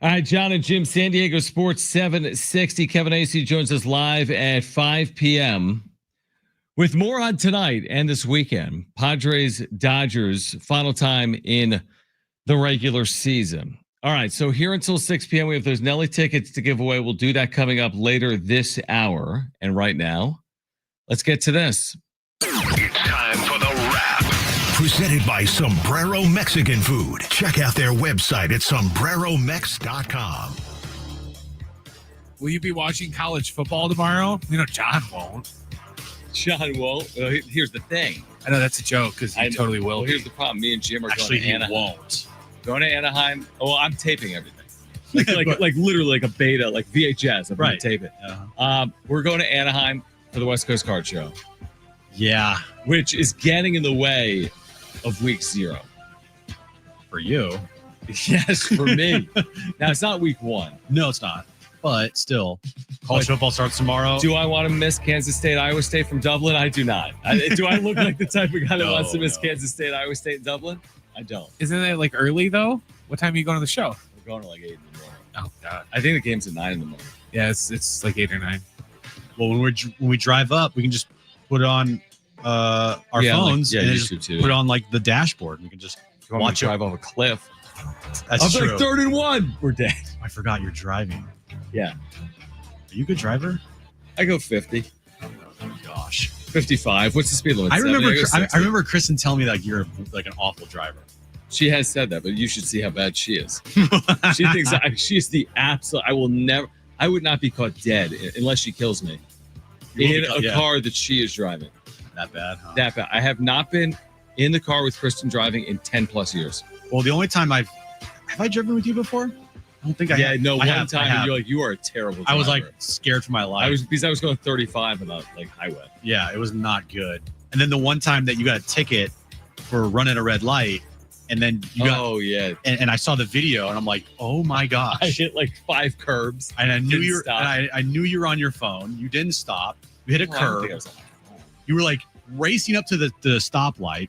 All right, Jon and Jim, San Diego Sports 760. Kevin Acee joins us live at 5 p.m. with more on tonight and this weekend. Padres, Dodgers, final time in the regular season. All right, so here until 6 p.m. we have those Nelly tickets to give away. We'll do that coming up later this hour. And right now, let's get to this. It's time for the wrap. Presented by Sombrero Mexican Food. Check out their website at sombreromex.com. Will you be watching college football tomorrow? Jon won't. Jon won't. Here's the thing. I know that's a joke because he totally will. Well, here's the problem. Me and Jim are Actually, going to Anaheim. he won't. Going to Anaheim. Oh, I'm taping everything. Like literally like a beta, like VHS. I'm going to tape it. We're going to Anaheim for the West Coast Card Show. Yeah. Which is getting in the way of week 0. For you. Yes, for me. Now, it's not week 1. No, it's not. But still, college football starts tomorrow. Do I want to miss Kansas State, Iowa State from Dublin? I do not. Do I look like the type of guy that wants to miss Kansas State, Iowa State, and Dublin? I don't. Isn't it like early though? What time are you going to the show? We're going to like 8 in the morning. Oh God. I think the game's at 9 in the morning. Yeah, it's like 8 or 9. Well, when we drive up, we can just put it on our phones and just put it on like the dashboard. We can just watch it drive off a cliff. That's true. Like 3rd and 1. We're dead. I forgot you're driving. Yeah. Are you a good driver? I go 50. Oh gosh. 55. What's the speed limit? I remember Kristen telling me that you're like an awful driver. She has said that, but you should see how bad she is. She thinks she's the absolute. I would not be caught dead unless she kills me in a car that she is driving. That bad, huh? That bad. I have not been in the car with Kristen driving in 10 plus years. Well, the only time have I driven with you before? I don't think I have. No, one time and you're like, you are a terrible driver. I was like scared for my life. Because I was going 35 on the like highway. Yeah, it was not good. And then the one time that you got a ticket for running a red light, and then you got and I saw the video and I'm like, oh my gosh. I hit like 5 curbs. And I knew you were I knew you were on your phone. You didn't stop. You hit a curb. You were like racing up to the stoplight,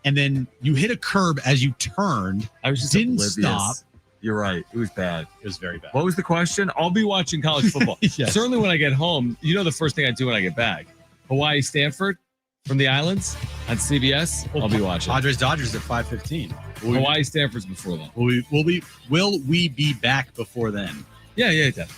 and then you hit a curb as you turned. I was just didn't oblivious. stop. You're right. It was bad. It was very bad. What was the question? I'll be watching college football. Yes. Certainly when I get home, the first thing I do when I get back, Hawaii, Stanford from the islands on CBS. I'll be watching. Padres Dodgers at 5:15. Hawaii, Stanford's before then. Will we be back before then? Yeah, definitely.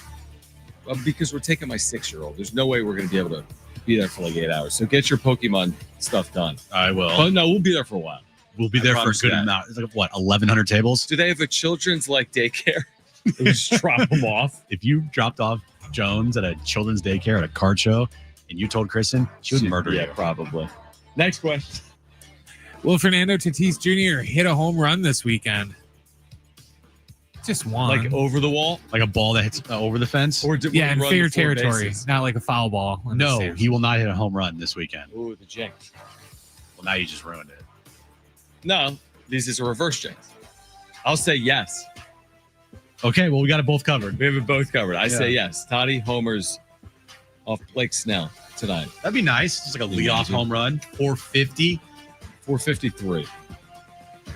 Because we're taking my 6-year-old. There's no way we're going to be able to be there for like 8 hours. So get your Pokemon stuff done. I will. Oh no, we'll be there for a while. We'll be there for a good amount. It's like what, 1,100 tables? Do they have a children's like daycare? They just drop them off. If you dropped off Jones at a children's daycare at a card show, and you told Kristen, she would murder you. Yeah, probably. Next question. Will Fernando Tatis Jr. hit a home run this weekend? Just one. Like over the wall? Like a ball that hits over the fence? Or in fair territory. Not like a foul ball. No, he will not hit a home run this weekend. Ooh, the jinx. Well, now you just ruined it. No, this is a reverse jinx. I'll say yes. Okay, well, we got it both covered. We have it both covered. I say yes. Toddy homers off Blake Snell tonight. That'd be nice. Just like a leadoff home run. 450. 453.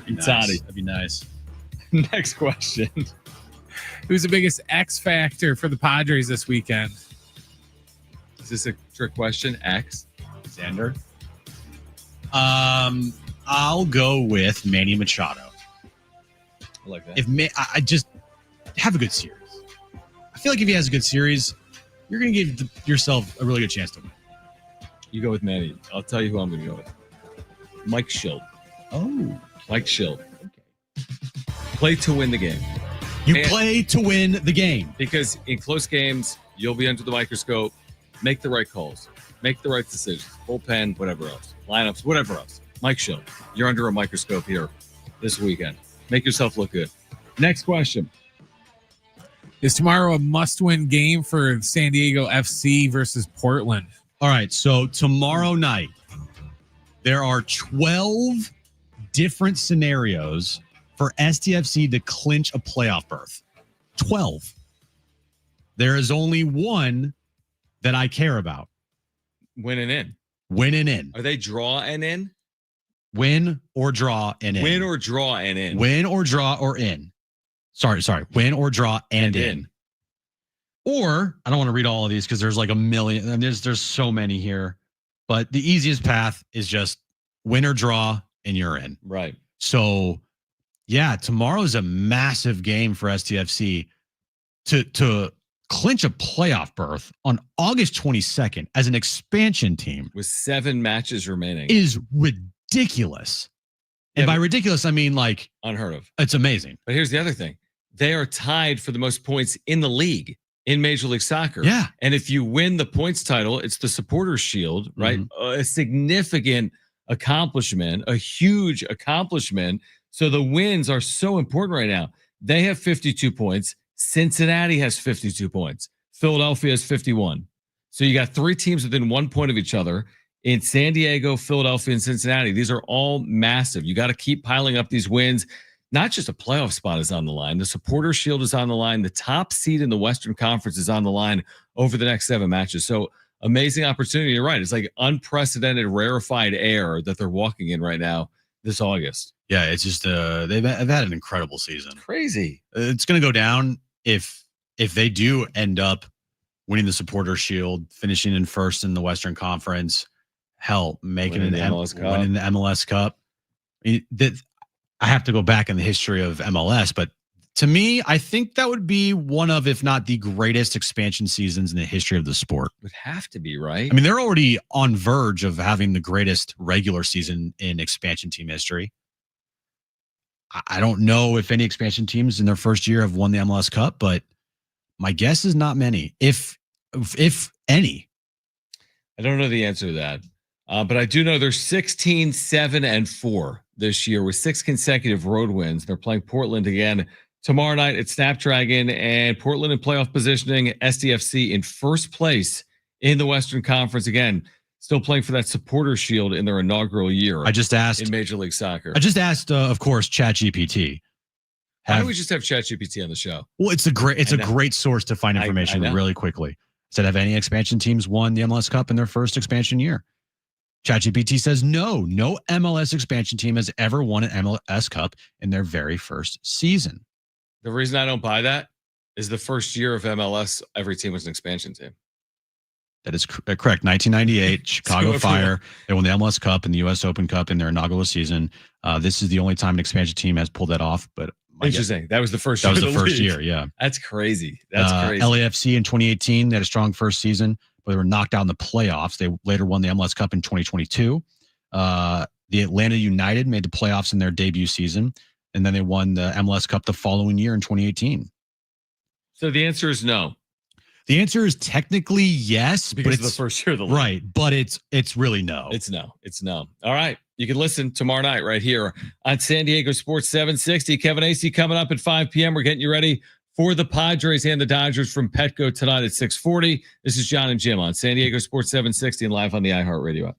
Nice. Toddy. That'd be nice. Next question. Who's the biggest X factor for the Padres this weekend? Is this a trick question? X? Xander? I'll go with Manny Machado. I like that. I just have a good series. I feel like if he has a good series, you're going to give yourself a really good chance to win. You go with Manny. I'll tell you who I'm going to go with. Mike Shildt. Oh. Mike Shildt. Okay. Play to win the game. You play to win the game. Because in close games, you'll be under the microscope. Make the right calls. Make the right decisions. Bullpen, whatever else. Lineups, whatever else. Mike Shildt, you're under a microscope here this weekend. Make yourself look good. Next question. Is tomorrow a must-win game for San Diego FC versus Portland? All right, so tomorrow night, there are 12 different scenarios for STFC to clinch a playoff berth. 12. There is only one that I care about. Win and in. Win and in. Are they draw and in? Win or draw and in. Win or draw and in. Win or draw or in. Sorry. Win or draw and in. Or I don't want to read all of these because there's like a million. And there's so many here. But the easiest path is just win or draw and you're in. Right. So, yeah, tomorrow's a massive game for STFC to clinch a playoff berth on August 22nd as an expansion team with 7 matches remaining is ridiculous. And by ridiculous, I mean like unheard of. It's amazing. But here's the other thing. They are tied for the most points in the league in Major League Soccer. Yeah. And if you win the points title, it's the Supporters Shield, right? A significant accomplishment, a huge accomplishment. So the wins are so important right now. They have 52 points. Cincinnati has 52 points. Philadelphia has 51. So you got 3 teams within 1 point of each other in San Diego, Philadelphia, and Cincinnati. These are all massive. You got to keep piling up these wins. Not just a playoff spot is on the line. The Supporters Shield is on the line. The top seed in the Western Conference is on the line over the next 7 matches. So amazing opportunity. You're right. It's like unprecedented, rarefied air that they're walking in right now this August. Yeah, it's just they've had an incredible season. Crazy. It's going to go down if they do end up winning the Supporters Shield, finishing in first in the Western Conference, hell, making winning the MLS Cup. I have to go back in the history of MLS, but to me, I think that would be one of, if not the greatest expansion seasons in the history of the sport. Would have to be, right? I mean, they're already on verge of having the greatest regular season in expansion team history. I don't know if any expansion teams in their first year have won the MLS Cup, but my guess is not many, if any. I don't know the answer to that. But I do know they're 16, 7, and 4 this year with 6 consecutive road wins. They're playing Portland again tomorrow night at Snapdragon, and Portland in playoff positioning, SDFC in first place in the Western Conference. Again, still playing for that Supporters Shield in their inaugural year. I just asked in Major League Soccer. I just asked, of course, ChatGPT. Why don't we just have ChatGPT on the show? Well, it's a great source to find information really quickly. Said, have any expansion teams won the MLS Cup in their first expansion year? ChatGPT says no MLS expansion team has ever won an MLS Cup in their very first season. The reason I don't buy that is the first year of MLS, every team was an expansion team. That is correct. 1998, Chicago Fire. They won the MLS Cup and the U.S. Open Cup in their inaugural season. This is the only time an expansion team has pulled that off. But interesting. That was the first. That was the first year. Yeah, that's crazy. That's crazy. LAFC in 2018, they had a strong first season, but they were knocked out in the playoffs. They later won the MLS Cup in 2022. The Atlanta United made the playoffs in their debut season, and then they won the MLS Cup the following year in 2018. So the answer is no. The answer is technically yes, because but it's the first year of the league. Right, but it's really no. It's no. All right. You can listen tomorrow night right here on San Diego Sports 760. Kevin Acee coming up at 5 p.m. We're getting you ready for the Padres and the Dodgers from Petco tonight at 6:40. This is Jon and Jim on San Diego Sports 760 and live on the iHeartRadio app.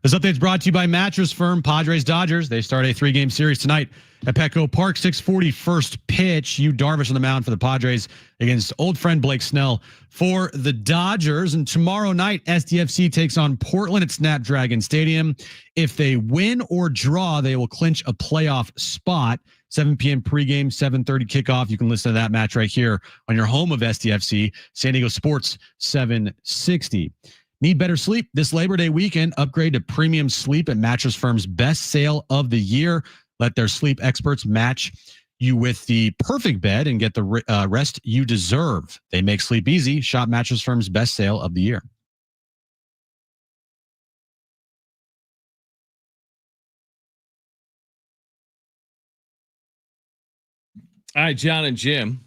This update's brought to you by mattress firm Padres Dodgers. They start a 3-game series tonight at Petco Park. 6:40 first pitch. Yu Darvish on the mound for the Padres against old friend Blake Snell for the Dodgers. And tomorrow night, SDFC takes on Portland at Snapdragon Stadium. If they win or draw, they will clinch a playoff spot. 7 p.m. pregame, 7:30 kickoff. You can listen to that match right here on your home of SDFC, San Diego Sports 760. Need better sleep? This Labor Day weekend, upgrade to premium sleep at Mattress Firm's best sale of the year. Let their sleep experts match you with the perfect bed and get the rest you deserve. They make sleep easy. Shop Mattress Firm's best sale of the year. All right, Jon and Jim.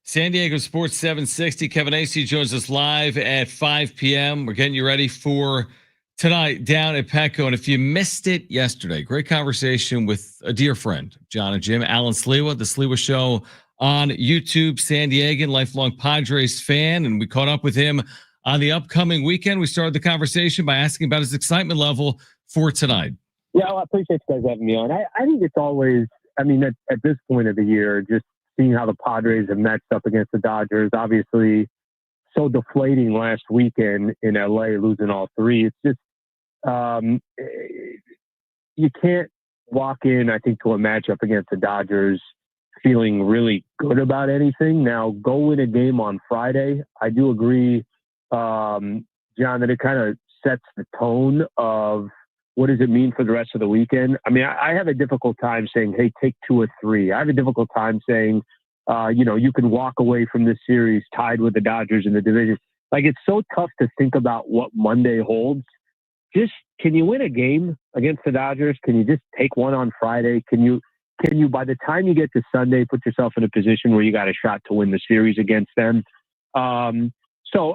San Diego Sports 760. Kevin Acee joins us live at 5 p.m. We're getting you ready for tonight down at Petco. And if you missed it yesterday, great conversation with a dear friend, Jon and Jim, Alan Sliwa, the Sliwa Show on YouTube, San Diegan, lifelong Padres fan. And we caught up with him on the upcoming weekend. We started the conversation by asking about his excitement level for tonight. Yeah, well, I appreciate you guys having me on. I think it's always, at this point of the year, just seeing how the Padres have matched up against the Dodgers, obviously so deflating last weekend in LA, losing all three. It's just, you can't walk in, I think, to a matchup against the Dodgers feeling really good about anything. Now, go win a game on Friday. I do agree, Jon, that it kind of sets the tone of what does it mean for the rest of the weekend? I have a difficult time saying, hey, take 2 or 3. I have a difficult time saying, you can walk away from this series tied with the Dodgers in the division. Like, it's so tough to think about what Monday holds. Just, can you win a game against the Dodgers? Can you just take one on Friday? Can you, by the time you get to Sunday, put yourself in a position where you got a shot to win the series against them? So,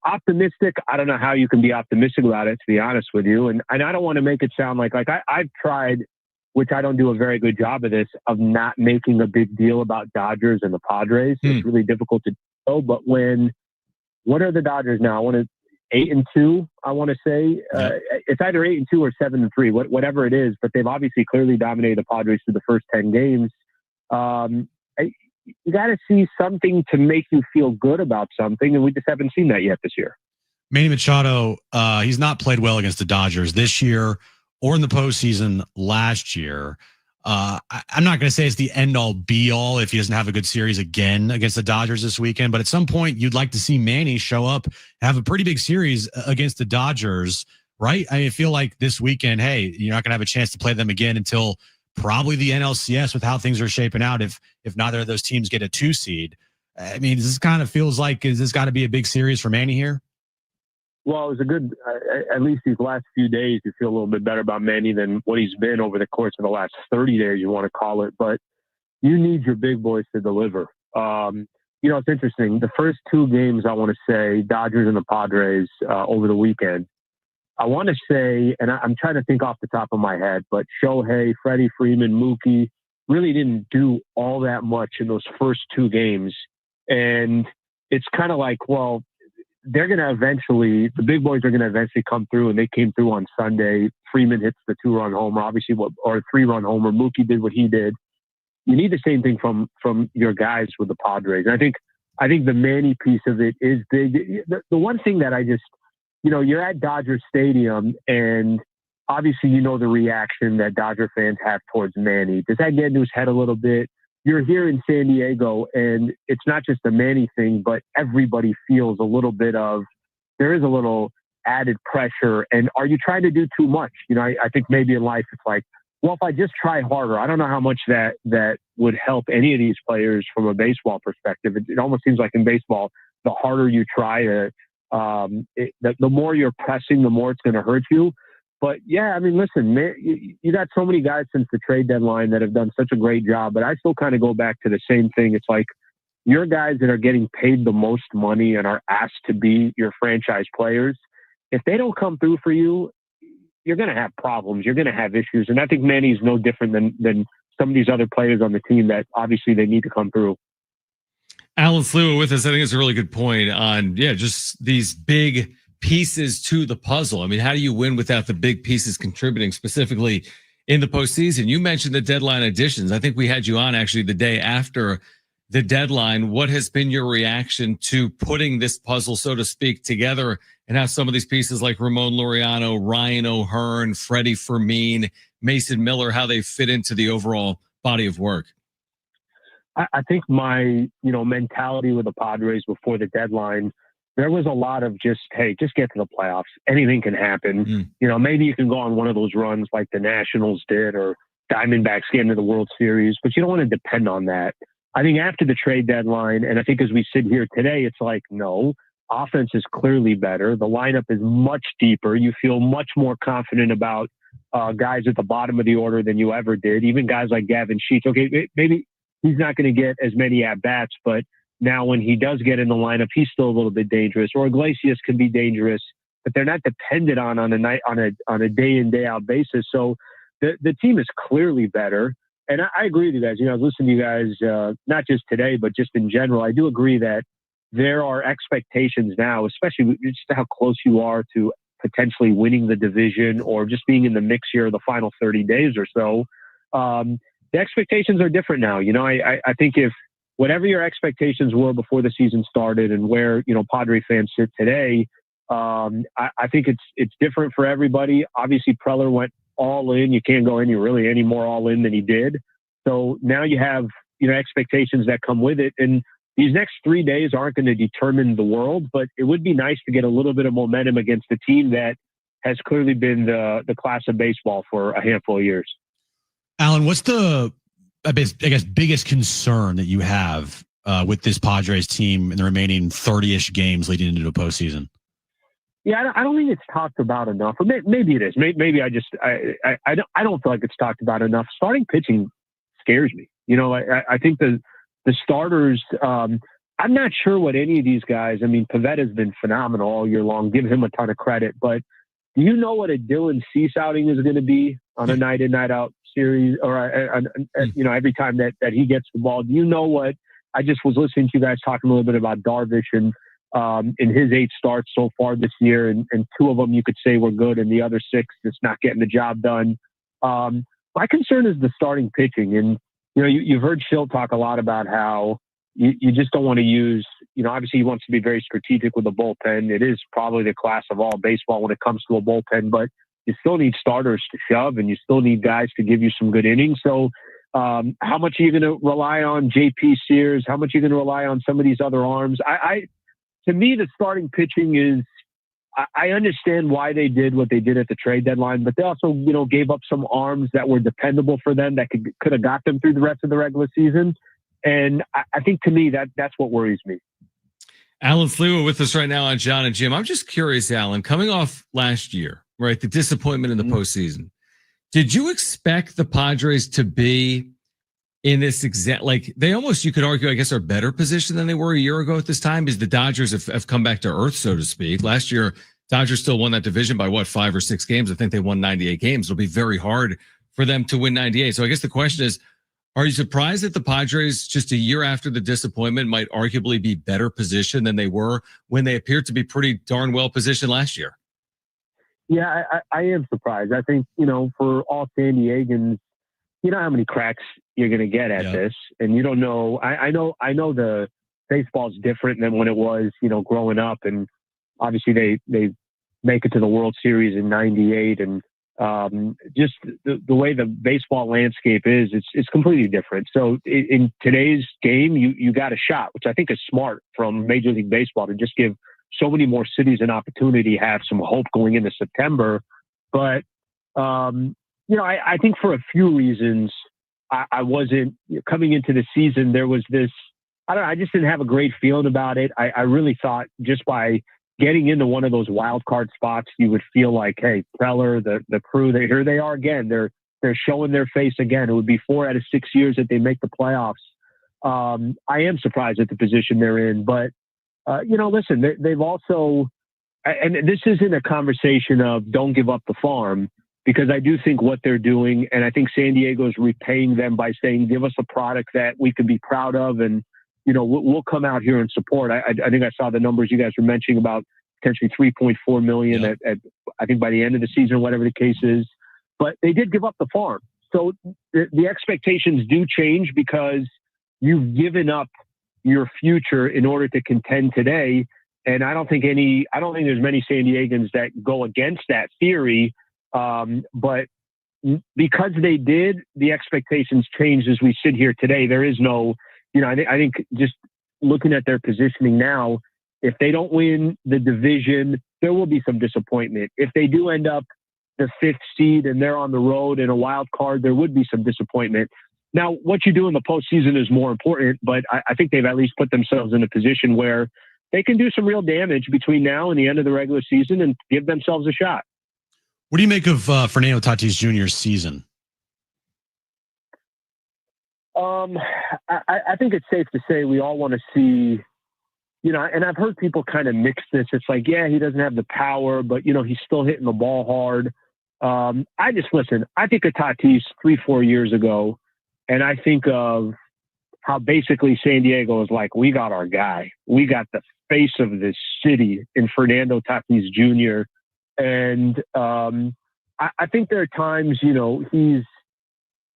optimistic, I don't know how you can be optimistic about it, to be honest with you. And I don't want to make it sound like I've tried, which I don't do a very good job of this, of not making a big deal about Dodgers and the Padres. It's really difficult to do. But what are the Dodgers now? I want to 8-2, I want to say. It's either 8-2 or 7-3, whatever it is. But they've obviously clearly dominated the Padres through the first 10 games. You got to see something to make you feel good about something, and we just haven't seen that yet this year. Manny Machado, he's not played well against the Dodgers this year or in the postseason last year. I'm not going to say it's the end-all, be-all if he doesn't have a good series again against the Dodgers this weekend, but at some point you'd like to see Manny show up, have a pretty big series against the Dodgers, right? I feel like this weekend, hey, you're not going to have a chance to play them again until probably the NLCS with how things are shaping out. If neither of those teams get a 2 seed, this kind of feels like, is this got to be a big series for Manny here? Well, it was a good, at least these last few days, you feel a little bit better about Manny than what he's been over the course of the last 30 days, you want to call it. But you need your big boys to deliver. It's interesting. The first 2 games, I want to say, Dodgers and the Padres over the weekend, I want to say, and I'm trying to think off the top of my head, but Shohei, Freddie Freeman, Mookie really didn't do all that much in those first 2 games. And it's kind of like, well, they're going to eventually, the big boys are going to eventually come through, and they came through on Sunday. Freeman hits the 2-run homer, obviously, or a 3-run homer. Mookie did what he did. You need the same thing from your guys with the Padres. And I think the Manny piece of it is big. The one thing that I just, you're at Dodger Stadium, and obviously the reaction that Dodger fans have towards Manny. Does that get into his head a little bit? You're here in San Diego, and it's not just the Manny thing, but everybody feels a little bit of, there is a little added pressure. And are you trying to do too much? I think maybe in life it's like, well, if I just try harder, I don't know how much that would help any of these players from a baseball perspective. It almost seems like in baseball, the harder you try to, the more you're pressing, the more it's going to hurt you. But yeah, listen, man, you got so many guys since the trade deadline that have done such a great job, but I still kind of go back to the same thing. It's like your guys that are getting paid the most money and are asked to be your franchise players. If they don't come through for you, you're going to have problems. You're going to have issues. And I think Manny's no different than some of these other players on the team that obviously they need to come through. Alan Sliwa with us. I think it's a really good point on, just these big pieces to the puzzle. I mean, how do you win without the big pieces contributing, specifically in the postseason? You mentioned the deadline additions. I think we had you on actually the day after the deadline. What has been your reaction to putting this puzzle, so to speak, together, and how some of these pieces like Ramon Laureano, Ryan O'Hearn, Freddie Fermin, Mason Miller, how they fit into the overall body of work? I think my, mentality with the Padres before the deadline, there was a lot of just get to the playoffs. Anything can happen. Maybe you can go on one of those runs like the Nationals did or Diamondbacks get into the World Series, but you don't want to depend on that. I think after the trade deadline, and I think as we sit here today, it's like, no, offense is clearly better. The lineup is much deeper. You feel much more confident about guys at the bottom of the order than you ever did. Even guys like Gavin Sheets. Okay, maybe he's not going to get as many at-bats, but now when he does get in the lineup, he's still a little bit dangerous. Or Iglesias can be dangerous, but they're not dependent on a day in, day out basis. So the team is clearly better. And I agree with you guys. I was listening to you guys, not just today, but just in general. I do agree that there are expectations now, especially just how close you are to potentially winning the division or just being in the mix here the final 30 days or so. The expectations are different now. I think if whatever your expectations were before the season started and where, Padre fans sit today, I think it's different for everybody. Obviously, Preller went all in. You can't go any more all in than he did. So now you have, expectations that come with it. And these next 3 days aren't going to determine the world, but it would be nice to get a little bit of momentum against a team that has clearly been the class of baseball for a handful of years. Alan, what's the, biggest concern that you have with this Padres team in the remaining 30-ish games leading into the postseason? Yeah, I don't think it's talked about enough. Or maybe it is. Maybe I don't feel like it's talked about enough. Starting pitching scares me. I think the starters, I'm not sure what any of these guys, Pavetta's been phenomenal all year long. Give him a ton of credit. But do you know what a Dylan Cease outing is going to be on a night in, night out series? Or, every time that he gets the ball? Do you know what? I just was listening to you guys talking a little bit about Darvish and in his 8 starts so far this year, and 2 of them you could say were good, and the other 6 just not getting the job done. My concern is the starting pitching, and you've heard Shildt talk a lot about how you just don't want to use. Obviously he wants to be very strategic with the bullpen. It is probably the class of all baseball when it comes to a bullpen, but you still need starters to shove, and you still need guys to give you some good innings. So how much are you going to rely on JP Sears? How much are you going to rely on some of these other arms? To me, the starting pitching is, I understand why they did what they did at the trade deadline, but they also, gave up some arms that were dependable for them that could have got them through the rest of the regular season. And I think to me, that's what worries me. Alan Flewa with us right now on Jon and Jim. I'm just curious, Alan, coming off last year, right? The disappointment in the postseason. Did you expect the Padres to be in this exact, they almost, you could argue, I guess, are better position than they were a year ago at this time, because the Dodgers have come back to earth, so to speak. Last year, Dodgers still won that division by 5 or 6 games. I think they won 98 games. It'll be very hard for them to win 98. So I guess the question is, are you surprised that the Padres, just a year after the disappointment, might arguably be better positioned than they were when they appeared to be pretty darn well positioned last year? Yeah, I am surprised. I think, for all San Diegans, you know how many cracks you're going to get at this, and you don't know. I know the baseball's different than when it was, growing up, and obviously they make it to the World Series in '98, and just the way the baseball landscape is, it's completely different. So in today's game, you got a shot, which I think is smart from Major League Baseball to just give so many more cities an opportunity to have some hope going into September. But I think for a few reasons, I wasn't coming into the season. There was this, I just didn't have a great feeling about it. I really thought just by getting into one of those wild card spots, you would feel like, hey, Preller, the crew, here they are again. They're showing their face again. It would be 4 out of 6 years that they make the playoffs. I am surprised at the position they're in, but listen, they've also, and this isn't a conversation of don't give up the farm, because I do think what they're doing, and I think San Diego's repaying them by saying, give us a product that we can be proud of, and we'll come out here and support. I think I saw the numbers you guys were mentioning about potentially $3.4 million at I think by the end of the season, whatever the case is. But they did give up the farm. So the expectations do change because you've given up your future in order to contend today. And I don't think there's many San Diegans that go against that theory. But because they did, the expectations changed as we sit here today. There is no, I think just looking at their positioning now, if they don't win the division, there will be some disappointment. If they do end up the 5th seed and they're on the road in a wild card, there would be some disappointment. Now, what you do in the postseason is more important, but I think they've at least put themselves in a position where they can do some real damage between now and the end of the regular season and give themselves a shot. What do you make of Fernando Tatis Jr.'s season? I think it's safe to say we all want to see, and I've heard people kind of mix this. It's like, yeah, he doesn't have the power, but, he's still hitting the ball hard. I think of Tatis 3-4 years ago, and I think of how basically San Diego is like, we got our guy. We got the face of this city in Fernando Tatis Jr. And I think there are times, he's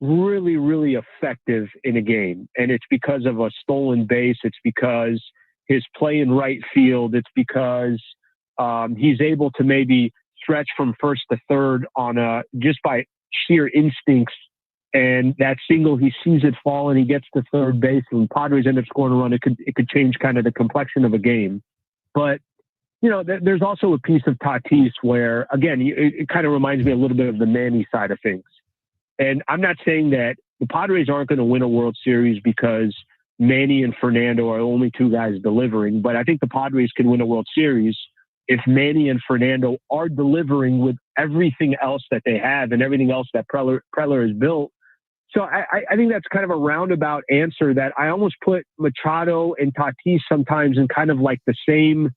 really, really effective in a game. And it's because of a stolen base. It's because his play in right field. It's because he's able to maybe stretch from first to third just by sheer instincts. And that single, he sees it fall and he gets to third base and Padres end up scoring a run. It could change kind of the complexion of a game. But, there's also a piece of Tatis where, again, it kind of reminds me a little bit of the Manny side of things. And I'm not saying that the Padres aren't going to win a World Series because Manny and Fernando are the only two guys delivering. But I think the Padres can win a World Series if Manny and Fernando are delivering with everything else that they have and everything else that Preller has built. So I think that's kind of a roundabout answer that I almost put Machado and Tatis sometimes in kind of like the same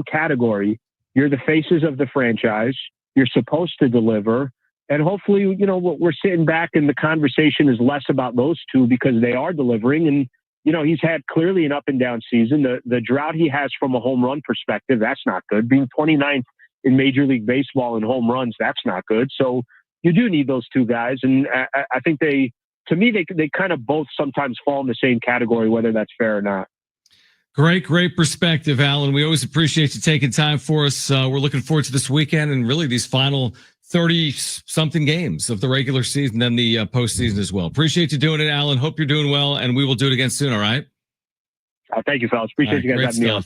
category. You're the faces of the franchise. You're supposed to deliver. And hopefully, we're sitting back and the conversation is less about those two because they are delivering. And, he's had clearly an up and down season. The drought he has from a home run perspective, that's not good. Being 29th in Major League Baseball in home runs, that's not good. So you do need those two guys. And I think they kind of both sometimes fall in the same category, whether that's fair or not. Great perspective, Alan. We always appreciate you taking time for us. We're looking forward to this weekend and really these final 30-something games of the regular season and the postseason as well. Appreciate you doing it, Alan. Hope you're doing well, and we will do it again soon, all right? Thank you, fellas. Appreciate you guys having me on.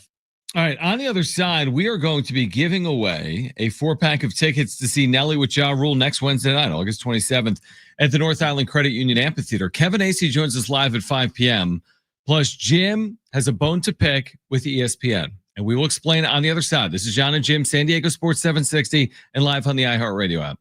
All right, on the other side, we are going to be giving away a 4-pack of tickets to see Nelly with Ja Rule next Wednesday night, August 27th, at the North Island Credit Union Amphitheater. Kevin Acee joins us live at 5 p.m., plus Jim has a bone to pick with ESPN. And we will explain on the other side. This is Jon and Jim, San Diego Sports 760, and live on the iHeartRadio app.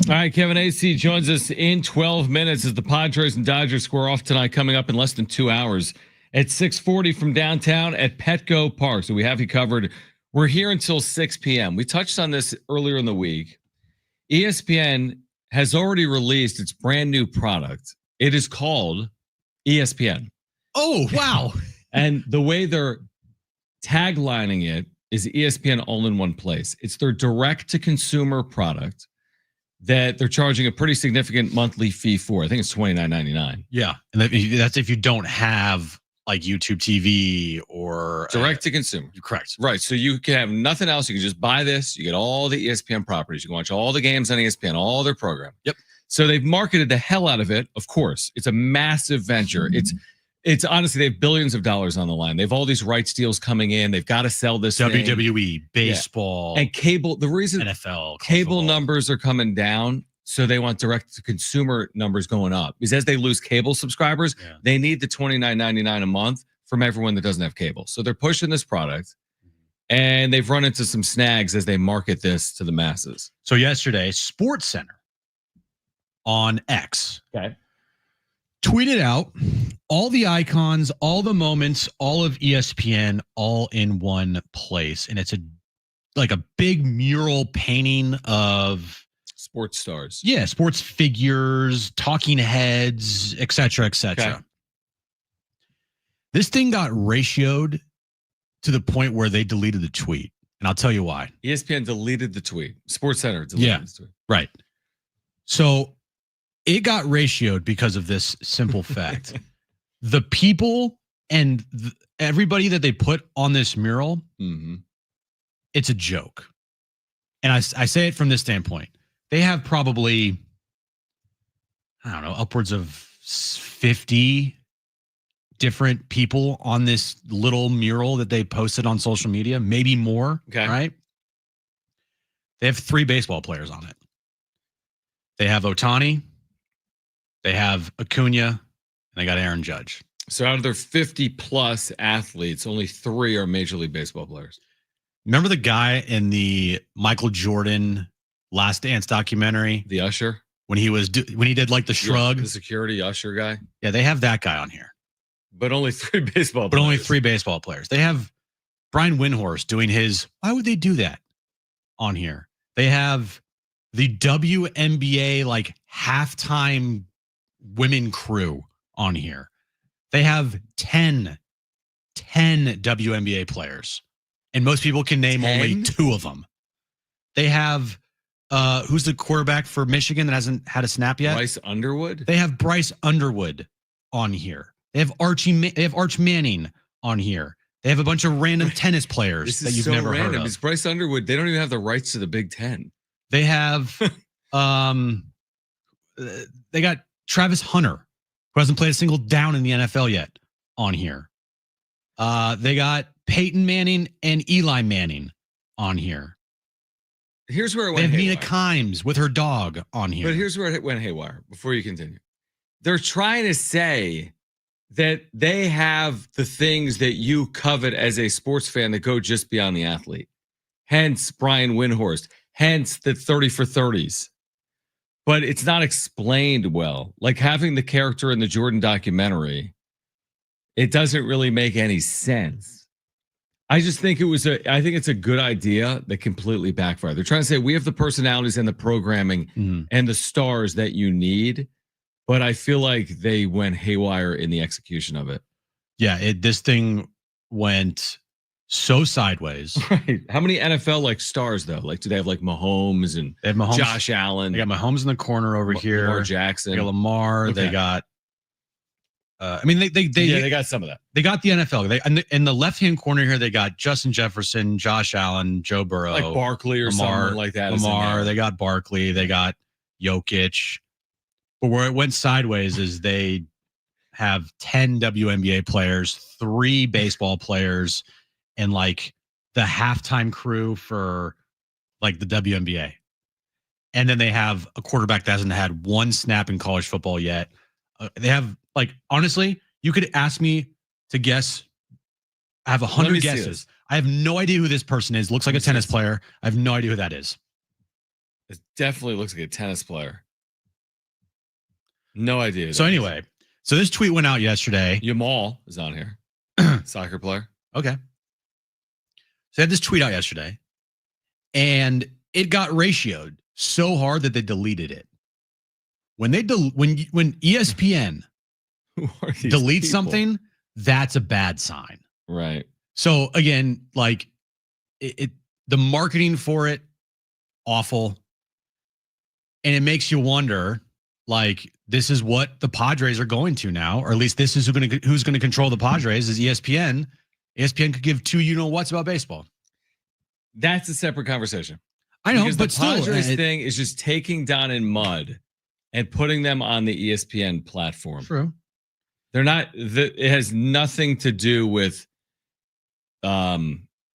All right, Kevin Acee joins us in 12 minutes as the Padres and Dodgers square off tonight, coming up in less than 2 hours at 6:40 from downtown at Petco Park. So we have you covered. We're here until 6 p.m. We touched on this earlier in the week. ESPN has already released its brand new product. It is called ESPN. Oh, wow. And the way they're taglining it is ESPN all in one place. It's their direct-to-consumer product that they're charging a pretty significant monthly fee for. I think it's $29.99. Yeah, and that's if you don't have like YouTube TV or direct to consumer. Correct. Right. So you can have nothing else. You can just buy this. You get all the ESPN properties. You can watch all the games on ESPN, all their program. Yep. So they've marketed the hell out of it. Of course, it's a massive venture. It's honestly, they have billions of dollars on the line. They have all these rights deals coming in. They've got to sell this WWE, baseball, and cable. The reason NFL, cable numbers are coming down, so they want direct to consumer numbers going up. Because as they lose cable subscribers, they need the $29.99 a month from everyone that doesn't have cable. So they're pushing this product, and they've run into some snags as they market this to the masses. So yesterday, SportsCenter on X. Okay. Tweeted out all the icons, all the moments, all of ESPN, all in one place. And it's like a big mural painting of sports stars. Yeah, sports figures, talking heads, et cetera, et cetera. Okay. This thing got ratioed to the point where they deleted the tweet. And I'll tell you why. ESPN deleted the tweet. SportsCenter deleted the tweet. Right. So it got ratioed because of this simple fact. The people and everybody that they put on this mural, it's a joke. And I say it from this standpoint. They have probably, I don't know, upwards of 50 different people on this little mural that they posted on social media, maybe more, right? They have 3 baseball players on it. They have Ohtani, they have Acuna, and they got Aaron Judge. So out of their 50 plus athletes, only 3 are Major League Baseball players. Remember the guy in the Michael Jordan Last Dance documentary? The usher? When he did like the shrug? The security usher guy? Yeah, they have that guy on here. But only 3 baseball players. But only 3 baseball players. They have Brian Windhorst doing his, why would they do that on here? They have the WNBA like halftime women crew on here. They have 10 WNBA players. And most people can name 10? only 2 of them. They have who's the quarterback for Michigan that hasn't had a snap yet? Bryce Underwood? They have Bryce Underwood on here. They have Arch Manning on here. They have a bunch of random tennis players that you've never heard of. It's Bryce Underwood. They don't even have the rights to the Big Ten. They have they got Travis Hunter, who hasn't played a single down in the NFL yet, on here. They got Peyton Manning and Eli Manning on here. Here's where it they went have haywire. Mina Kimes with her dog on here. But here's where it went haywire before you continue. They're trying to say that they have the things that you covet as a sports fan that go just beyond the athlete. Hence Brian Windhorst. Hence the 30 for 30s. But it's not explained well. Like having the character in the Jordan documentary, it doesn't really make any sense. I just think I think it's a good idea that completely backfired. They're trying to say we have the personalities and the programming and the stars that you need, but I feel like they went haywire in the execution of it. Yeah, this thing went so sideways. Right. How many NFL like stars though? Like, do they have like Mahomes and they have Mahomes, Josh Allen? They got Mahomes in the corner over here. Lamar Jackson. They got Lamar. Okay. They got. I mean, they got some of that. They got the NFL. In the left hand corner here, they got Justin Jefferson, Josh Allen, Joe Burrow, like Barkley or someone like that. Lamar. They got Barkley. They got Jokic. But where it went sideways is they have 10 WNBA players, 3 baseball players, and like the halftime crew for like the WNBA. And then they have a quarterback that hasn't had 1 snap in college football yet. They have, like, honestly, you could ask me to guess. I have 100 guesses. I have no idea who this person is. Looks like a tennis player. I have no idea who that is. It definitely looks like a tennis player. No idea. So anyway, so this tweet went out yesterday. Yamal is on here. Soccer player. Okay. So they had this tweet out yesterday, and it got ratioed so hard that they deleted it. When ESPN deletes something, that's a bad sign. Right. So again, like the marketing for it, awful. And it makes you wonder, like, this is what the Padres are going to now, or at least this is who's going to control the Padres is ESPN. ESPN could give two you-know-whats about baseball. That's a separate conversation. I know, because but the still, Padres thing is just taking down in mud and putting them on the ESPN platform. True. They're not. It has nothing to do with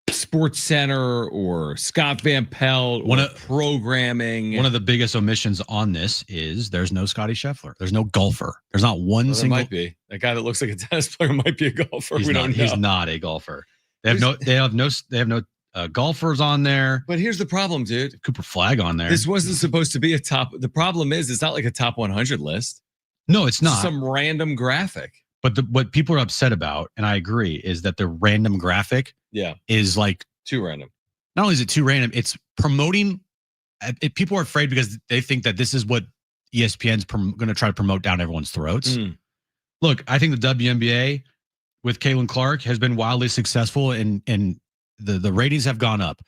Sports Center or Scott Van Pelt or programming. One of the biggest omissions on this is there's no Scotty Scheffler. There's no golfer. There's not one single. There might be. That guy that looks like a tennis player might be a golfer. We don't know. He's not a golfer. They have no golfers on there. But here's the problem, dude. Cooper Flag on there. This wasn't supposed to be a top. The problem is it's not like a top 100 list. No, it's not. Some random graphic. But what people are upset about, and I agree, is that the random graphic is like too random. Not only is it too random, it's promoting. People are afraid because they think that this is what ESPN's going to try to promote down everyone's throats. Look, I think the WNBA with Caitlin Clark has been wildly successful, and the ratings have gone up.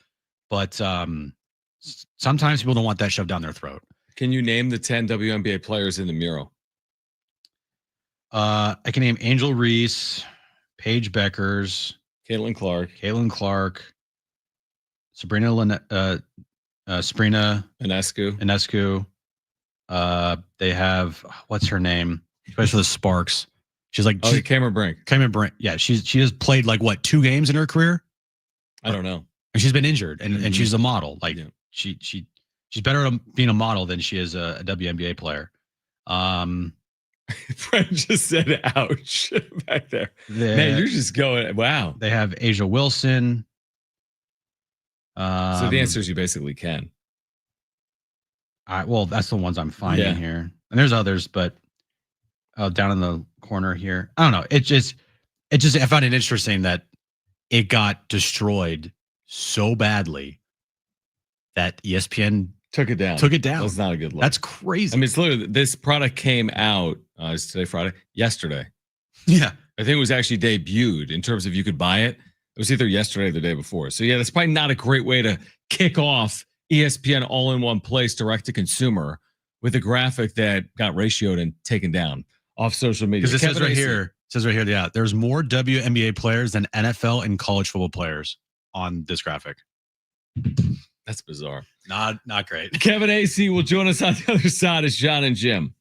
But sometimes people don't want that shoved down their throat. Can you name the 10 WNBA players in the mural? I can name Angel Reese, Paige Beckers, Caitlin Clark, Sabrina Ionescu. They have, what's her name? She plays for the Sparks. She's like Cameron Brink. Yeah, she has played like what, 2 games in her career? I don't know. And she's been injured, and she's a model. Like she's better at being a model than she is a WNBA player. Brent just said, ouch, back there. Man, you're just going, wow. They have Asia Wilson. So the answer is you basically can. Well, that's the ones I'm finding here. And there's others, but down in the corner here. I don't know. It just I found it interesting that it got destroyed so badly that ESPN took it down. That's not a good look. That's crazy. I mean, it's literally, this product came out, is today Friday? Yesterday. Yeah. I think it was actually debuted in terms of you could buy it. It was either yesterday or the day before. So yeah, that's probably not a great way to kick off ESPN all in one place, direct to consumer, with a graphic that got ratioed and taken down off social media. Because it says right here, there's more WNBA players than NFL and college football players on this graphic. That's bizarre. Not great. Kevin Acee will join us on the other side as Jon and Jim.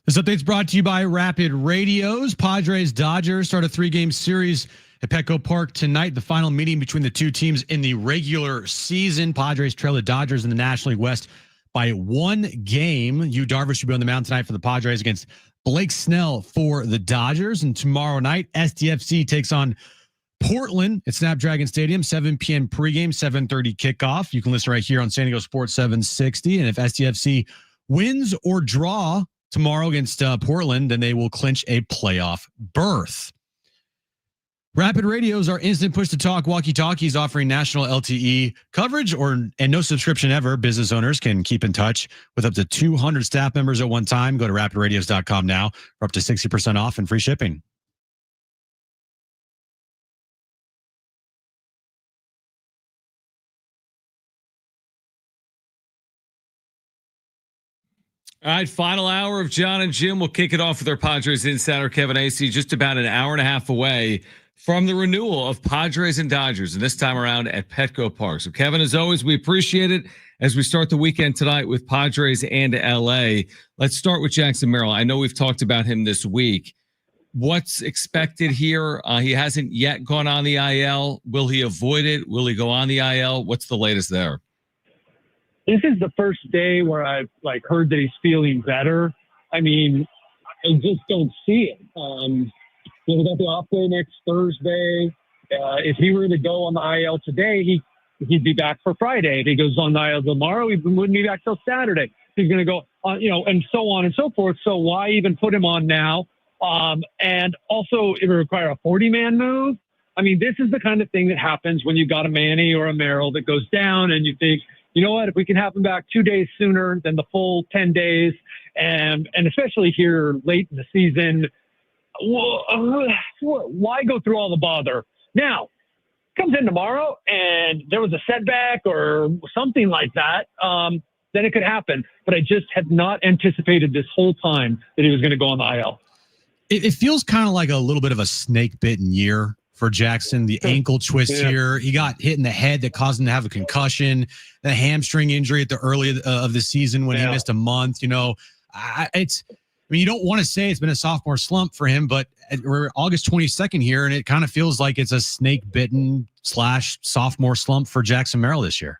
This update's brought to you by Rapid Radios. Padres Dodgers start a 3-game series at Petco Park tonight. The final meeting between the two teams in the regular season. Padres trail the Dodgers in the National League West by 1 game. Yu Darvish will be on the mound tonight for the Padres against Blake Snell for the Dodgers. And tomorrow night, SDFC takes on Portland at Snapdragon Stadium, 7 p.m. pregame, 7:30 kickoff. You can listen right here on San Diego Sports 760. And if SDFC wins or draw tomorrow against Portland, then they will clinch a playoff berth. Rapid Radios are instant push-to-talk walkie-talkies offering national LTE coverage and no subscription ever. Business owners can keep in touch with up to 200 staff members at one time. Go to rapidradios.com now for up to 60% off and free shipping. All right, final hour of Jon and Jim. We'll kick it off with our Padres Insider Kevin Acee, just about an hour and a half away from the renewal of Padres and Dodgers, and this time around at Petco Park. So, Kevin, as always, we appreciate it as we start the weekend tonight with Padres and LA. Let's start with Jackson Merrill. I know we've talked about him this week. What's expected here? He hasn't yet gone on the IL. Will he avoid it? Will he go on the IL? What's the latest there? This is the first day where I've heard that he's feeling better. I mean, I just don't see it. We got the off day next Thursday. If he were to go on the IL today, he'd be back for Friday. If he goes on the IL tomorrow, he wouldn't be back till Saturday. He's going to go on, and so on and so forth. So why even put him on now? And also, it would require a 40-man move. I mean, this is the kind of thing that happens when you've got a Manny or a Merrill that goes down, and you think, you know what, if we can have him back 2 days sooner than the full 10 days, and especially here late in the season, why go through all the bother? Now, comes in tomorrow and there was a setback or something like that, then it could happen. But I just had not anticipated this whole time that he was going to go on the IL. It feels kind of like a little bit of a snake-bitten year for Jackson. The ankle twist here. He got hit in the head that caused him to have a concussion, the hamstring injury at the early of the season when he missed a month. You don't want to say it's been a sophomore slump for him, but we're August 22nd here, and it kind of feels like it's a snake-bitten / sophomore slump for Jackson Merrill this year.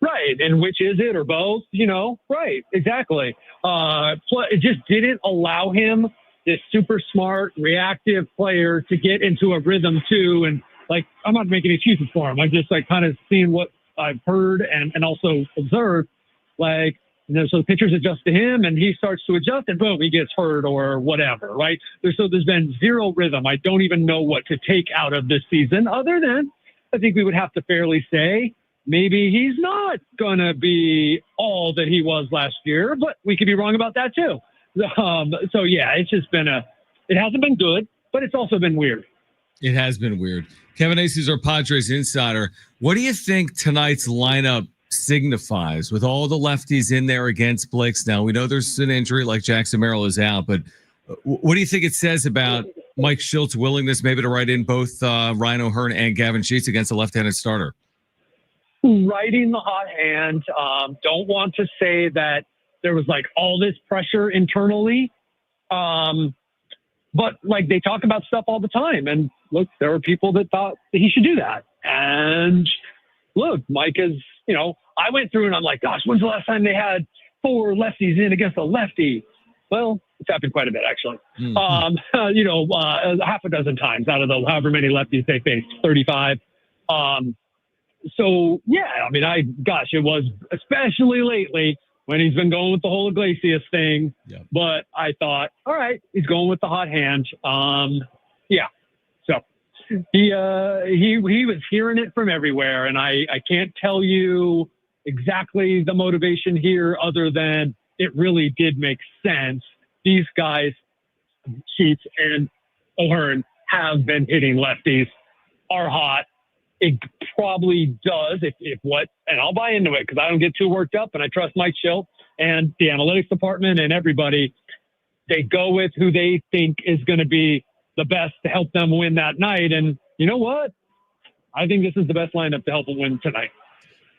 Right. And which is it, or both? Right. Exactly. It just didn't allow him, this super smart, reactive player, to get into a rhythm too. And I'm not making excuses for him. I'm just kind of seeing what I've heard and also observed. So the pitchers adjust to him and he starts to adjust and boom, he gets hurt or whatever, right? There's been zero rhythm. I don't even know what to take out of this season other than I think we would have to fairly say maybe he's not going to be all that he was last year, but we could be wrong about that too. It's just been it hasn't been good, but it's also been weird. It has been weird. Kevin Acee is our Padres insider. What do you think tonight's lineup signifies with all the lefties in there against Blake Snell? We know there's an injury like Jackson Merrill is out, but what do you think it says about Mike Shilt's willingness maybe to write in both Ryan O'Hearn and Gavin Sheets against a left-handed starter? Riding the hot hand. Don't want to say that there was all this pressure internally. But they talk about stuff all the time. And look, there were people that thought that he should do that. And look, Mike is, I went through and I'm like, gosh, when's the last time they had 4 lefties in against a lefty? Well, it's happened quite a bit, actually. Half a dozen times out of the however many lefties they faced, 35. It was especially lately when he's been going with the whole Iglesias thing. Yeah. But I thought, all right, he's going with the hot hand. So he was hearing it from everywhere, and I can't tell you exactly the motivation here other than it really did make sense. These guys, Sheets and O'Hearn, have been hitting lefties, are hot. It probably does and I'll buy into it because I don't get too worked up and I trust Mike Shildt and the analytics department and everybody. They go with who they think is going to be the best to help them win that night. And you know what? I think this is the best lineup to help them win tonight.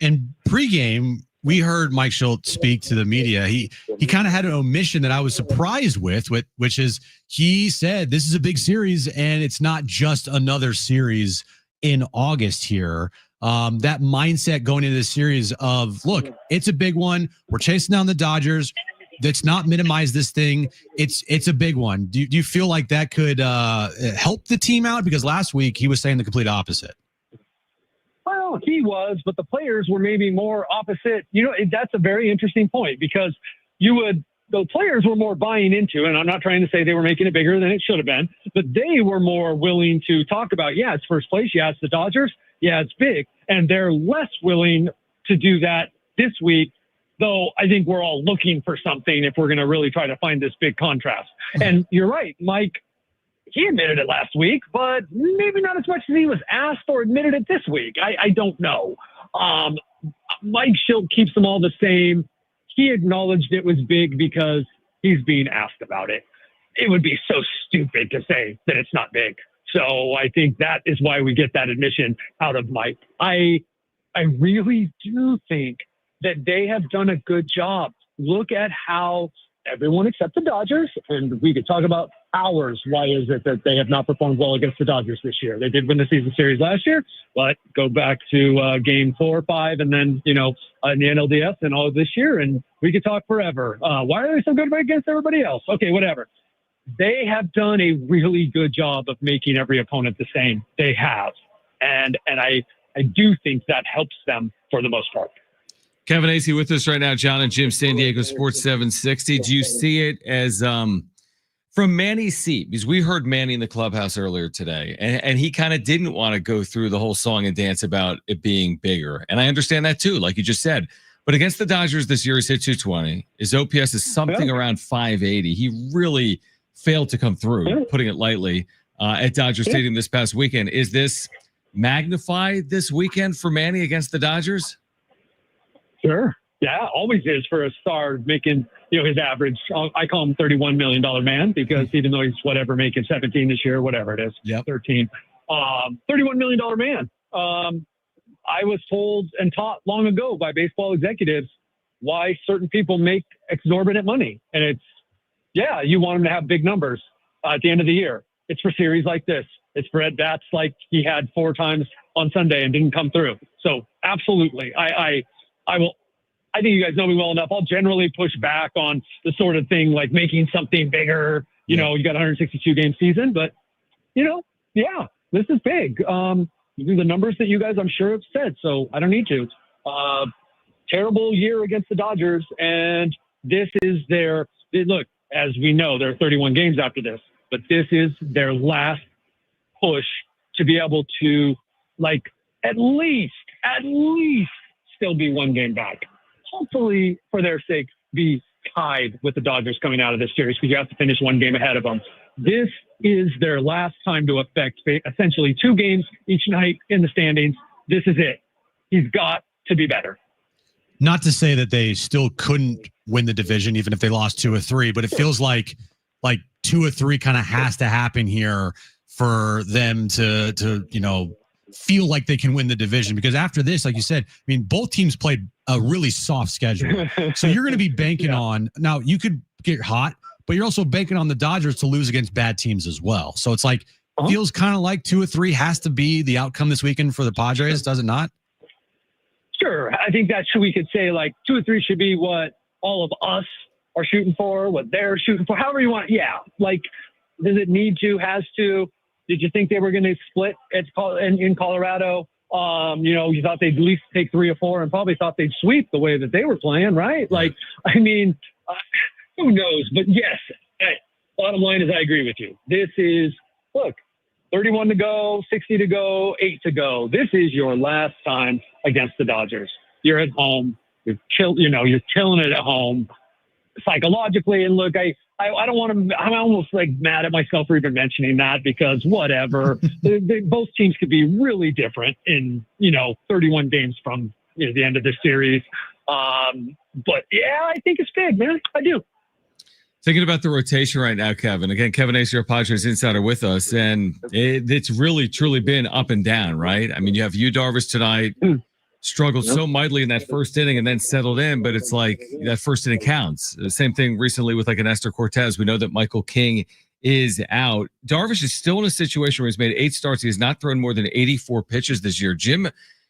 And pregame, we heard Mike Shildt speak to the media. He kind of had an omission that I was surprised with, which is he said this is a big series and it's not just another series in August here. That mindset going into this series of, look, it's a big one. We're chasing down the Dodgers. Let's not minimize this thing. It's a big one. Do you feel like that could help the team out? Because last week he was saying the complete opposite. Well, he was, but the players were maybe more opposite. That's a very interesting point because the players were more buying into, and I'm not trying to say they were making it bigger than it should have been, but they were more willing to talk about, yeah, it's first place. Yeah, it's the Dodgers. Yeah, it's big. And they're less willing to do that this week, though I think we're all looking for something if we're going to really try to find this big contrast. And you're right, Mike, he admitted it last week, but maybe not as much as he was asked or admitted it this week. I don't know. Mike Shildt keeps them all the same. He acknowledged it was big because he's being asked about it. It would be so stupid to say that it's not big. So I think that is why we get that admission out of Mike. I really do think that they have done a good job. Look at how everyone except the Dodgers, and we could talk about hours. Why is it that they have not performed well against the Dodgers this year? They did win the season series last year, but go back to game 4 or 5 and then, in the NLDS and all of this year, and we could talk forever. Why are they so good against everybody else? Okay, whatever. They have done a really good job of making every opponent the same. They have. And I do think that helps them for the most part. Kevin Acee with us right now, Jon and Jim, San Diego Sports 760. Do you see it as from Manny's seat? Because we heard Manny in the clubhouse earlier today, and he kind of didn't want to go through the whole song and dance about it being bigger. And I understand that too, like you just said. But against the Dodgers this year, he's hit 220. His OPS is something around 580. He really failed to come through, putting it lightly, at Dodger Stadium this past weekend. Is this magnified this weekend for Manny against the Dodgers? Sure. Yeah, always is for a star making, his average. I call him $31 million man because even though he's making 17 this year, whatever it is, 13, $31 million man. I was told and taught long ago by baseball executives why certain people make exorbitant money. And you want them to have big numbers at the end of the year. It's for series like this. It's for at-bats like he had 4 times on Sunday and didn't come through. So absolutely. I think you guys know me well enough. I'll generally push back on the sort of thing like making something bigger. You got a 162 game season, but this is big. The numbers that you guys, I'm sure, have said, so I don't need to. Terrible year against the Dodgers, and this is look, as we know, there are 31 games after this, but this is their last push to be able to, at least still be 1 game back. Hopefully, for their sake, be tied with the Dodgers coming out of this series because you have to finish 1 game ahead of them. This is their last time to affect essentially 2 games each night in the standings. This is it. He's got to be better. Not to say that they still couldn't win the division, even if they lost 2 or 3, but it feels like 2 or 3 kind of has to happen here for them to feel like they can win the division. Because after this, like you said, both teams played a really soft schedule. So you're going to be banking on, now you could get hot, but you're also banking on the Dodgers to lose against bad teams as well. So it's feels kind of like 2 or 3 has to be the outcome this weekend for the Padres, does it not? Sure. I think we could say 2 or 3 should be what all of us are shooting for, what they're shooting for, however you want. Yeah. Does it need to, has to? Did you think they were going to split in Colorado? You thought they'd at least take 3 or 4 and probably thought they'd sweep the way that they were playing, right? Who knows? But yes, bottom line is I agree with you. This is, 31 to go, 60 to go, 8 to go. This is your last time against the Dodgers. You're at home. You're killing it at home psychologically. And look, I don't want to, I'm almost mad at myself for even mentioning that because whatever, both teams could be really different in, 31 games from the end of the series. But yeah, I think it's big, man. I do. Thinking about the rotation right now, Kevin. Again, Kevin Acee, our Padres Insider with us, and it's really, truly been up and down, right? You have Darvish tonight. struggled so mightily in that first inning and then settled in, but it's like that first inning counts. The same thing recently with like an Nestor Cortez. We know that Michael King is out. Darvish is still in a situation where he's made 8 starts. He has not thrown more than 84 pitches this year. Jim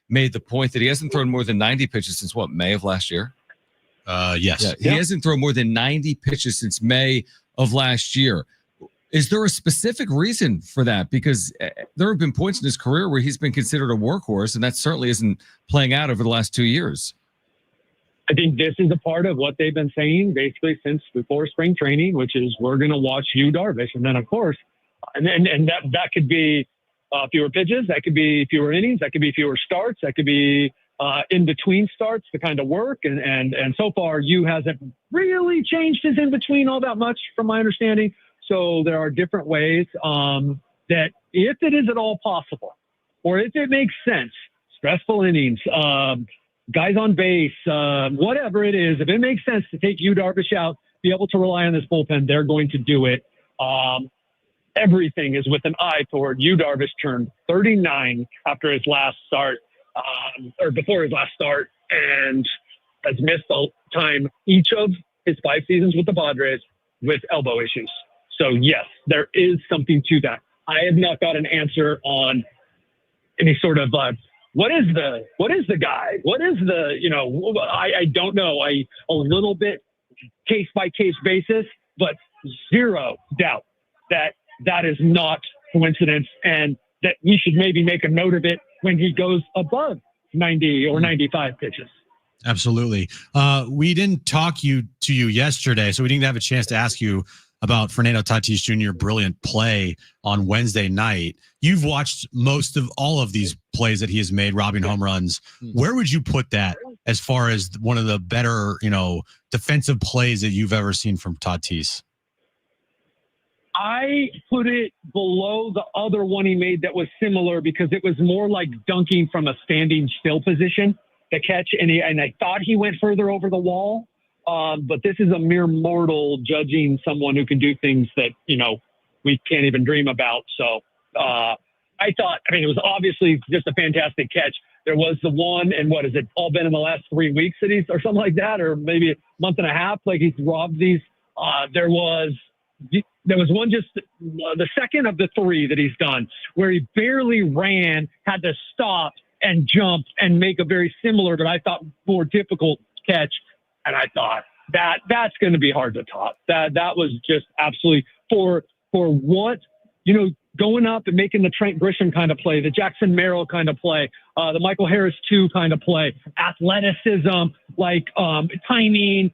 made the point that he hasn't thrown more than 90 pitches since what, May of last year? Yes. Yeah, he hasn't thrown more than 90 pitches since May of last year. Is there a specific reason for that? Because there have been points in his career where he's been considered a workhorse, and that certainly isn't playing out over the last 2 years. I think this is a part of what they've been saying basically since before spring training, which is we're going to watch you, Darvish. And then, of course, and that could be fewer pitches. That could be fewer innings. That could be fewer starts. That could be in between starts, the kind of work. And so far, you hasn't really changed his in between all that much, from my understanding. So there are different ways that, if it is at all possible, or if it makes sense, stressful innings, guys on base, whatever it is, if it makes sense to take you, Darvish, out, be able to rely on this bullpen, they're going to do it. Everything is with an eye toward you, Darvish turned 39 after his last start, or before his last start, and has missed time each of his 5 seasons with the Padres with elbow issues. So yes, there is something to that. I have not got an answer on any sort of what is the guy? What is the, I don't know. A little bit case by case basis, but zero doubt that is not coincidence, and that we should maybe make a note of it when he goes above 90 or 95 pitches. Absolutely. We didn't talk to you yesterday, so we didn't have a chance to ask you about Fernando Tatis Jr. brilliant play on Wednesday night. You've watched most of all of these plays that he has made, robbing home runs. Where would you put that as far as one of the better, defensive plays that you've ever seen from Tatis? I put it below the other one he made that was similar, because it was more like dunking from a standing still position, the catch, and I thought he went further over the wall. But this is a mere mortal judging someone who can do things that, we can't even dream about. So I thought, it was obviously just a fantastic catch. There was the one, and what has it all been in the last 3 weeks that he's, or something like that, or maybe a month and a half, like he's robbed these. There was one, just the second of the 3 that he's done, where he barely ran, had to stop and jump and make a very similar, but I thought more difficult catch. And I thought that's going to be hard to top. That was just absolutely for what, going up and making the Trent Grisham kind of play, the Jackson Merrill kind of play, the Michael Harris 2 kind of play, athleticism, timing,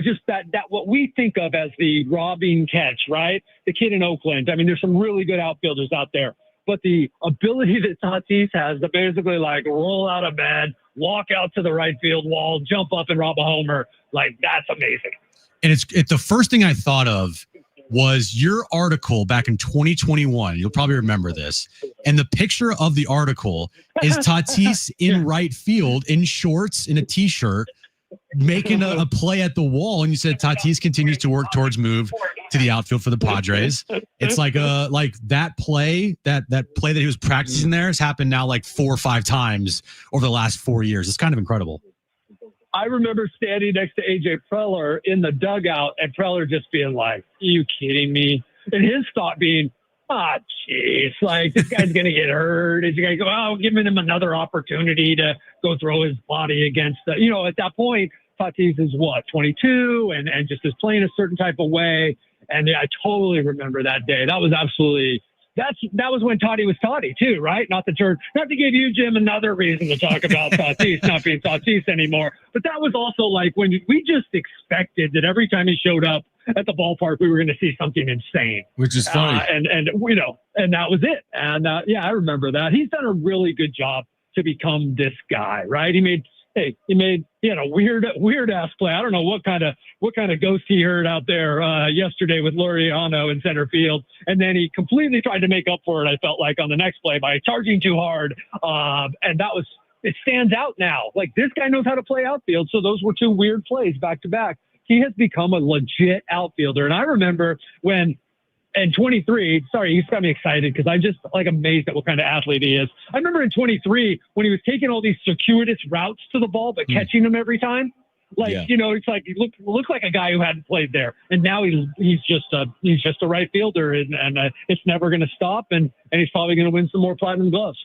just that what we think of as the robbing catch, right? The kid in Oakland. There's some really good outfielders out there, but the ability that Tatis has to basically roll out of bed, walk out to the right field wall, jump up and rob a homer, that's amazing. And it's the first thing I thought of was your article back in 2021. You'll probably remember this. And the picture of the article is Tatis in right field in shorts, in a t-shirt, making a play at the wall. And you said Tatis continues to work towards move to the outfield for the Padres. It's like that play that he was practicing there has happened now 4 or 5 times over the last 4 years. It's kind of incredible. I remember standing next to AJ Preller in the dugout, and Preller just being like, "Are you kidding me?" And his thought being, jeez, this guy's going to get hurt. Is he going to go, giving him another opportunity to go throw his body against at that point, Tatis is 22 and just is playing a certain type of way. And I totally remember that day. That was absolutely, that was when Toddy was Toddy too, right? Not to give you, Jim, another reason to talk about Tatis not being Tatis anymore. But that was also when we just expected that every time he showed up at the ballpark, we were going to see something insane. Which is funny. And that was it. And I remember that. He's done a really good job to become this guy, right? He had a weird ass play. I don't know what kind of ghost he heard out there yesterday with Laureano in center field, and then he completely tried to make up for it. I felt like on the next play by charging too hard, and it stands out now. This guy knows how to play outfield. So those were 2 weird plays back to back. He has become a legit outfielder, and I remember when and 23, sorry, he's got me excited because I'm just like amazed at what kind of athlete he is. I remember in 23 when he was taking all these circuitous routes to the ball, but catching them every time. Like, it's like he looks like a guy who hadn't played there. And now he's just a right fielder, and it's never going to stop. And he's probably going to win some more platinum gloves.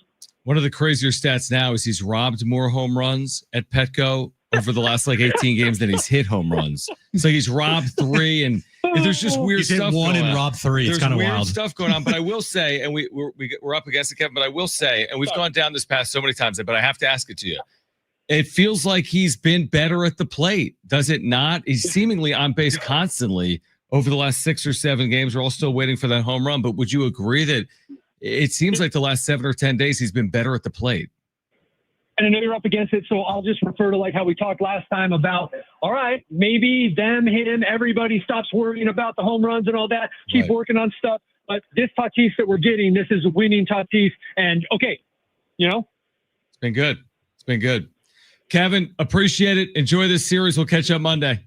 One of the crazier stats now is he's robbed more home runs at Petco over the last 18 games than he's hit home runs. So he's robbed 3, and there's just weird he's stuff hit 1 going and on. robbed 3. It's kind of wild stuff going on. But I will say, and we're up against it, Kevin. But I will say, and we've gone down this path so many times, but I have to ask it to you. It feels like he's been better at the plate, does it not? He's seemingly on base constantly over the last 6 or 7 games. We're all still waiting for that home run. But would you agree that it seems like the last 7 or 10 days he's been better at the plate? And I know you're up against it, so I'll just refer to how we talked last time about, all right, maybe them, him, everybody stops worrying about the home runs and all that. Keep working on stuff. But this Tatis that we're getting, this is winning Tatis. And, okay, It's been good. It's been good. Kevin, appreciate it. Enjoy this series. We'll catch up Monday.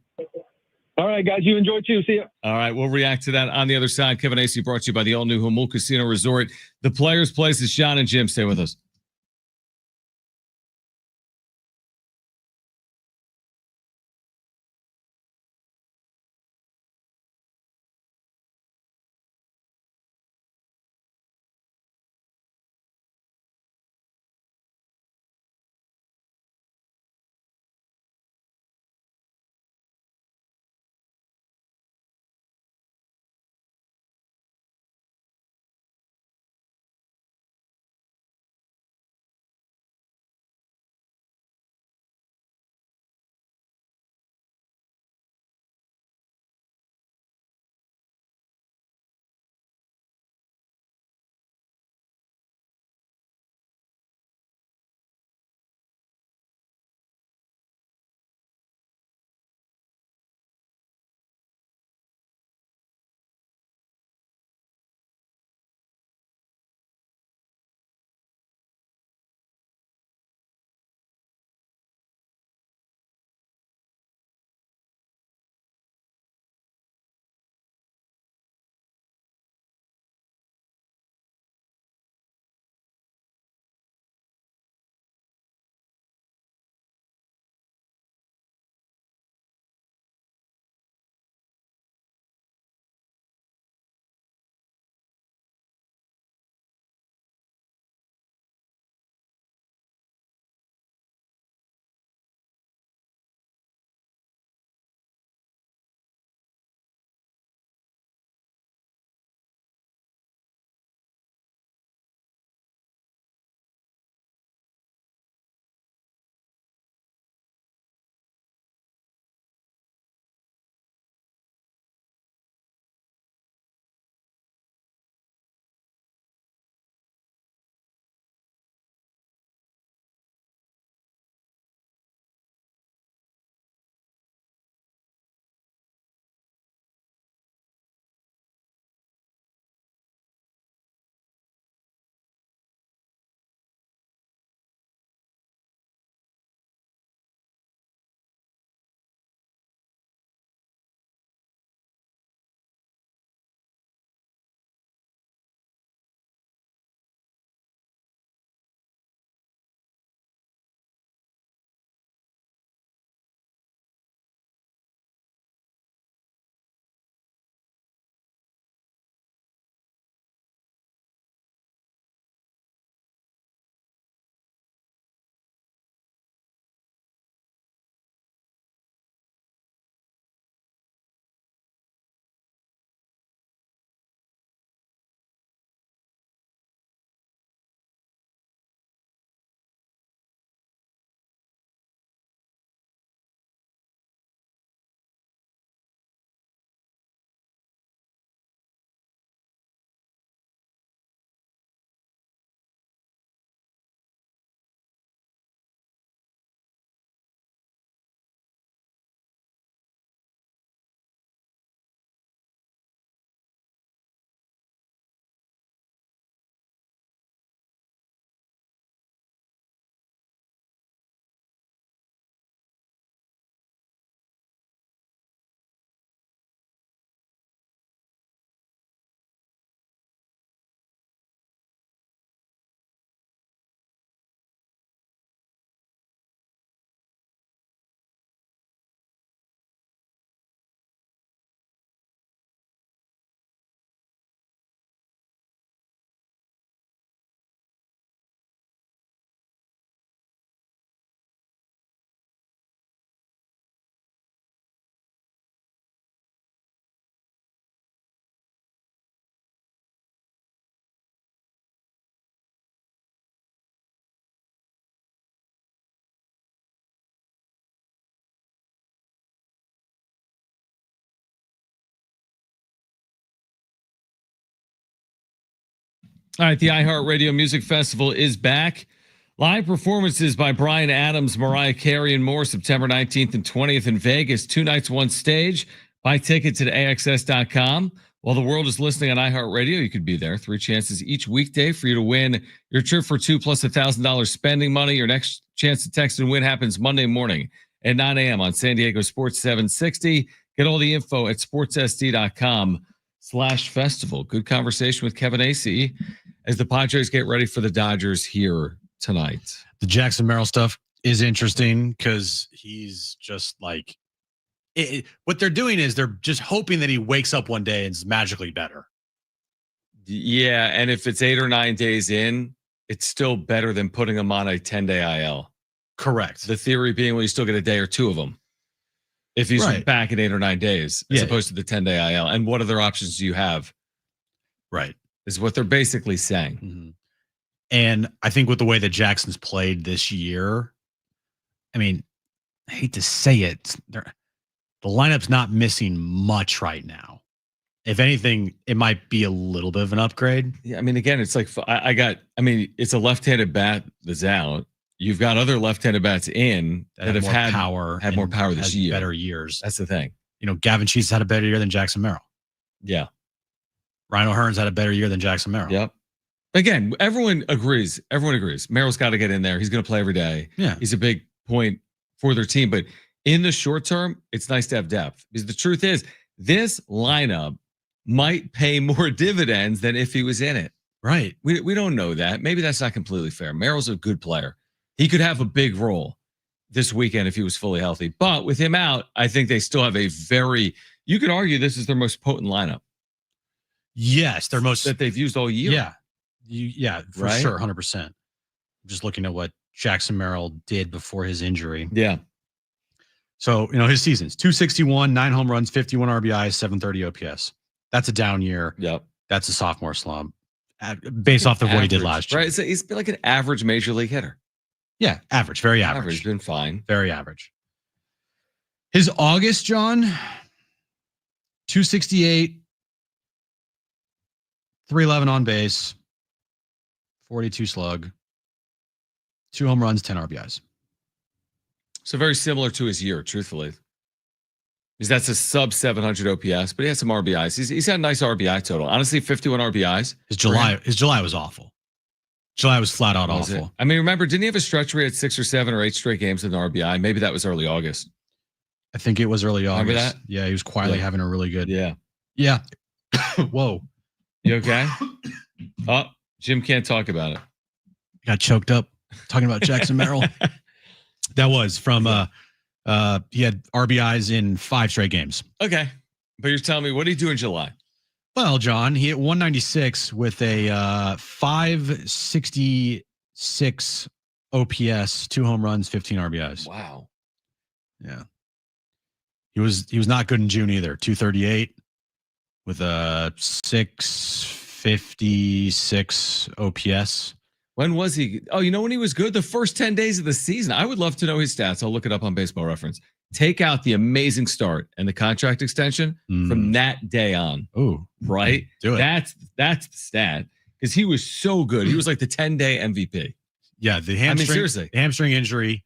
All right, guys. You enjoy too. See ya. All right. We'll react to that on the other side. Kevin Acee brought to you by the all-new Humul Casino Resort. The Players' Place is Jon and Jim. Stay with us. All right, the iHeartRadio Music Festival is back. Live performances by Bryan Adams, Mariah Carey, and more September 19th and 20th in Vegas. 2 nights, 1 stage. Buy tickets at AXS.com. While the world is listening on iHeartRadio, you could be there. 3 chances each weekday for you to win your trip for 2 plus $1,000 spending money. Your next chance to text and win happens Monday morning at 9 a.m. on San Diego Sports 760. Get all the info at sportssd.com/festival. Good conversation with Kevin Acee as the Padres get ready for the Dodgers here tonight. The Jackson Merrill stuff is interesting because he's just like, what they're doing is they're just hoping that he wakes up one day and is magically better. Yeah, and if it's 8 or 9 days in, it's still better than putting him on a 10-day IL. Correct. The theory being, well, you still get a day or 2 of them if he's back in 8 or 9 days, as opposed to the 10-day IL. And what other options do you have? Right. Is what they're basically saying. Mm-hmm. And I think with the way that Jackson's played this year, I mean, I hate to say it, the lineup's not missing much right now. If anything, it might be a little bit of an upgrade. Yeah, I mean, again, it's like it's a left-handed bat that's out. You've got other left-handed bats in that have had more power this year. Better years. That's the thing. You know, Gavin Sheets had a better year than Jackson Merrill. Yeah. Ryan O'Hearn's had a better year than Jackson Merrill. Yep. Again, everyone agrees. Merrill's got to get in there. He's going to play every day. Yeah. He's a big point for their team. But in the short term, it's nice to have depth. Because the truth is, this lineup might pay more dividends than if he was in it. Right. We don't know that. Maybe that's not completely fair. Merrill's a good player. He could have a big role this weekend if he was fully healthy. But with him out, I think they still have you could argue this is their most potent lineup. Yes, their most that they've used all year. Yeah. For sure, 100%. I'm just looking at what Jackson Merrill did before his injury. Yeah. So, his seasons, 261, 9 home runs, 51 RBIs, 730 OPS. That's a down year. Yep. That's a sophomore slump based off of what he did last year. Right. So he's been like an average major league hitter. Yeah. Average. Very average. Been fine. Very average. His August, John, 268, 311 on base, 42 slug, 2 home runs, 10 RBIs. So very similar to his year, truthfully. Because that's a sub 700 OPS, but he has some RBIs. He's got a nice RBI total. Honestly, 51 RBIs. His July was awful. July was flat out awful. I mean, remember, didn't he have a stretch where he had 6 or 7 or 8 straight games in the RBI? Maybe that was early August. I think it was early August. Remember that? Yeah, he was quietly having a really good. Yeah. Yeah. Whoa. You okay? Oh, Jim can't talk about it. Got choked up talking about Jackson Merrill. That was from he had RBIs in 5 straight games. Okay. But you're telling me, what did he do in July? Well, John, he hit 196 with a 566 OPS, 2 home runs, 15 RBIs. Wow. Yeah. He was not good in June either. 238 with a 656 OPS. When was he? Oh, when he was good? The first 10 days of the season. I would love to know his stats. I'll look it up on Baseball Reference. Take out the amazing start and the contract extension from that day on. Oh, right? Do it. That's the stat because he was so good. He was like the 10-day MVP. Yeah, the hamstring. Seriously, the hamstring injury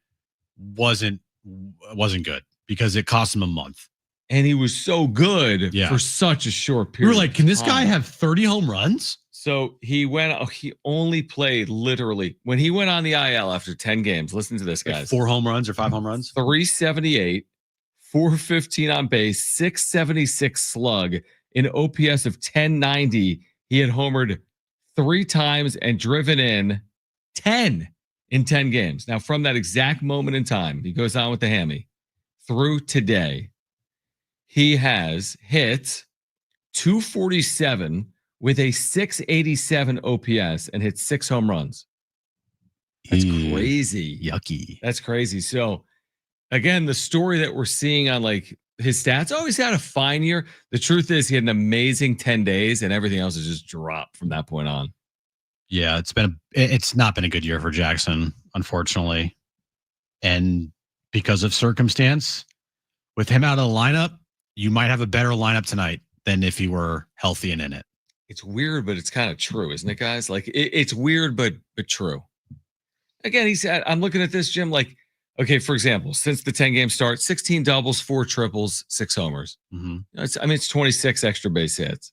wasn't good because it cost him a month. And he was so good for such a short period. We were like, can this guy have 30 home runs? So he only played literally when he went on the IL after 10 games. Listen to this, guys. Like 4 home runs or 5 home runs? 378, 415 on base, 676 slug, an OPS of 1090. He had homered 3 times and driven in 10 in 10 games. Now, from that exact moment in time, he goes on with the hammy through today. He has hit 247 with a 687 OPS and hit 6 home runs. That's crazy. Yucky. That's crazy. So, again, the story that we're seeing on like his stats, he's had a fine year. The truth is he had an amazing 10 days and everything else has just dropped from that point on. Yeah, it's not been a good year for Jackson, unfortunately. And because of circumstance, with him out of the lineup, you might have a better lineup tonight than if he were healthy and in it. It's weird, but it's kind of true, isn't it, guys? Like it's weird, but true. Again, he said, I'm looking at this, Jim, like, okay, for example, since the 10-game start, 16 doubles, 4 triples, 6 homers. It's 26 extra base hits.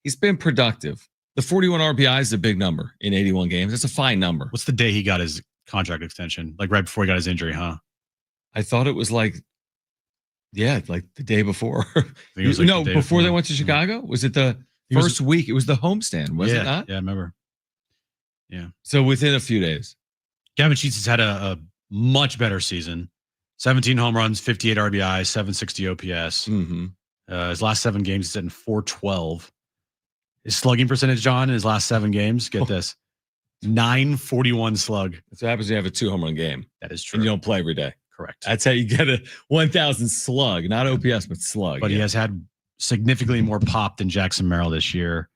He's been productive. The 41 RBI is a big number in 81 games. It's a fine number. What's the day he got his contract extension? Like right before he got his injury, huh? I thought it was like the day before. Like before they went to Chicago? Was it the first week? It was the homestand, was it not? Yeah, I remember. Yeah. So within a few days. Gavin Sheets has had a much better season. 17 home runs, 58 RBI, 760 OPS. His last 7 games, he's hitting .412. His slugging percentage, John, in his last 7 games, get this, 941 slug. That's what happens when you have a 2 home run game. That is true. And you don't play every day. Correct. That's how you get a 1,000 slug, not OPS, but slug. But he has had significantly more pop than Jackson Merrill this year.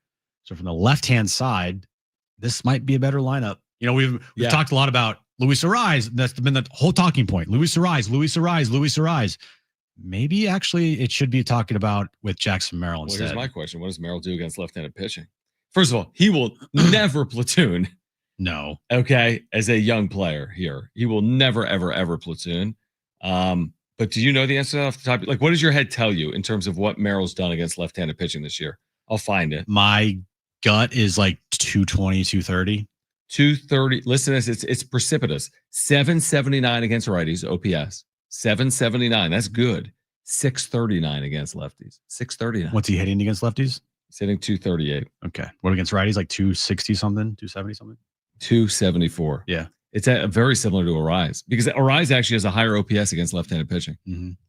So from the left-hand side, this might be a better lineup. You know, we've talked a lot about Luis Arise. That's been the whole talking point. Luis Arise. Maybe actually it should be talking about with Jackson Merrill instead. Well, here's my question. What does Merrill do against left-handed pitching? First of all, he will never platoon. No. Okay. As a young player here, he will never, ever, ever platoon. But do you know the answer off the top? Like, what does your head tell you in terms of what Merrill's done against left-handed pitching this year? I'll find it. My gut is like 220, 230. 230. Listen to this. It's precipitous. 779 against righties, OPS. 779. That's good. 639 against lefties. 639. What's he hitting against lefties? He's hitting 238. Okay. What against righties? Like 260 something, 270 something? 274. Yeah. It's very similar to Arise because Arise actually has a higher OPS against left-handed pitching.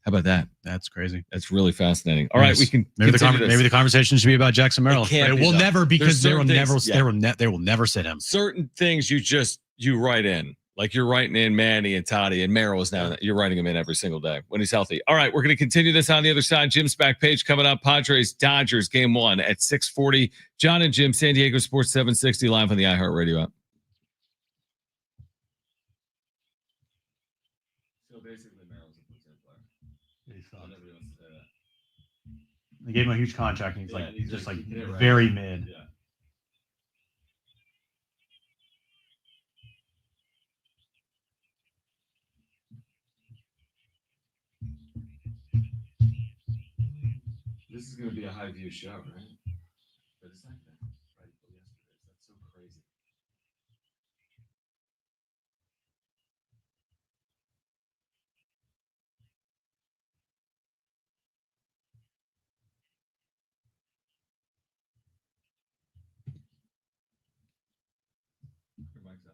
How about that? That's crazy. That's really fascinating. All right, we can maybe the conversation should be about Jackson Merrill. It will never because they will never sit him. Certain things you write in. Like you're writing in Manny and Toddy and Merrill is now you're writing him in every single day when he's healthy. All right, we're going to continue this on the other side. Jim's back page coming up. Padres Dodgers game 1 at 6:40. Jon and Jim, San Diego Sports 760 live on the iHeartRadio app. So basically, Merrill's a platoon player. They gave him a huge contract, and he's just very mid. Yeah. This is going to be a high view show, right? But it's not that. Right? That's so crazy. Your mic's up.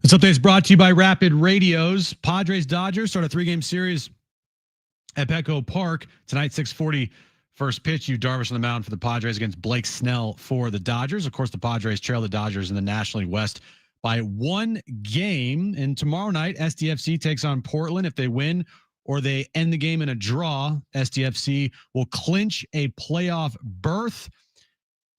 This update is brought to you by Rapid Radios. Padres Dodgers start a 3-game series at Petco Park tonight, 6:40. First pitch, Yu Darvish on the mound for the Padres against Blake Snell for the Dodgers. Of course, the Padres trail the Dodgers in the National League West by 1 game. And tomorrow night, SDFC takes on Portland. If they win or they end the game in a draw, SDFC will clinch a playoff berth.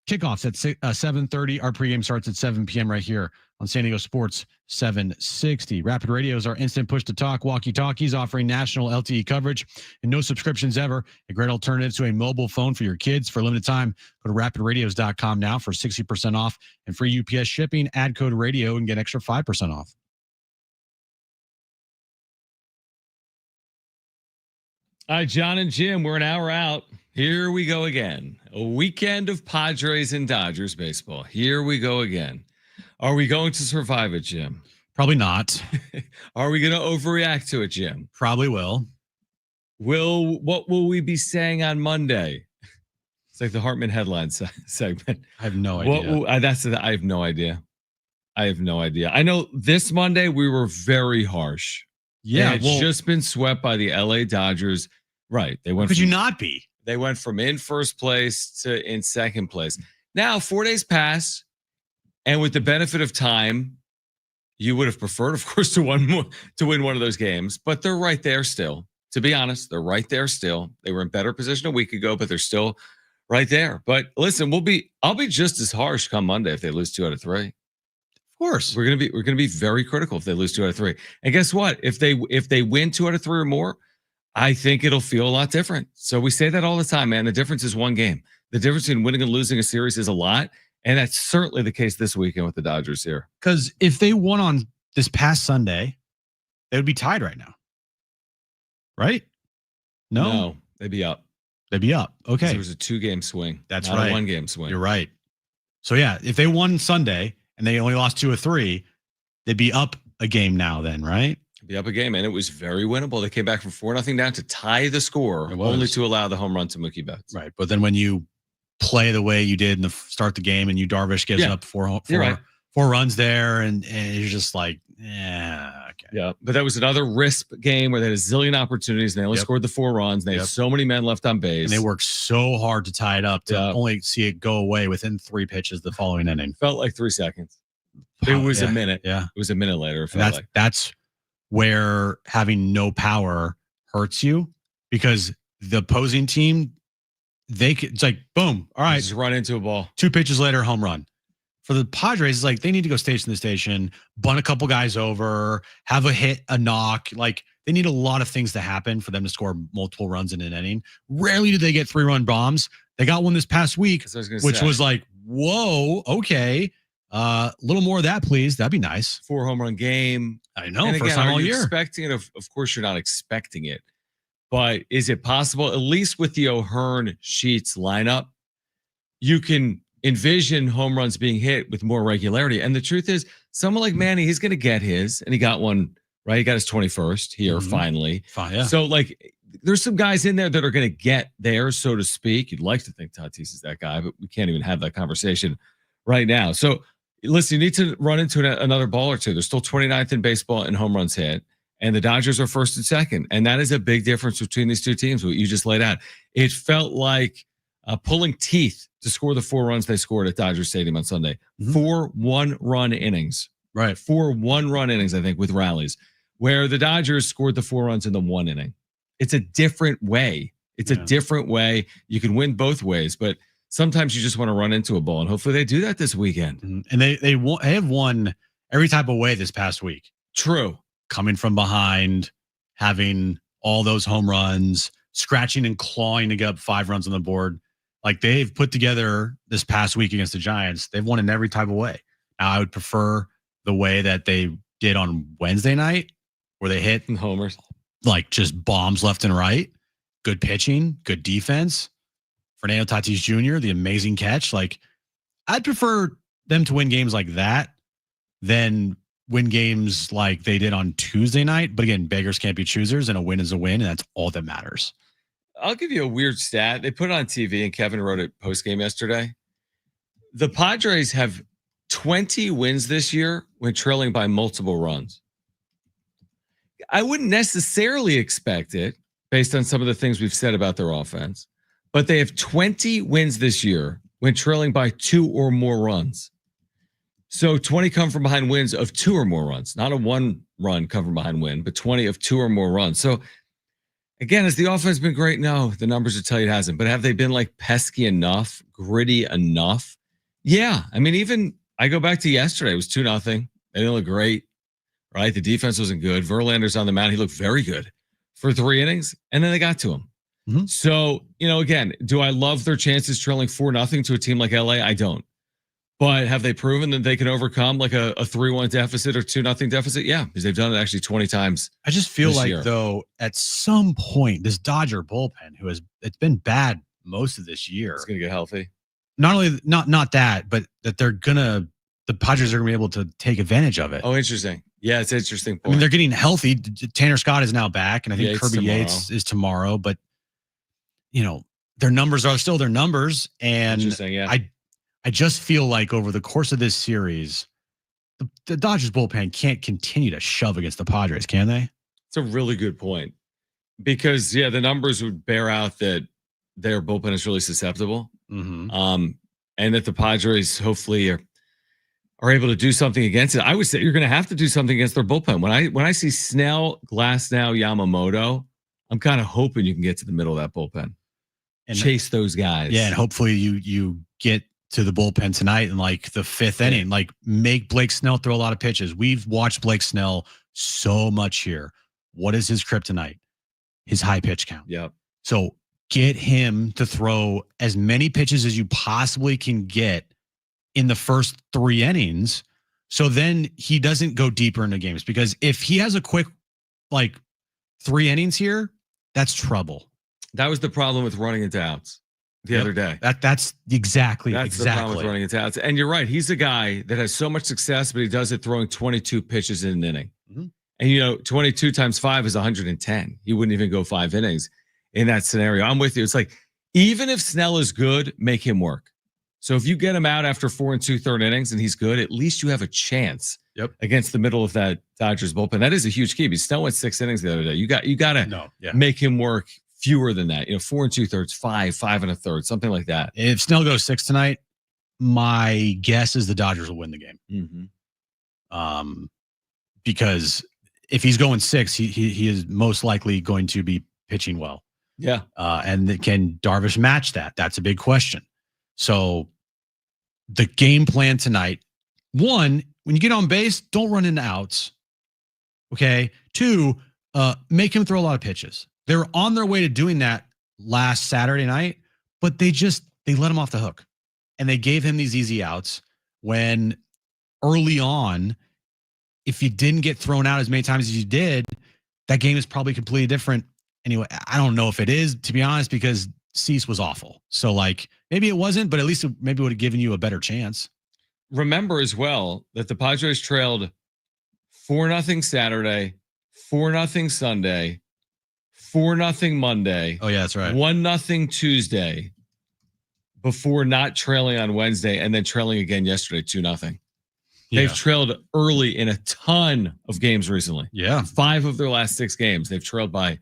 Kickoffs at 7:30. Our pregame starts at 7 p.m. right here on San Diego Sports 760. Rapid Radio is our instant push-to-talk walkie-talkies offering national LTE coverage and no subscriptions ever. A great alternative to a mobile phone for your kids. For a limited time, go to rapidradios.com now for 60% off and free UPS shipping. Add code radio and get extra 5% off. All right, Jon and Jim, we're an hour out. Here we go again. A weekend of Padres and Dodgers baseball. Here we go again. Are we going to survive it, Jim? Probably not. Are we going to overreact to it, Jim? Probably will. What will we be saying on Monday? It's like the Hartman headlines segment. I have no idea. I have no idea. I have no idea. I know this Monday we were very harsh. Yeah, it's just been swept by the LA Dodgers. Right. They went. Could you not be? They went from in first place to in second place. Now 4 days pass, and with the benefit of time, you would have preferred, of course, to win one of those games. But they're right there still. To be honest, they're right there still. They were in better position a week ago, but they're still right there. But listen, I'll be just as harsh come Monday if they lose 2 out of 3. Of course, we're gonna be very critical if they lose 2 out of 3. And guess what? If they win 2 out of 3 or more, I think it'll feel a lot different. So we say that all the time, man. The difference is 1 game. The difference between winning and losing a series is a lot. And that's certainly the case this weekend with the Dodgers here. Because if they won on this past Sunday, they would be tied right now. Right? No, they'd be up. They'd be up. Okay. There was a 2-game swing. That's not right. A 1-game swing. You're right. So yeah, if they won Sunday and they only lost 2 or 3, they'd be up a game now then, right? Be up a game, and it was very winnable. They came back from 4-0 down to tie the score, only to allow the home run to Mookie Betts. Right, but then when you play the way you did in the start the game, and Yu Darvish gives up four runs there, and you're just like, okay. Yeah, but that was another risk game where they had a zillion opportunities, and they only scored the 4 runs. And they had so many men left on base, and they worked so hard to tie it up to only see it go away within 3 pitches the following inning. Felt like 3 seconds. It was a minute. Yeah, it was a minute later. It felt that's where having no power hurts you, because the opposing team, it's like, boom, all right. Just run into a ball. 2 pitches later, home run. For the Padres, it's like they need to go station to station, bunt a couple guys over, have a hit, a knock. Like they need a lot of things to happen for them to score multiple runs in an inning. Rarely do they get 3-run bombs. They got one this past week, which was like, whoa, okay. A little more of that, please. That'd be nice. 4 home run game. I know. And first again, time all are you year. Expecting it? Of course, you're not expecting it. But is it possible, at least with the O'Hearn Sheets lineup, you can envision home runs being hit with more regularity? And the truth is, someone like Manny, he's going to get his, and he got one, right? He got his 21st here finally. Yeah. So, like, there's some guys in there that are going to get there, so to speak. You'd like to think Tatis is that guy, but we can't even have that conversation right now. So, listen, you need to run into another ball or two. They're still 29th in baseball in home runs hit, and the Dodgers are first and second. And that is a big difference between these two teams, what you just laid out. It felt like pulling teeth to score the 4 runs they scored at Dodger Stadium on Sunday. 4 one-run innings. Right. 4 one-run innings, I think, with rallies, where the Dodgers scored the 4 runs in the 1 inning. It's a different way. It's a different way. You can win both ways, but sometimes you just want to run into a ball, and hopefully they do that this weekend. And they have won every type of way this past week. True. Coming from behind, having all those home runs, scratching and clawing to get up 5 runs on the board. Like they've put together this past week against the Giants. They've won in every type of way. Now, I would prefer the way that they did on Wednesday night, where they hit homers, like just bombs left and right. Good pitching, good defense. Fernando Tatis Jr., the amazing catch. Like, I'd prefer them to win games like that than win games like they did on Tuesday night. But again, beggars can't be choosers, and a win is a win, and that's all that matters. I'll give you a weird stat. They put it on TV, and Kevin wrote it post-game yesterday. The Padres have 20 wins this year when trailing by multiple runs. I wouldn't necessarily expect it based on some of the things we've said about their offense, but they have 20 wins this year when trailing by 2 or more runs. So 20 come from behind wins of 2 or more runs, not a 1 run come from behind win, but 20 of 2 or more runs. So again, has the offense been great? No, the numbers would tell you it hasn't. But have they been like pesky enough, gritty enough? Yeah. I mean, even I go back to yesterday, it was 2-0. They didn't look great, right? The defense wasn't good. Verlander's on the mound. He looked very good for 3 innings, and then they got to him. Mm-hmm. So, again, do I love their chances trailing 4-0 to a team like LA? I don't. But have they proven that they can overcome like a 3-1 deficit or 2-0 deficit? Yeah, because they've done it actually 20 times. I just feel like, though, at some point, this Dodger bullpen, it's been bad most of this year. It's going to get healthy. Not only not that, but that the Padres are going to be able to take advantage of it. Oh, interesting. Yeah, it's an interesting point. I mean, they're getting healthy. Tanner Scott is now back, and I think Kirby tomorrow. Yates is tomorrow. But their numbers are still their numbers, and interesting. Yeah, I just feel like over the course of this series, the Dodgers bullpen can't continue to shove against the Padres, can they? It's a really good point because the numbers would bear out that their bullpen is really susceptible, mm-hmm. And that the Padres hopefully are able to do something against it. I would say you're going to have to do something against their bullpen. When I see Snell, Glasnow, Yamamoto, I'm kind of hoping you can get to the middle of that bullpen and chase those guys. Yeah, and hopefully you get to the bullpen tonight in like the 5th inning, like make Blake Snell throw a lot of pitches. We've watched Blake Snell so much here. What is his kryptonite? His high pitch count. Yep. So get him to throw as many pitches as you possibly can get in the first 3 innings. So then he doesn't go deeper into games, because if he has a quick, 3 innings here, that's trouble. That was the problem with running into outs the other day. That's exactly the problem with running into outs. And you're right. He's a guy that has so much success, but he does it throwing 22 pitches in an inning. Mm-hmm. And 22 times 5 is 110. He wouldn't even go 5 innings in that scenario. I'm with you. It's like, even if Snell is good, make him work. So if you get him out after 4 2/3 innings and he's good, at least you have a chance against the middle of that Dodgers bullpen. That is a huge key. Because Snell went 6 innings the other day. You got to make him work fewer than that. 4 2/3, 5 1/3, something like that. If Snell goes 6 tonight, my guess is the Dodgers will win the game. Mm-hmm. Because if he's going 6, he is most likely going to be pitching well. Yeah. And can Darvish match that? That's a big question. So the game plan tonight, 1, when you get on base, don't run into outs. Okay. 2, make him throw a lot of pitches. They were on their way to doing that last Saturday night, but they let him off the hook, and they gave him these easy outs when early on, if you didn't get thrown out as many times as you did, that game is probably completely different. Anyway, I don't know if it is, to be honest, because Cease was awful. So maybe it wasn't, but at least it maybe would have given you a better chance. Remember as well that the Padres trailed 4-0 Saturday, 4-0 Sunday, 4-0 Monday. Oh yeah, that's right. 1-0 Tuesday before not trailing on Wednesday and then trailing again yesterday, 2-0. They've trailed early in a ton of games recently. Yeah. 5 of their last 6 games, they've trailed by,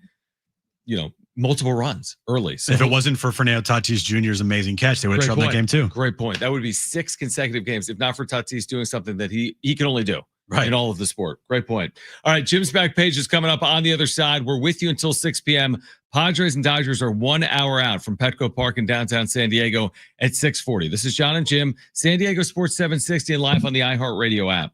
multiple runs early. So if it wasn't for Fernando Tatis Jr.'s amazing catch, they would have trailed that game too. Great point. That would be 6 consecutive games, if not for Tatis doing something that he can only do in all of the sport. Great point. All right, Jim's back page is coming up on the other side. We're with you until 6 p.m. Padres and Dodgers are 1 hour out from Petco Park in downtown San Diego at 6:40. This is Jon and Jim, San Diego Sports 760, and live on the iHeartRadio app.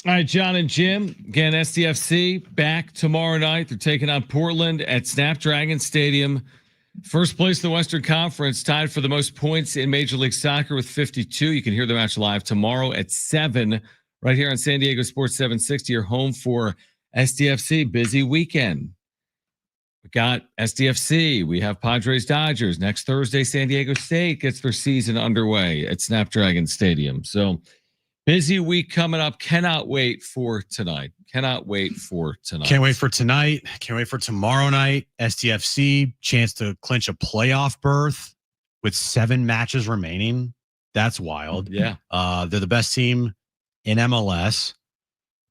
All right, Jon and Jim. Again, SDFC back tomorrow night. They're taking on Portland at Snapdragon Stadium. First place in the Western Conference, tied for the most points in Major League Soccer with 52. You can hear the match live tomorrow at 7 right here on San Diego Sports 760. Your home for SDFC. Busy weekend. We got SDFC. We have Padres Dodgers. Next Thursday, San Diego State gets their season underway at Snapdragon Stadium. So busy week coming up. Cannot wait for tonight. Can't wait for tonight. Can't wait for tonight. Can't wait for tomorrow night. SDFC, chance to clinch a playoff berth with 7 matches remaining. That's wild. Yeah. They're the best team in MLS.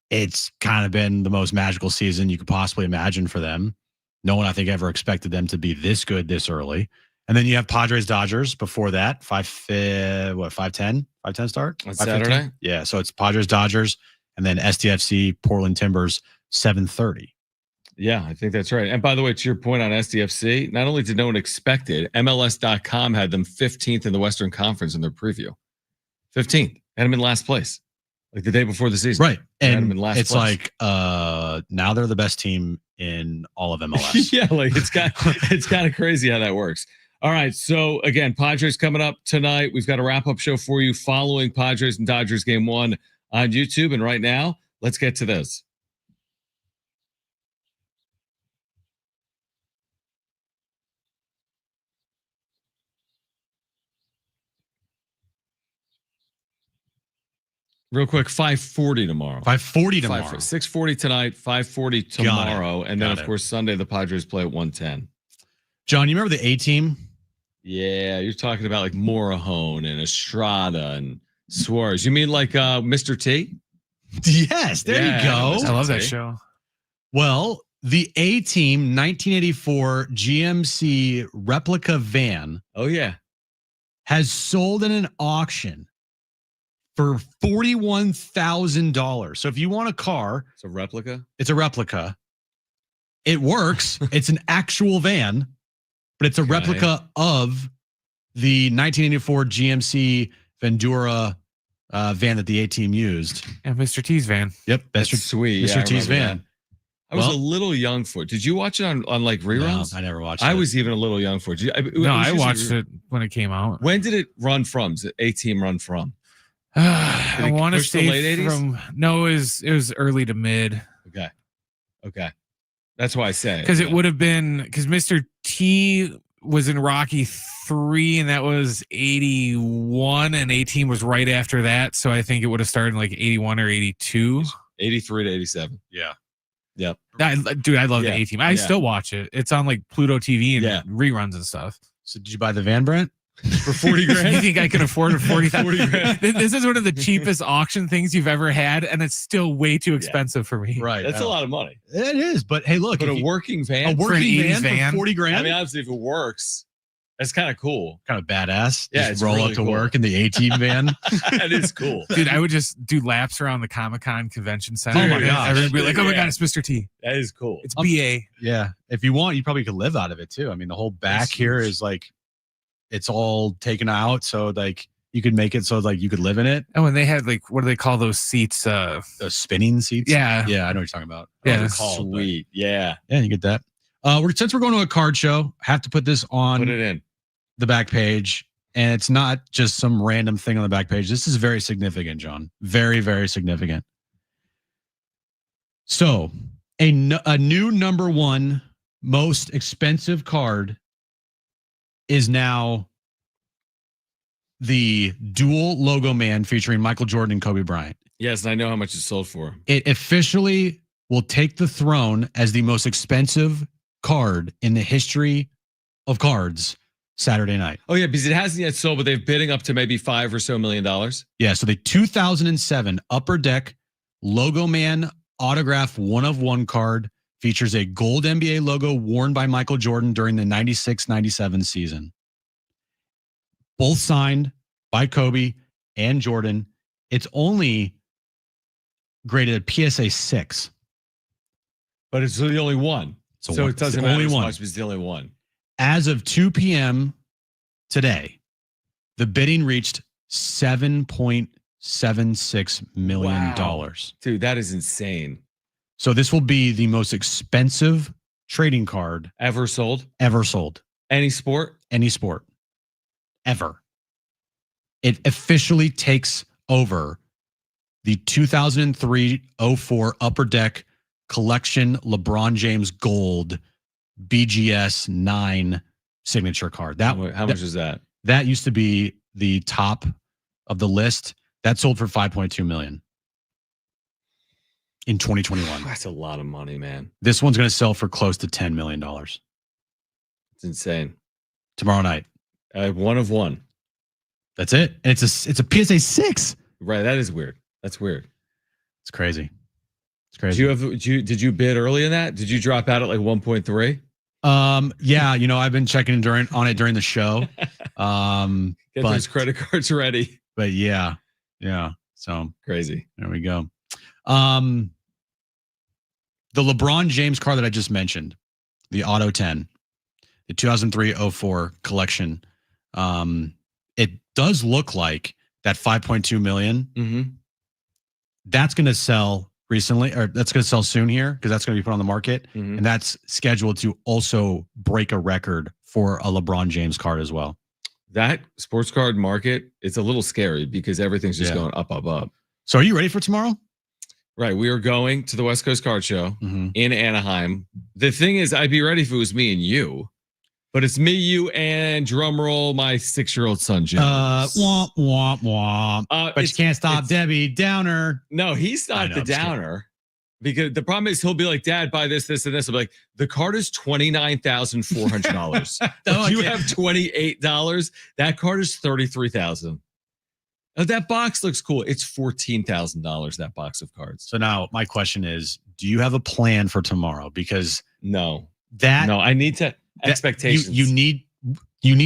It's kind of been the most magical season you could possibly imagine for them. No one, I think, ever expected them to be this good this early. And then you have Padres Dodgers before that. 5:10 start? On Saturday? Yeah, so it's Padres Dodgers and then SDFC Portland Timbers 7:30. Yeah, I think that's right. And by the way, to your point on SDFC, not only did no one expect it, MLS.com had them 15th in the Western Conference in their preview. 15th. Had them in last place. Like the day before the season. Right. Had them And in last it's place. like now they're the best team in all of MLS. Yeah, like it's kind of crazy how that works. All right, so again, Padres coming up tonight. We've got a wrap-up show for you following Padres and Dodgers game 1 on YouTube. And right now, let's get to this. Real quick, 5:40 tomorrow. 5:40 tomorrow. 6:40 tonight, 5:40 tomorrow. And then, of course, Sunday, the Padres play at 1:10. John, you remember the A-team? Yeah, you're talking about like Morahone and Estrada and Suarez. You mean like Mr. T? Yes, there you go. I love that show. Well, the A-team 1984 GMC replica van. Oh, yeah. Has sold in an auction for $41,000. So if you want a car, it's a replica. It's a replica. It works. It's an actual van, but it's a replica of the 1984 GMC Vendura van that the A-team used. And Mr. T's van. Yep, That's sweet. Mr. Yeah, I T's remember van. that. I was a little young for it. Did you watch it on like reruns? No, I never watched it. I was even a little young for it. No, I watched it when it came out. When did it run from? Did A-team run from? I want to push the say late 80s? from no, it was early to mid. Okay. That's why I say Because it would have been because Mr. T was in Rocky 3 and that was 81 and A-team was right after that. So I think it would have started in like 81 or 82. 83 to 87. Yeah. Yep. Dude, I love the A-team. I still watch it. It's on like Pluto TV and reruns and stuff. So did you buy the van, Brent? For 40 grand? You think I can afford a 40,000? 40 grand. This is one of the cheapest auction things you've ever had, and it's still way too expensive for me. Right. That's a lot of money. It is, but hey, look. But a working van? A working van for 40 grand? I mean, obviously, if it works, that's kind of cool. Kind of badass. Yeah, Just it's roll really up to cool. work in the A-team van. That is cool. Dude, I would just do laps around the Comic-Con convention center. Oh my gosh. Everyone would be like, oh my Yeah. God, it's Mr. T. That is cool. It's BA. Yeah. If you want, you probably could live out of it too. I mean, the whole back That's here huge. is like, it's all taken out. So like you could make it so like you could live in it. Oh, and they had like, what do they call those seats? Those spinning seats. Yeah. Yeah. I know what you're talking about. Yeah, I don't know what that's they're called, but- Sweet. Yeah. Yeah. You get that. Since we're going to a card show, I have to put this on Put it in. the back page. And it's not just some random thing on the back page. This is very significant, John. Very, very significant. So a new number 1 most expensive card is now the dual logo man featuring Michael Jordan and Kobe Bryant. Yes, and I know how much it sold for. It officially will take the throne as the most expensive card in the history of cards Saturday night. Oh, yeah, because it hasn't yet sold, but they're bidding up to maybe $5 or so million. Yeah, so the 2007 Upper Deck Logo Man Autograph 1-of-1 card features a gold NBA logo worn by Michael Jordan during the 96-97 season. Both signed by Kobe and Jordan. It's only graded a PSA 6. But it's the only one. So one- it doesn't it's the matter only as one. much, but it's the only one. As of 2 p.m. today, the bidding reached $7.6 $1.76 million. Wow. Dude, that is insane. So this will be the most expensive trading card ever sold. Any sport, ever. It officially takes over the 2003-04 Upper Deck Collection LeBron James Gold BGS 9 signature card. How much is that? That used to be the top of the list. That sold for $5.2 million in 2021. That's a lot of money, man. This one's going to sell for close to $10 million. It's insane. Tomorrow night. One of one. That's it. And it's a PSA 6. Right. That is weird. That's weird. It's crazy. It's crazy. Did you bid early in that? Did you drop out at like 1.3? Yeah, I've been checking on it during the show. Get those credit cards ready. But yeah. So crazy. There we go. The LeBron James card that I just mentioned, the Auto 10, the 2003-04 collection. It does look like that 5.2 million. That's going to sell recently, or that's going to sell soon here because that's going to be put on the market, and that's scheduled to also break a record for a LeBron James card as well. That sports card market, it's a little scary because everything's just going up, up, up. So are you ready for tomorrow? Right. We are going to the West Coast Card Show in Anaheim. The thing is, I'd be ready if it was me and you, but it's me, you, and drumroll, my 6-year-old son, Jim. Womp, womp, womp. But you can't stop Debbie Downer. No, he's not the downer. Because the problem is he'll be like, Dad, buy this, this, and this. I'll be like, the card is $29,400. If you have $28, that card is $33,000. That box looks cool. It's $14,000, that box of cards. So now my question is, do you have a plan for tomorrow? Because no, I need to expectations. You need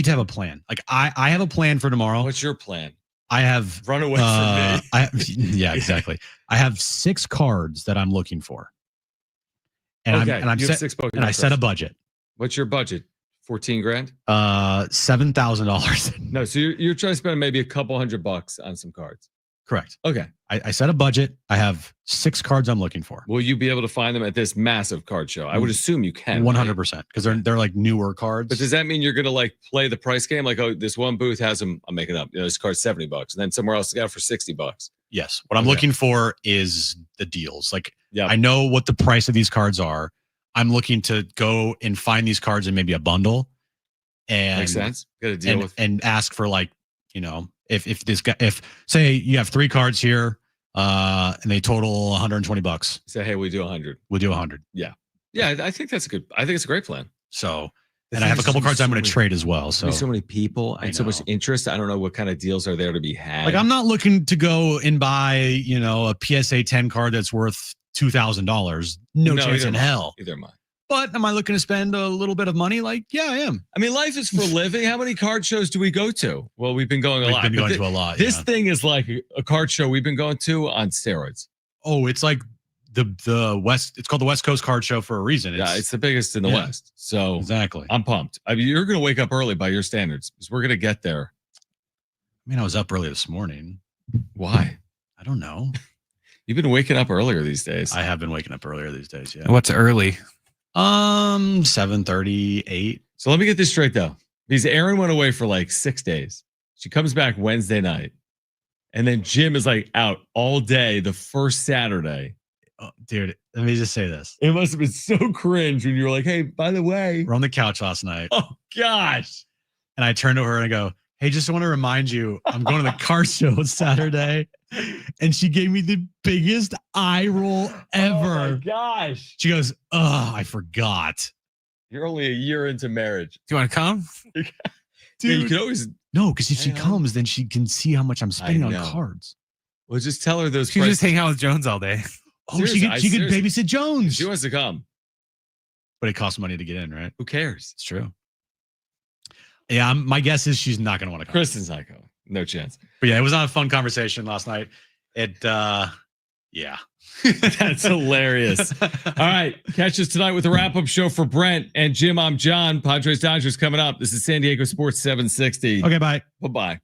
to have a plan. Like I have a plan for tomorrow. What's your plan? I have run away from me. Yeah, exactly. I have 6 cards that I'm looking for. And I'm set a budget. What's your budget? 14 grand? $7,000. No, so you're trying to spend maybe a couple $100 on some cards. Correct. Okay. I set a budget. I have 6 cards I'm looking for. Will you be able to find them at this massive card show? I would assume you can. 100%, because they're like newer cards. But does that mean you're going to like play the price game? Like, oh, this one booth has them. I'm making up. This card's $70, and then somewhere else got it for $60. Yes. What I'm looking for is the deals. Like, I know what the price of these cards are. I'm looking to go and find these cards in maybe a bundle. And makes sense. Got to deal with and ask for like, if say you have 3 cards here, and they total $120. Say, hey, we do 100. We'll do 100. Yeah. I think that's good. I think it's a great plan. So, and I have a couple cards I'm going to trade as well. So many people and so much interest. I don't know what kind of deals are there to be had. Like, I'm not looking to go and buy, a PSA 10 card that's worth $2,000. No chance in hell. Either am I. But am I looking to spend a little bit of money? Like, yeah, I am. I mean, life is for living. How many card shows do we go to? Well, we've been going a lot. We've been going to a lot. This thing is like a card show we've been going to on steroids. Oh, it's like the West. It's called the West Coast Card Show for a reason. It's the biggest in the West. So exactly, I'm pumped. I mean, you're going to wake up early by your standards because we're going to get there. I mean, I was up early this morning. Why? I don't know. You've been waking up earlier these days. I have been waking up earlier these days. Yeah. What's early? 7:30, 8. So let me get this straight though, because Erin went away for like 6 days. She comes back Wednesday night, and then Jim is like out all day the first Saturday. Oh, dude, let me just say this. It must have been so cringe when you were like, "Hey, by the way, we're on the couch last night." Oh gosh! And I turned to her and I go, "Hey, just want to remind you, I'm going to the car show Saturday." And she gave me the biggest eye roll ever. Oh my gosh. She goes, "Oh, I forgot." You're only a year into marriage. Do you want to come? Dude, Dude, you can always no, because if she comes, then she can see how much I'm spending on cards. Well, just tell her those. She can just hang out with Jones all day. Oh, she could babysit Jones. She wants to come, but it costs money to get in, right? Who cares? It's true. Yeah, my guess is she's not going to want to come. Kristen's not going. No chance. But yeah, it was not a fun conversation last night. Yeah. That's hilarious. All right. Catch us tonight with the wrap-up show for Brent and Jim. I'm John. Padres Dodgers coming up. This is San Diego Sports 760. Okay, bye. Bye-bye.